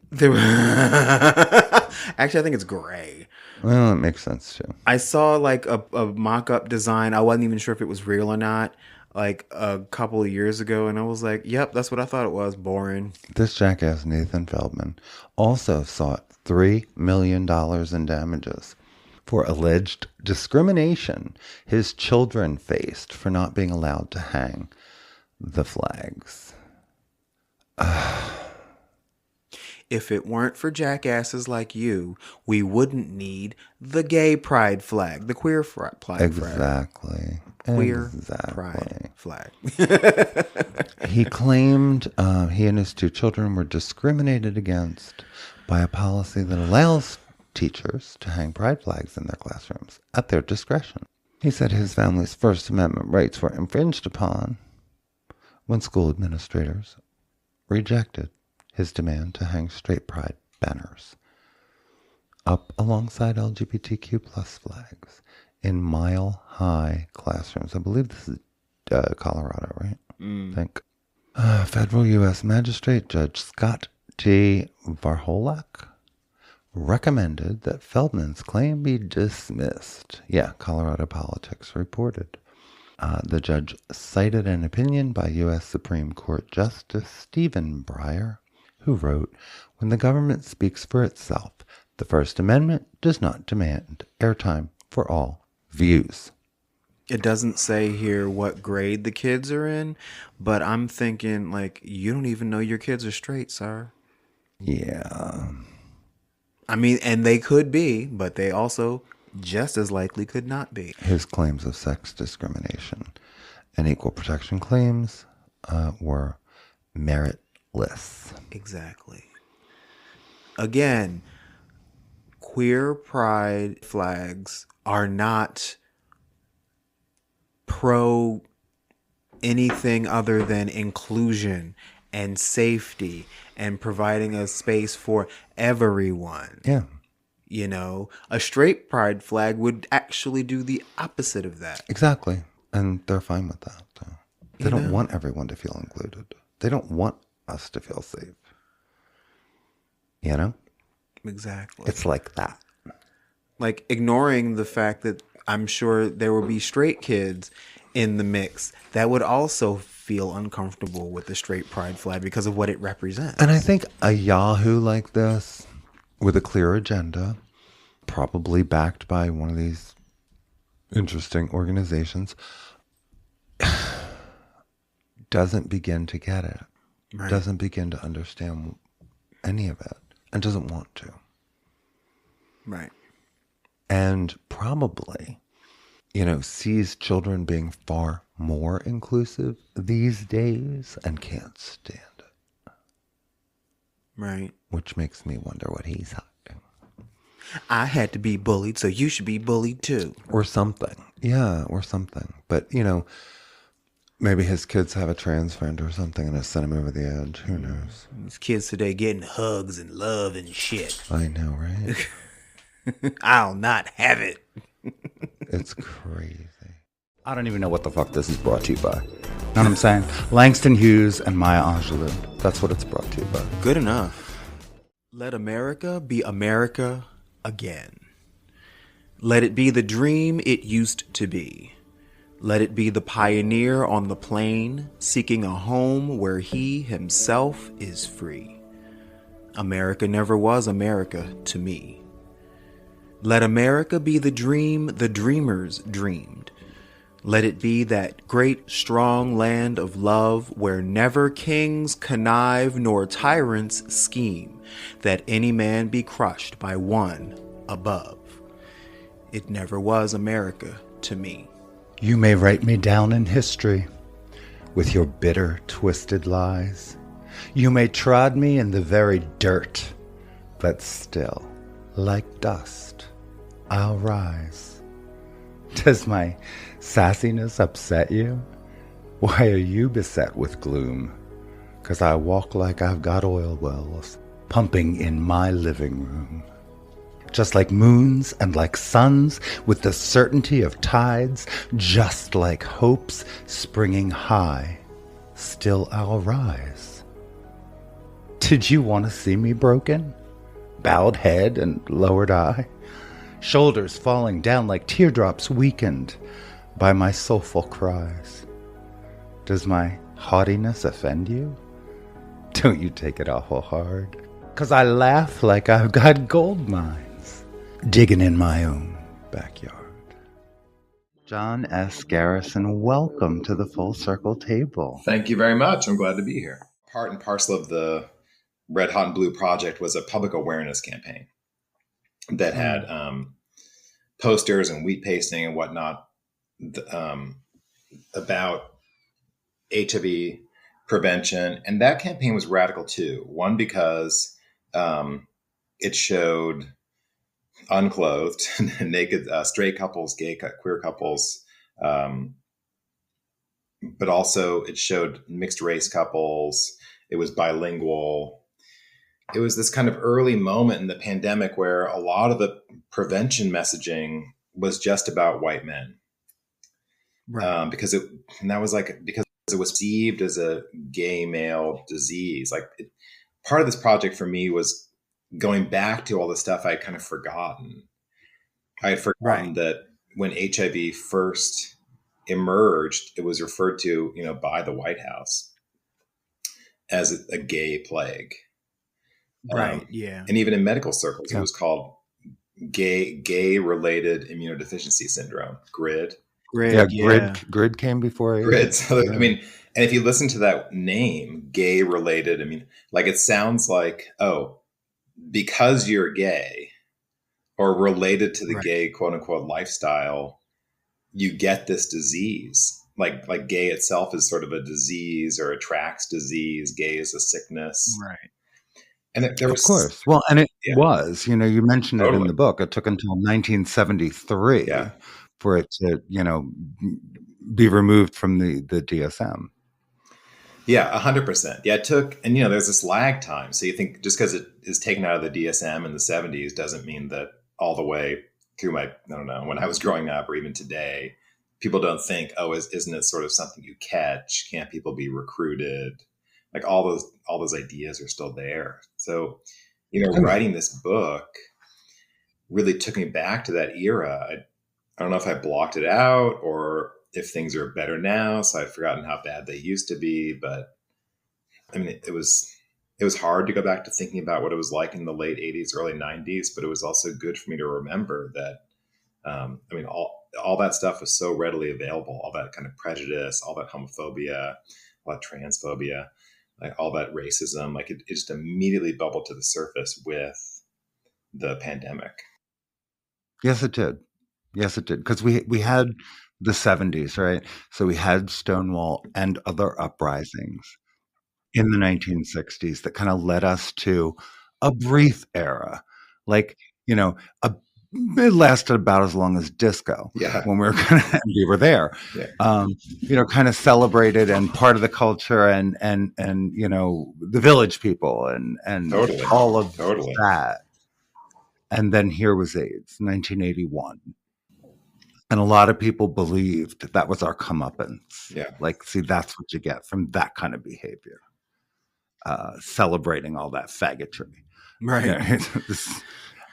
Actually, I think it's gray. Well, that makes sense too. I saw like a mock-up design. I wasn't even sure if it was real or not, like a couple of years ago, and I was like, yep, that's what I thought it was. Boring. This jackass, Nathan Feldman, also sought $3 million in damages for alleged discrimination his children faced for not being allowed to hang the flags. If it weren't for jackasses like you, we wouldn't need the gay pride flag, the queer pride flag. Exactly. Queer pride flag. He claimed he and his two children were discriminated against by a policy that allows teachers to hang pride flags in their classrooms at their discretion. He said his family's First Amendment rights were infringed upon when school administrators rejected his demand to hang straight pride banners up alongside LGBTQ plus flags in mile-high classrooms. I believe this is Colorado, right? I think. Federal U.S. Magistrate Judge Scott T. Varholak recommended that Feldman's claim be dismissed. Yeah, Colorado Politics reported. The judge cited an opinion by U.S. Supreme Court Justice Stephen Breyer, who wrote, "When the government speaks for itself, the First Amendment does not demand airtime for all views." It doesn't say here what grade the kids are in, but I'm thinking, like, you don't even know your kids are straight, sir. Yeah. I mean, and they could be, but they also just as likely could not be. His claims of sex discrimination and equal protection claims were meritless. Exactly. Again, queer pride flags are not pro anything other than inclusion and safety and providing a space for everyone. Yeah. You know, a straight pride flag would actually do the opposite of that. Exactly. And they're fine with that. They don't want everyone to feel included. They don't want us to feel safe. You know? Exactly. It's like that. Like ignoring the fact that I'm sure there will be straight kids in the mix that would also feel uncomfortable with the straight pride flag because of what it represents. And I think a Yahoo like this, with a clear agenda, probably backed by one of these interesting organizations, doesn't begin to get it. Right. Doesn't begin to understand any of it, and doesn't want to. Right. And probably, sees children being far more inclusive these days and can't stand it. Right. Which makes me wonder what he's hiding. I had to be bullied, so you should be bullied too. Or something. Yeah, or something. But, maybe his kids have a trans friend or something and has sent him over the edge. Who knows? These kids today getting hugs and love and shit. I know, right? I'll not have it. It's crazy. I don't even know what the fuck this is brought to you by. Know what I'm saying? Langston Hughes and Maya Angelou. That's what it's brought to you by. Good enough. Let America be America again. Let it be the dream it used to be. Let it be the pioneer on the plain, seeking a home where he himself is free. America never was America to me. Let America be the dream the dreamers dreamed. Let it be that great, strong land of love where never kings connive nor tyrants scheme, that any man be crushed by one above. It never was America to me. You may write me down in history with your bitter, twisted lies. You may trod me in the very dirt, but still, like dust, I'll rise. Does my sassiness upset you? Why are you beset with gloom? 'Cause I walk like I've got oil wells pumping in my living room. Just like moons and like suns, with the certainty of tides, just like hopes springing high, still I'll rise. Did you want to see me broken? Bowed head and lowered eye? Shoulders falling down like teardrops weakened by my soulful cries. Does my haughtiness offend you? Don't you take it awful hard, 'cause I laugh like I've got gold mines digging in my own backyard. John S. Garrison, welcome to the Full Circle Table. Thank you very much. I'm glad to be here. Part and parcel of the Red Hot and Blue project was a public awareness campaign that had posters and wheat pasting and whatnot about HIV prevention. And that campaign was radical too. One, because it showed unclothed, naked, straight couples, gay, queer couples, but also it showed mixed race couples. It was bilingual. It was this kind of early moment in the pandemic where a lot of the prevention messaging was just about white men. Right. Because it was perceived as a gay male disease. Part of this project for me was going back to all the stuff I'd kind of forgotten. I had forgotten that when HIV first emerged, it was referred to, by the White House as a gay plague. Right. Yeah. And even in medical circles, it was called gay related immunodeficiency syndrome, GRID. GRID came before AIDS. GRID. So, and if you listen to that name, gay related, it sounds like, because you're gay or related to the gay quote unquote lifestyle, you get this disease. Like gay itself is sort of a disease or attracts disease. Gay is a sickness. Right. And there was, of course. Well, and it was, you mentioned it in the book. It took until 1973 for it to, be removed from the DSM. Yeah, 100%. Yeah, it took, and there's this lag time. So you think just because it is taken out of the DSM in the 70s doesn't mean that all the way through when I was growing up or even today, people don't think, isn't it sort of something you catch? Can't people be recruited? like all those ideas are still there. So, writing this book really took me back to that era. I don't know if I blocked it out or if things are better now, so I've forgotten how bad they used to be. But I mean, it was hard to go back to thinking about what it was like in the late 80s, early 90s, but it was also good for me to remember that, all that stuff was so readily available, all that kind of prejudice, all that homophobia, all that transphobia, like all that racism, like it just immediately bubbled to the surface with the pandemic. Yes, it did. Yes, it did. Because we had the 70s, right? So we had Stonewall and other uprisings in the 1960s that kind of led us to a brief era. Like, it lasted about as long as disco. Yeah. When we were there. Yeah. Kind of celebrated and part of the culture and the village people and Totally. all of Totally. that. And then here was AIDS, 1981. And a lot of people believed that was our comeuppance. Yeah. Like, see, that's what you get from that kind of behavior. Celebrating all that faggotry. Right.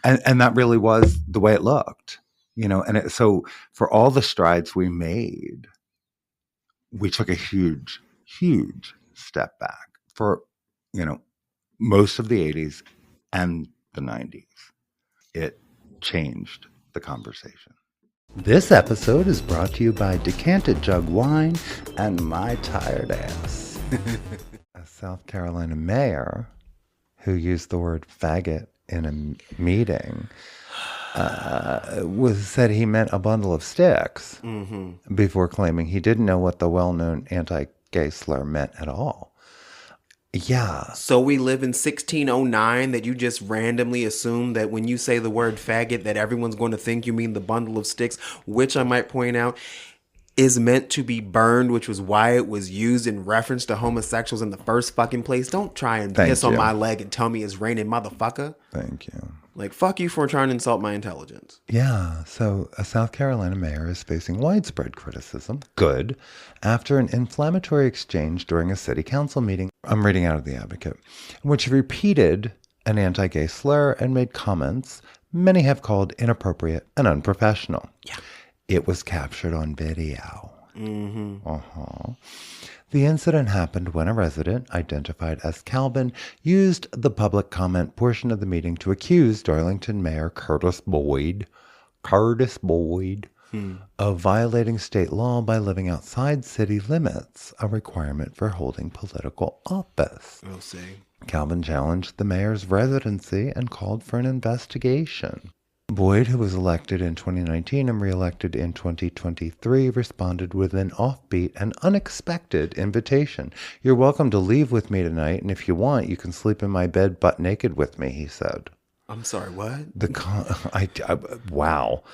And that really was the way it looked, and so for all the strides we made, we took a huge, huge step back for, most of the 80s and the 90s. It changed the conversation. This episode is brought to you by Decanted Jug Wine and My Tired Ass. A South Carolina mayor who used the word faggot in a meeting said he meant a bundle of sticks before claiming he didn't know what the well-known anti-gay slur meant at all. Yeah. So we live in 1609 that you just randomly assume that when you say the word faggot that everyone's going to think you mean the bundle of sticks, which I might point out is meant to be burned, which was why it was used in reference to homosexuals in the first fucking place. Don't try and piss on my leg and tell me it's raining, motherfucker. Thank you. Like, fuck you for trying to insult my intelligence. Yeah, so a South Carolina mayor is facing widespread criticism, good, after an inflammatory exchange during a city council meeting. I'm reading out of The Advocate, in which he repeated an anti-gay slur and made comments many have called inappropriate and unprofessional. Yeah. It was captured on video. The incident happened when a resident, identified as Calvin, used the public comment portion of the meeting to accuse Darlington Mayor Curtis Boyd of violating state law by living outside city limits, a requirement for holding political office. We'll see. Calvin challenged the mayor's residency and called for an investigation. Boyd, who was elected in 2019 and reelected in 2023, responded with an offbeat and unexpected invitation. You're welcome to leave with me tonight, and if you want, you can sleep in my bed butt naked with me, he said. I'm sorry, what? Wow.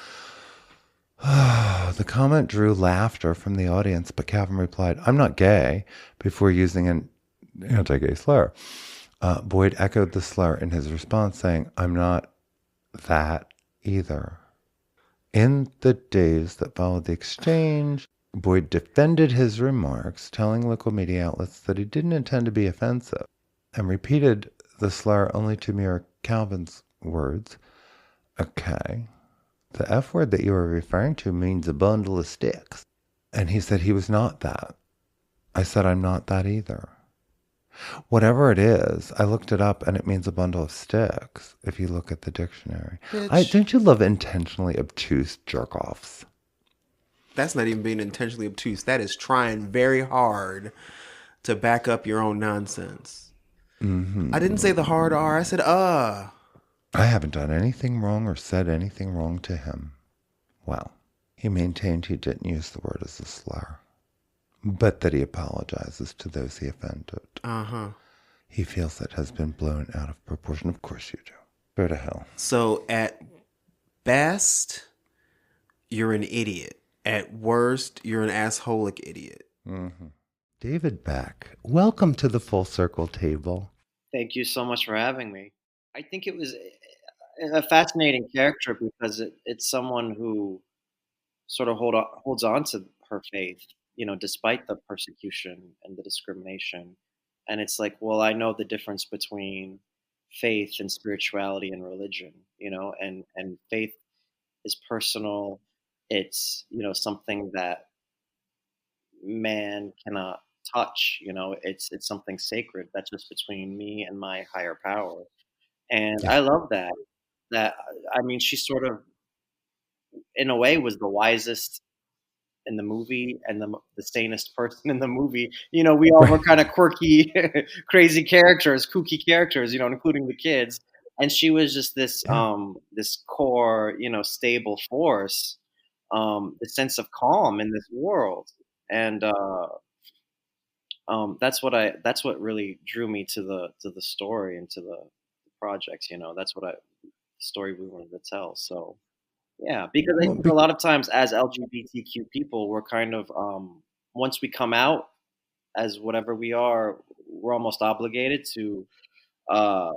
The comment drew laughter from the audience, but Calvin replied, I'm not gay, before using an anti-gay slur. Boyd echoed the slur in his response, saying, I'm not that either. In the days that followed the exchange, Boyd defended his remarks, telling local media outlets that he didn't intend to be offensive, and repeated the slur only to mirror Calvin's words. Okay, the F word that you are referring to means a bundle of sticks. And he said he was not that. I said, I'm not that either. Whatever it is, I looked it up and it means a bundle of sticks, if you look at the dictionary. Don't you love intentionally obtuse jerk-offs? That's not even being intentionally obtuse. That is trying very hard to back up your own nonsense. I didn't say the hard R. I said, I haven't done anything wrong or said anything wrong to him. Well, he maintained he didn't use the word as a slur, but that he apologizes to those he offended. He feels it has been blown out of proportion. Of course you do. Go to hell. So at best, you're an idiot. At worst, you're an assholic idiot. David Beck, welcome to the Full Circle table. Thank you so much for having me. I think it was a fascinating character because it's someone who sort of holds on to her faith, despite the persecution and the discrimination. And it's like, well, I know the difference between faith and spirituality and religion, and faith is personal. It's, something that man cannot touch, it's something sacred that's just between me and my higher power. And Yeah. I love that, I mean, she sort of, in a way, was the wisest in the movie and the sanest person in the movie. We all were kind of quirky, crazy characters, kooky characters, including the kids. And she was just this core, stable force, the sense of calm in this world. And that's what really drew me to the story and to the projects. That's the story we wanted to tell. So yeah, because I Well, think a lot of times as LGBTQ people, we're kind of once we come out as whatever we are, we're almost obligated to uh,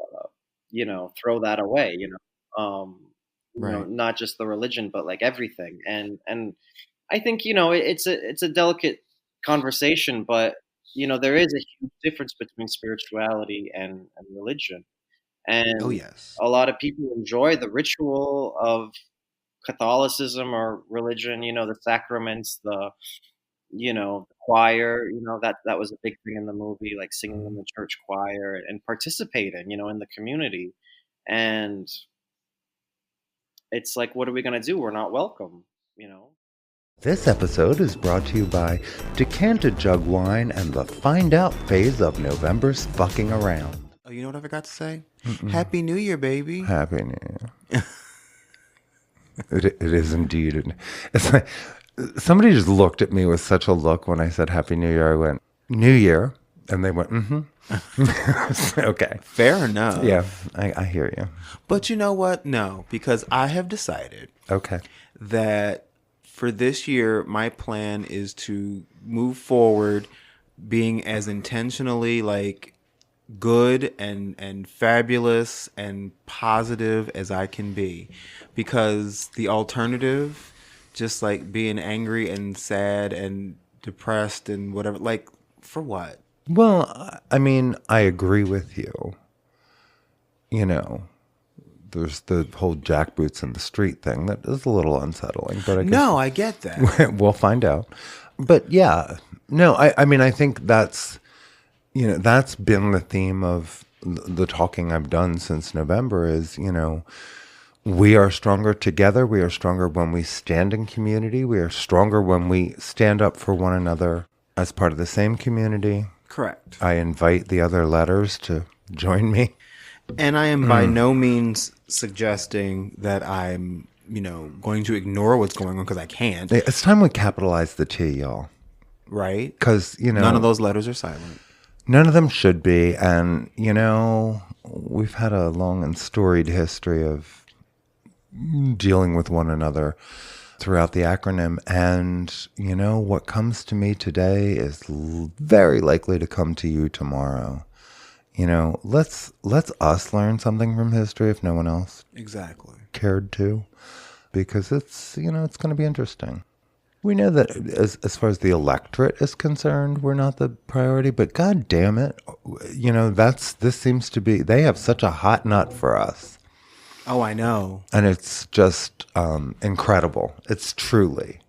throw that away. right. Not just the religion, but like everything. And I think it's a delicate conversation, but there is a huge difference between spirituality and religion, Oh, and yes. a lot of people enjoy the ritual of Catholicism or religion, the sacraments, the choir, that was a big thing in the movie, like singing in the church choir and participating, in the community. And it's like, what are we going to do? We're not welcome. This episode is brought to you by Decanted Jug Wine and the Find Out phase of November's Fucking Around. Oh, you know what I forgot to say? Happy New Year, baby. Happy New Year. It is indeed. It's like somebody just looked at me with such a look when I said Happy New Year. I went, New Year. And they went, okay. Fair enough. Yeah, I hear you. But you know what? No, because I have decided that for this year, my plan is to move forward being as intentionally like good and fabulous and positive as I can be, because the alternative, just like being angry and sad and depressed and whatever, like for what? Well, I mean, I agree with you. There's the whole jackboots in the street thing that is a little unsettling, but I guess No, I get that. we'll find out. But yeah, no, I mean, I think that's been the theme of the talking I've done since November is, we are stronger together. We are stronger when we stand in community. We are stronger when we stand up for one another as part of the same community. Correct. I invite the other letters to join me. And I am by no means suggesting that I'm, going to ignore what's going on, because I can't. It's time we capitalize the T, y'all. Right? Because, none of those letters are silent. None of them should be. And, we've had a long and storied history of dealing with one another throughout the acronym. And, what comes to me today is very likely to come to you tomorrow. Let's us learn something from history if no one else cared to, because it's, it's going to be interesting. We know that as far as the electorate is concerned, we're not the priority, but God damn it, this seems to be, they have such a hot nut for us. Oh, I know. And it's just incredible. It's truly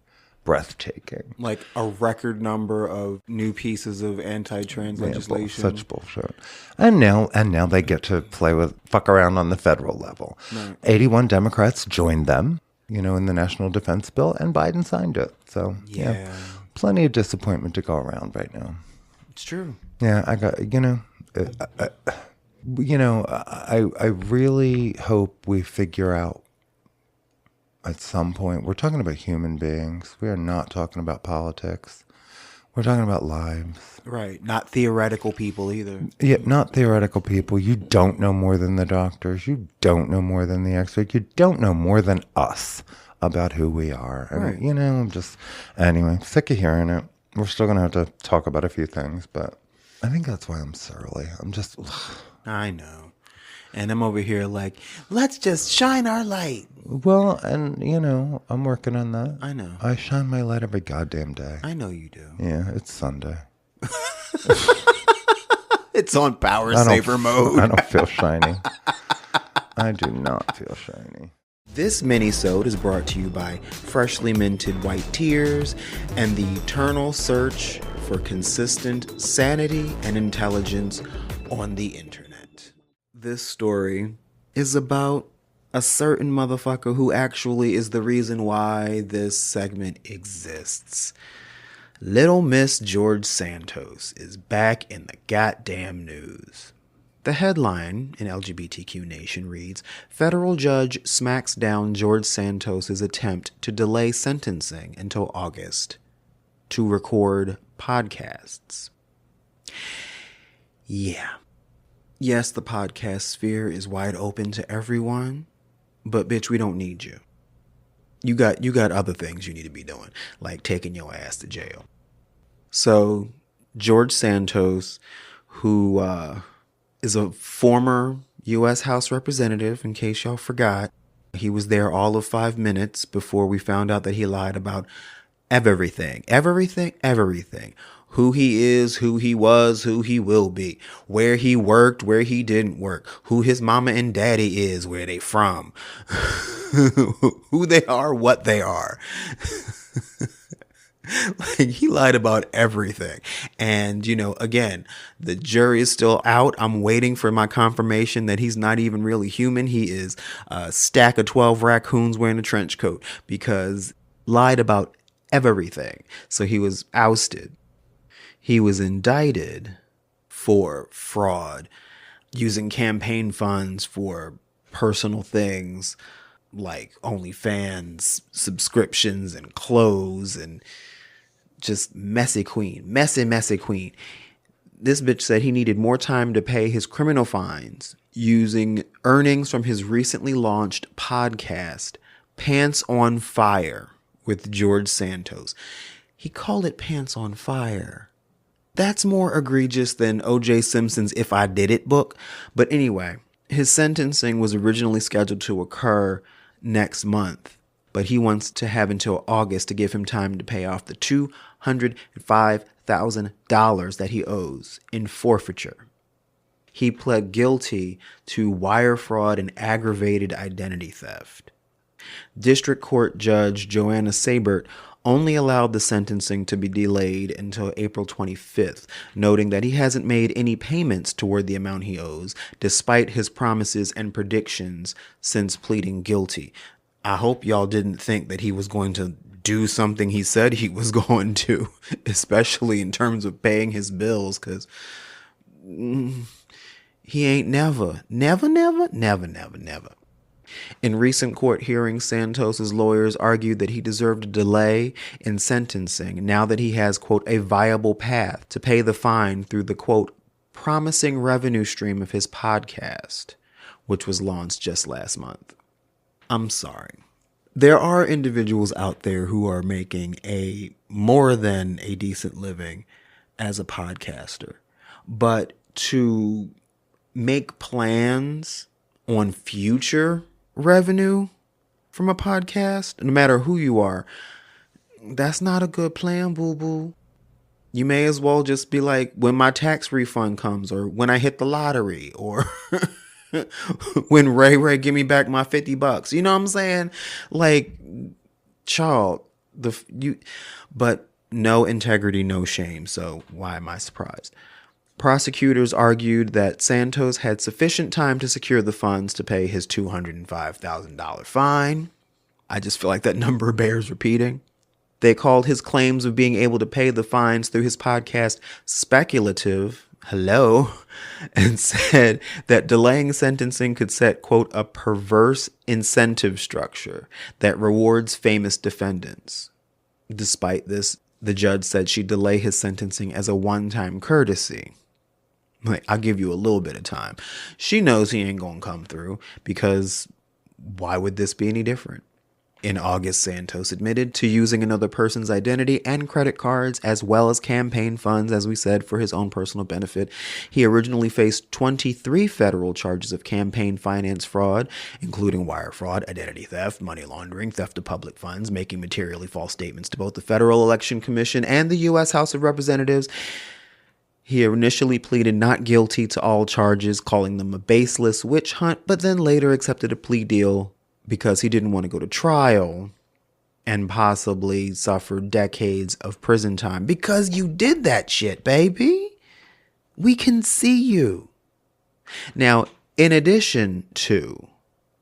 breathtaking. Like a record number of new pieces of anti-trans legislation. Such bullshit. And now they get to fuck around on the federal level. Right. 81 Democrats joined them, in the National Defense Bill, and Biden signed it. So yeah, plenty of disappointment to go around right now. It's true. Yeah, I got, I really hope we figure out at some point, we're talking about human beings. We are not talking about politics. We're talking about lives. Right. Not theoretical people either. Yeah, not theoretical people. You don't know more than the doctors. You don't know more than the experts. You don't know more than us about who we are. And, right. I'm just, anyway, sick of hearing it. We're still going to have to talk about a few things, but I think that's why I'm surly. I'm just, I know. And I'm over here like, let's just shine our light. Well, and, I'm working on that. I know. I shine my light every goddamn day. I know you do. Yeah, it's Sunday. It's on power I don't saver mode. I don't feel shiny. I do not feel shiny. This mini-sode is brought to you by freshly minted white tears and the eternal search for consistent sanity and intelligence on the internet. This story is about a certain motherfucker who actually is the reason why this segment exists. Little Miss George Santos is back in the goddamn news. The headline in LGBTQ Nation reads, Federal judge smacks down George Santos' attempt to delay sentencing until August to record podcasts. Yeah. Yes, the podcast sphere is wide open to everyone, but bitch, we don't need you. You got other things you need to be doing, like taking your ass to jail. So, George Santos, who is a former U.S. House representative, in case y'all forgot. He was there all of 5 minutes before we found out that he lied about everything. Everything. Who he is, who he was, who he will be. Where he worked, where he didn't work. Who his mama and daddy is, where they from. Who they are, what they are. Like, he lied about everything. And, again, the jury is still out. I'm waiting for my confirmation that he's not even really human. He is a stack of 12 raccoons wearing a trench coat, because lied about everything. So he was ousted. He was indicted for fraud, using campaign funds for personal things like OnlyFans subscriptions and clothes, and just messy queen. This bitch said he needed more time to pay his criminal fines using earnings from his recently launched podcast, Pants on Fire with George Santos. He called it Pants on Fire. That's more egregious than O.J. Simpson's If I Did It book. But anyway, his sentencing was originally scheduled to occur next month, but he wants to have until August to give him time to pay off the $205,000 that he owes in forfeiture. He pled guilty to wire fraud and aggravated identity theft. District Court Judge Joanna Sabert only allowed the sentencing to be delayed until April 25th, noting that he hasn't made any payments toward the amount he owes, despite his promises and predictions since pleading guilty. I hope y'all didn't think that he was going to do something he said he was going to, especially in terms of paying his bills, because he ain't never. In recent court hearings, Santos's lawyers argued that he deserved a delay in sentencing now that he has, quote, a viable path to pay the fine through the, quote, promising revenue stream of his podcast, which was launched just last month. I'm sorry. There are individuals out there who are making a more than a decent living as a podcaster, but to make plans on future revenue from a podcast, no matter who you are, that's not a good plan, boo-boo. You may as well just be like, when my tax refund comes, or when I hit the lottery, or when Ray give me back my $50. You know what I'm saying? Like, child, but no integrity, no shame. So why am I surprised? Prosecutors argued that Santos had sufficient time to secure the funds to pay his $205,000 fine. I just feel like that number bears repeating. They called his claims of being able to pay the fines through his podcast speculative, and said that delaying sentencing could set, quote, a perverse incentive structure that rewards famous defendants. Despite this, the judge said she'd delay his sentencing as a one-time courtesy. Like, I'll give you a little bit of time. She knows he ain't gonna come through, because why would this be any different? In August, Santos admitted to using another person's identity and credit cards, as well as campaign funds, as we said, for his own personal benefit. He originally faced 23 federal charges of campaign finance fraud, including wire fraud, identity theft, money laundering, theft of public funds, making materially false statements to both the Federal Election Commission and the U.S. House of Representatives. He initially pleaded not guilty to all charges, calling them a baseless witch hunt, but then later accepted a plea deal because he didn't want to go to trial and possibly suffer decades of prison time. Because you did that shit, baby. We can see you. Now, in addition to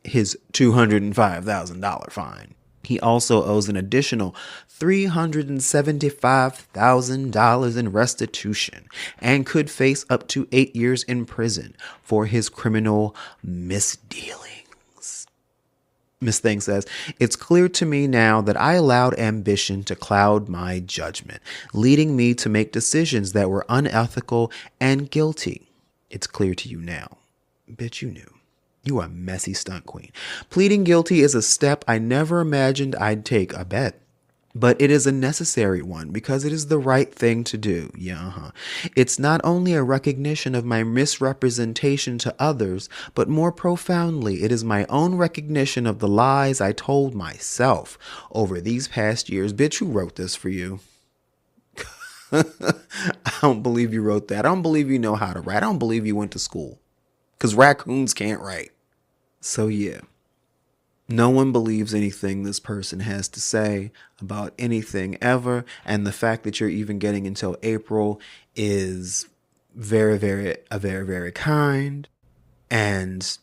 his $205,000 fine, he also owes an additional $375,000 in restitution and could face up to 8 years in prison for his criminal misdealings. Miss Thing says, "It's clear to me now that I allowed ambition to cloud my judgment, leading me to make decisions that were unethical and guilty. It's clear to you now." Bitch, you knew. You a messy stunt queen. Pleading guilty is a step I never imagined I'd take, I bet. But it is a necessary one because it is the right thing to do. It's not only a recognition of my misrepresentation to others, but more profoundly, it is my own recognition of the lies I told myself over these past years. Bitch, who wrote this for you? I don't believe you wrote that. I don't believe you know how to write. I don't believe you went to school. Because raccoons can't write. So yeah, no one believes anything this person has to say about anything ever. And the fact that you're even getting until April is very, very kind. And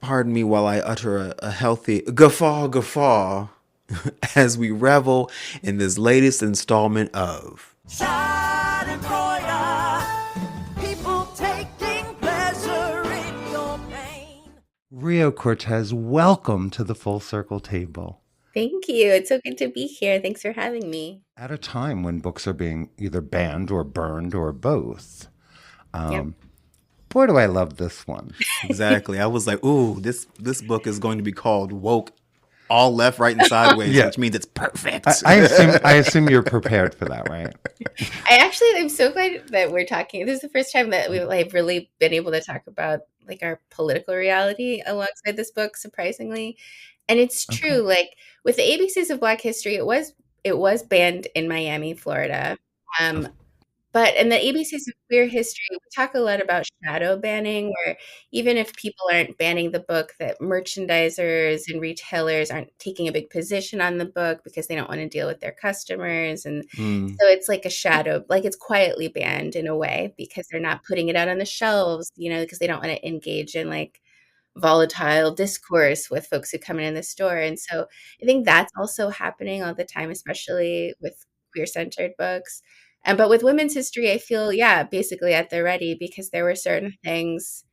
pardon me while I utter a healthy guffaw as we revel in this latest installment of Rio Cortez, welcome to the Full Circle Table. Thank you. It's so good to be here. Thanks for having me. At a time when books are being either banned or burned or both. Yep. Boy, do I love this one. Exactly. I was like, ooh, this book is going to be called Woke, all left, right, and sideways, which means it's perfect. I assume you're prepared for that, right? I'm so glad that we're talking. This is the first time that we've really been able to talk about like our political reality alongside this book, surprisingly. And it's true, like with the ABCs of Black History, it was banned in Miami, Florida. But in the ABCs of Queer History, we talk a lot about shadow banning, where even if people aren't banning the book, that merchandisers and retailers aren't taking a big position on the book because they don't want to deal with their customers. And so it's like a shadow, like it's quietly banned in a way because they're not putting it out on the shelves, because they don't want to engage in like volatile discourse with folks who come in the store. And so I think that's also happening all the time, especially with queer-centered books. But with women's history, I feel, basically at the ready, because there were certain things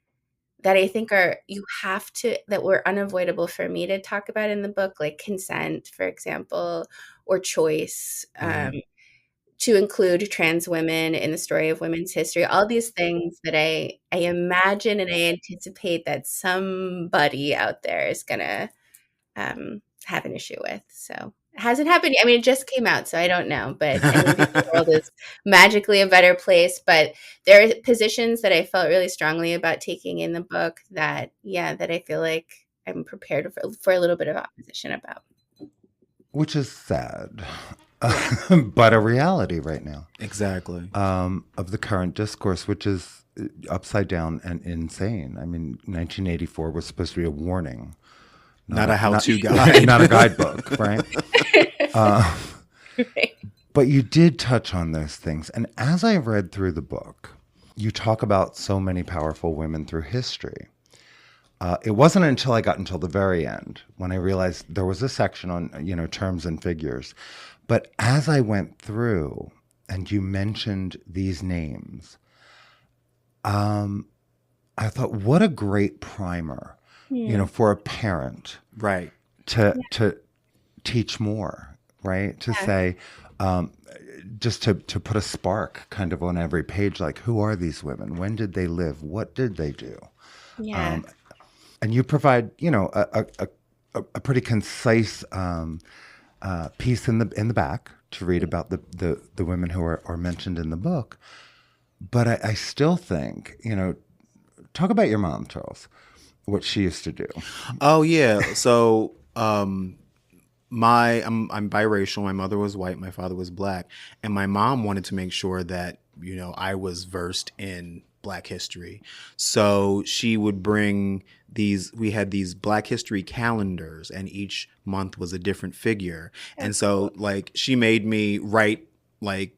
that I think that were unavoidable for me to talk about in the book, like consent, for example, or choice, to include trans women in the story of women's history, all these things that I imagine and I anticipate that somebody out there is going to have an issue with. So it hasn't happened. I mean, it just came out, so I don't know. But I don't think the world is magically a better place. But there are positions that I felt really strongly about taking in the book that I feel like I'm prepared for a little bit of opposition about. Which is sad, but a reality right now. Exactly. Of the current discourse, which is upside down and insane. I mean, 1984 was supposed to be a warning. Not a how-to guide. Not a guidebook, right? But you did touch on those things. And as I read through the book, you talk about so many powerful women through history. It wasn't until I got until the very end when I realized there was a section on, terms and figures. But as I went through and you mentioned these names, I thought, what a great primer. For a parent, right, to teach more, right, to say, just to put a spark kind of on every page, like, who are these women? When did they live? What did they do? Yeah. And you provide, a pretty concise piece in the back to read about the women who are mentioned in the book. But I still think, talk about your mom, Charles. What she used to do. Oh yeah. So I'm biracial. My mother was white, my father was black, and my mom wanted to make sure that I was versed in Black history. So she would bring we had these Black history calendars, and each month was a different figure. And so like she made me write like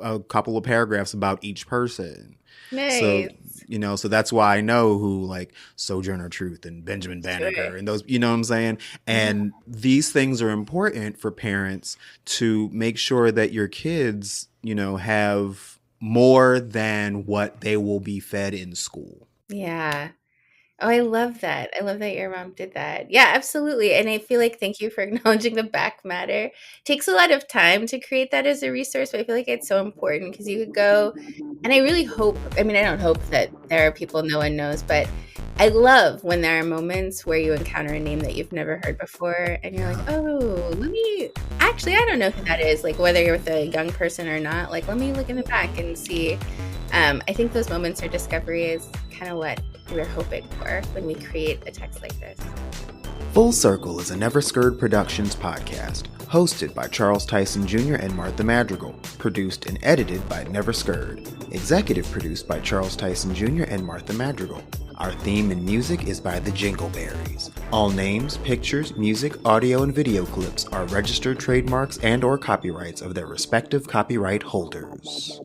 a couple of paragraphs about each person. Nice. So that's why I know who like Sojourner Truth and Benjamin Banneker and those, you know what I'm saying? And these things are important for parents to make sure that your kids, have more than what they will be fed in school. Yeah. Oh, I love that. I love that your mom did that. Yeah, absolutely. And I feel like thank you for acknowledging the back matter. It takes a lot of time to create that as a resource, but I feel like it's so important because you could go, and I really hope, I don't hope that there are people no one knows, but I love when there are moments where you encounter a name that you've never heard before and you're like, oh, I don't know who that is. Like whether you're with a young person or not, like let me look in the back and see. I think those moments of discovery is kind of what we're hoping for when we create a text like this. Full Circle is a Never Scared Productions podcast, hosted by Charles Tyson Jr. and Martha Madrigal, produced and edited by Never Scared, executive produced by Charles Tyson Jr. and Martha Madrigal. Our theme and music is by the Jingleberries. All names, pictures, music, audio, and video clips are registered trademarks and/or copyrights of their respective copyright holders.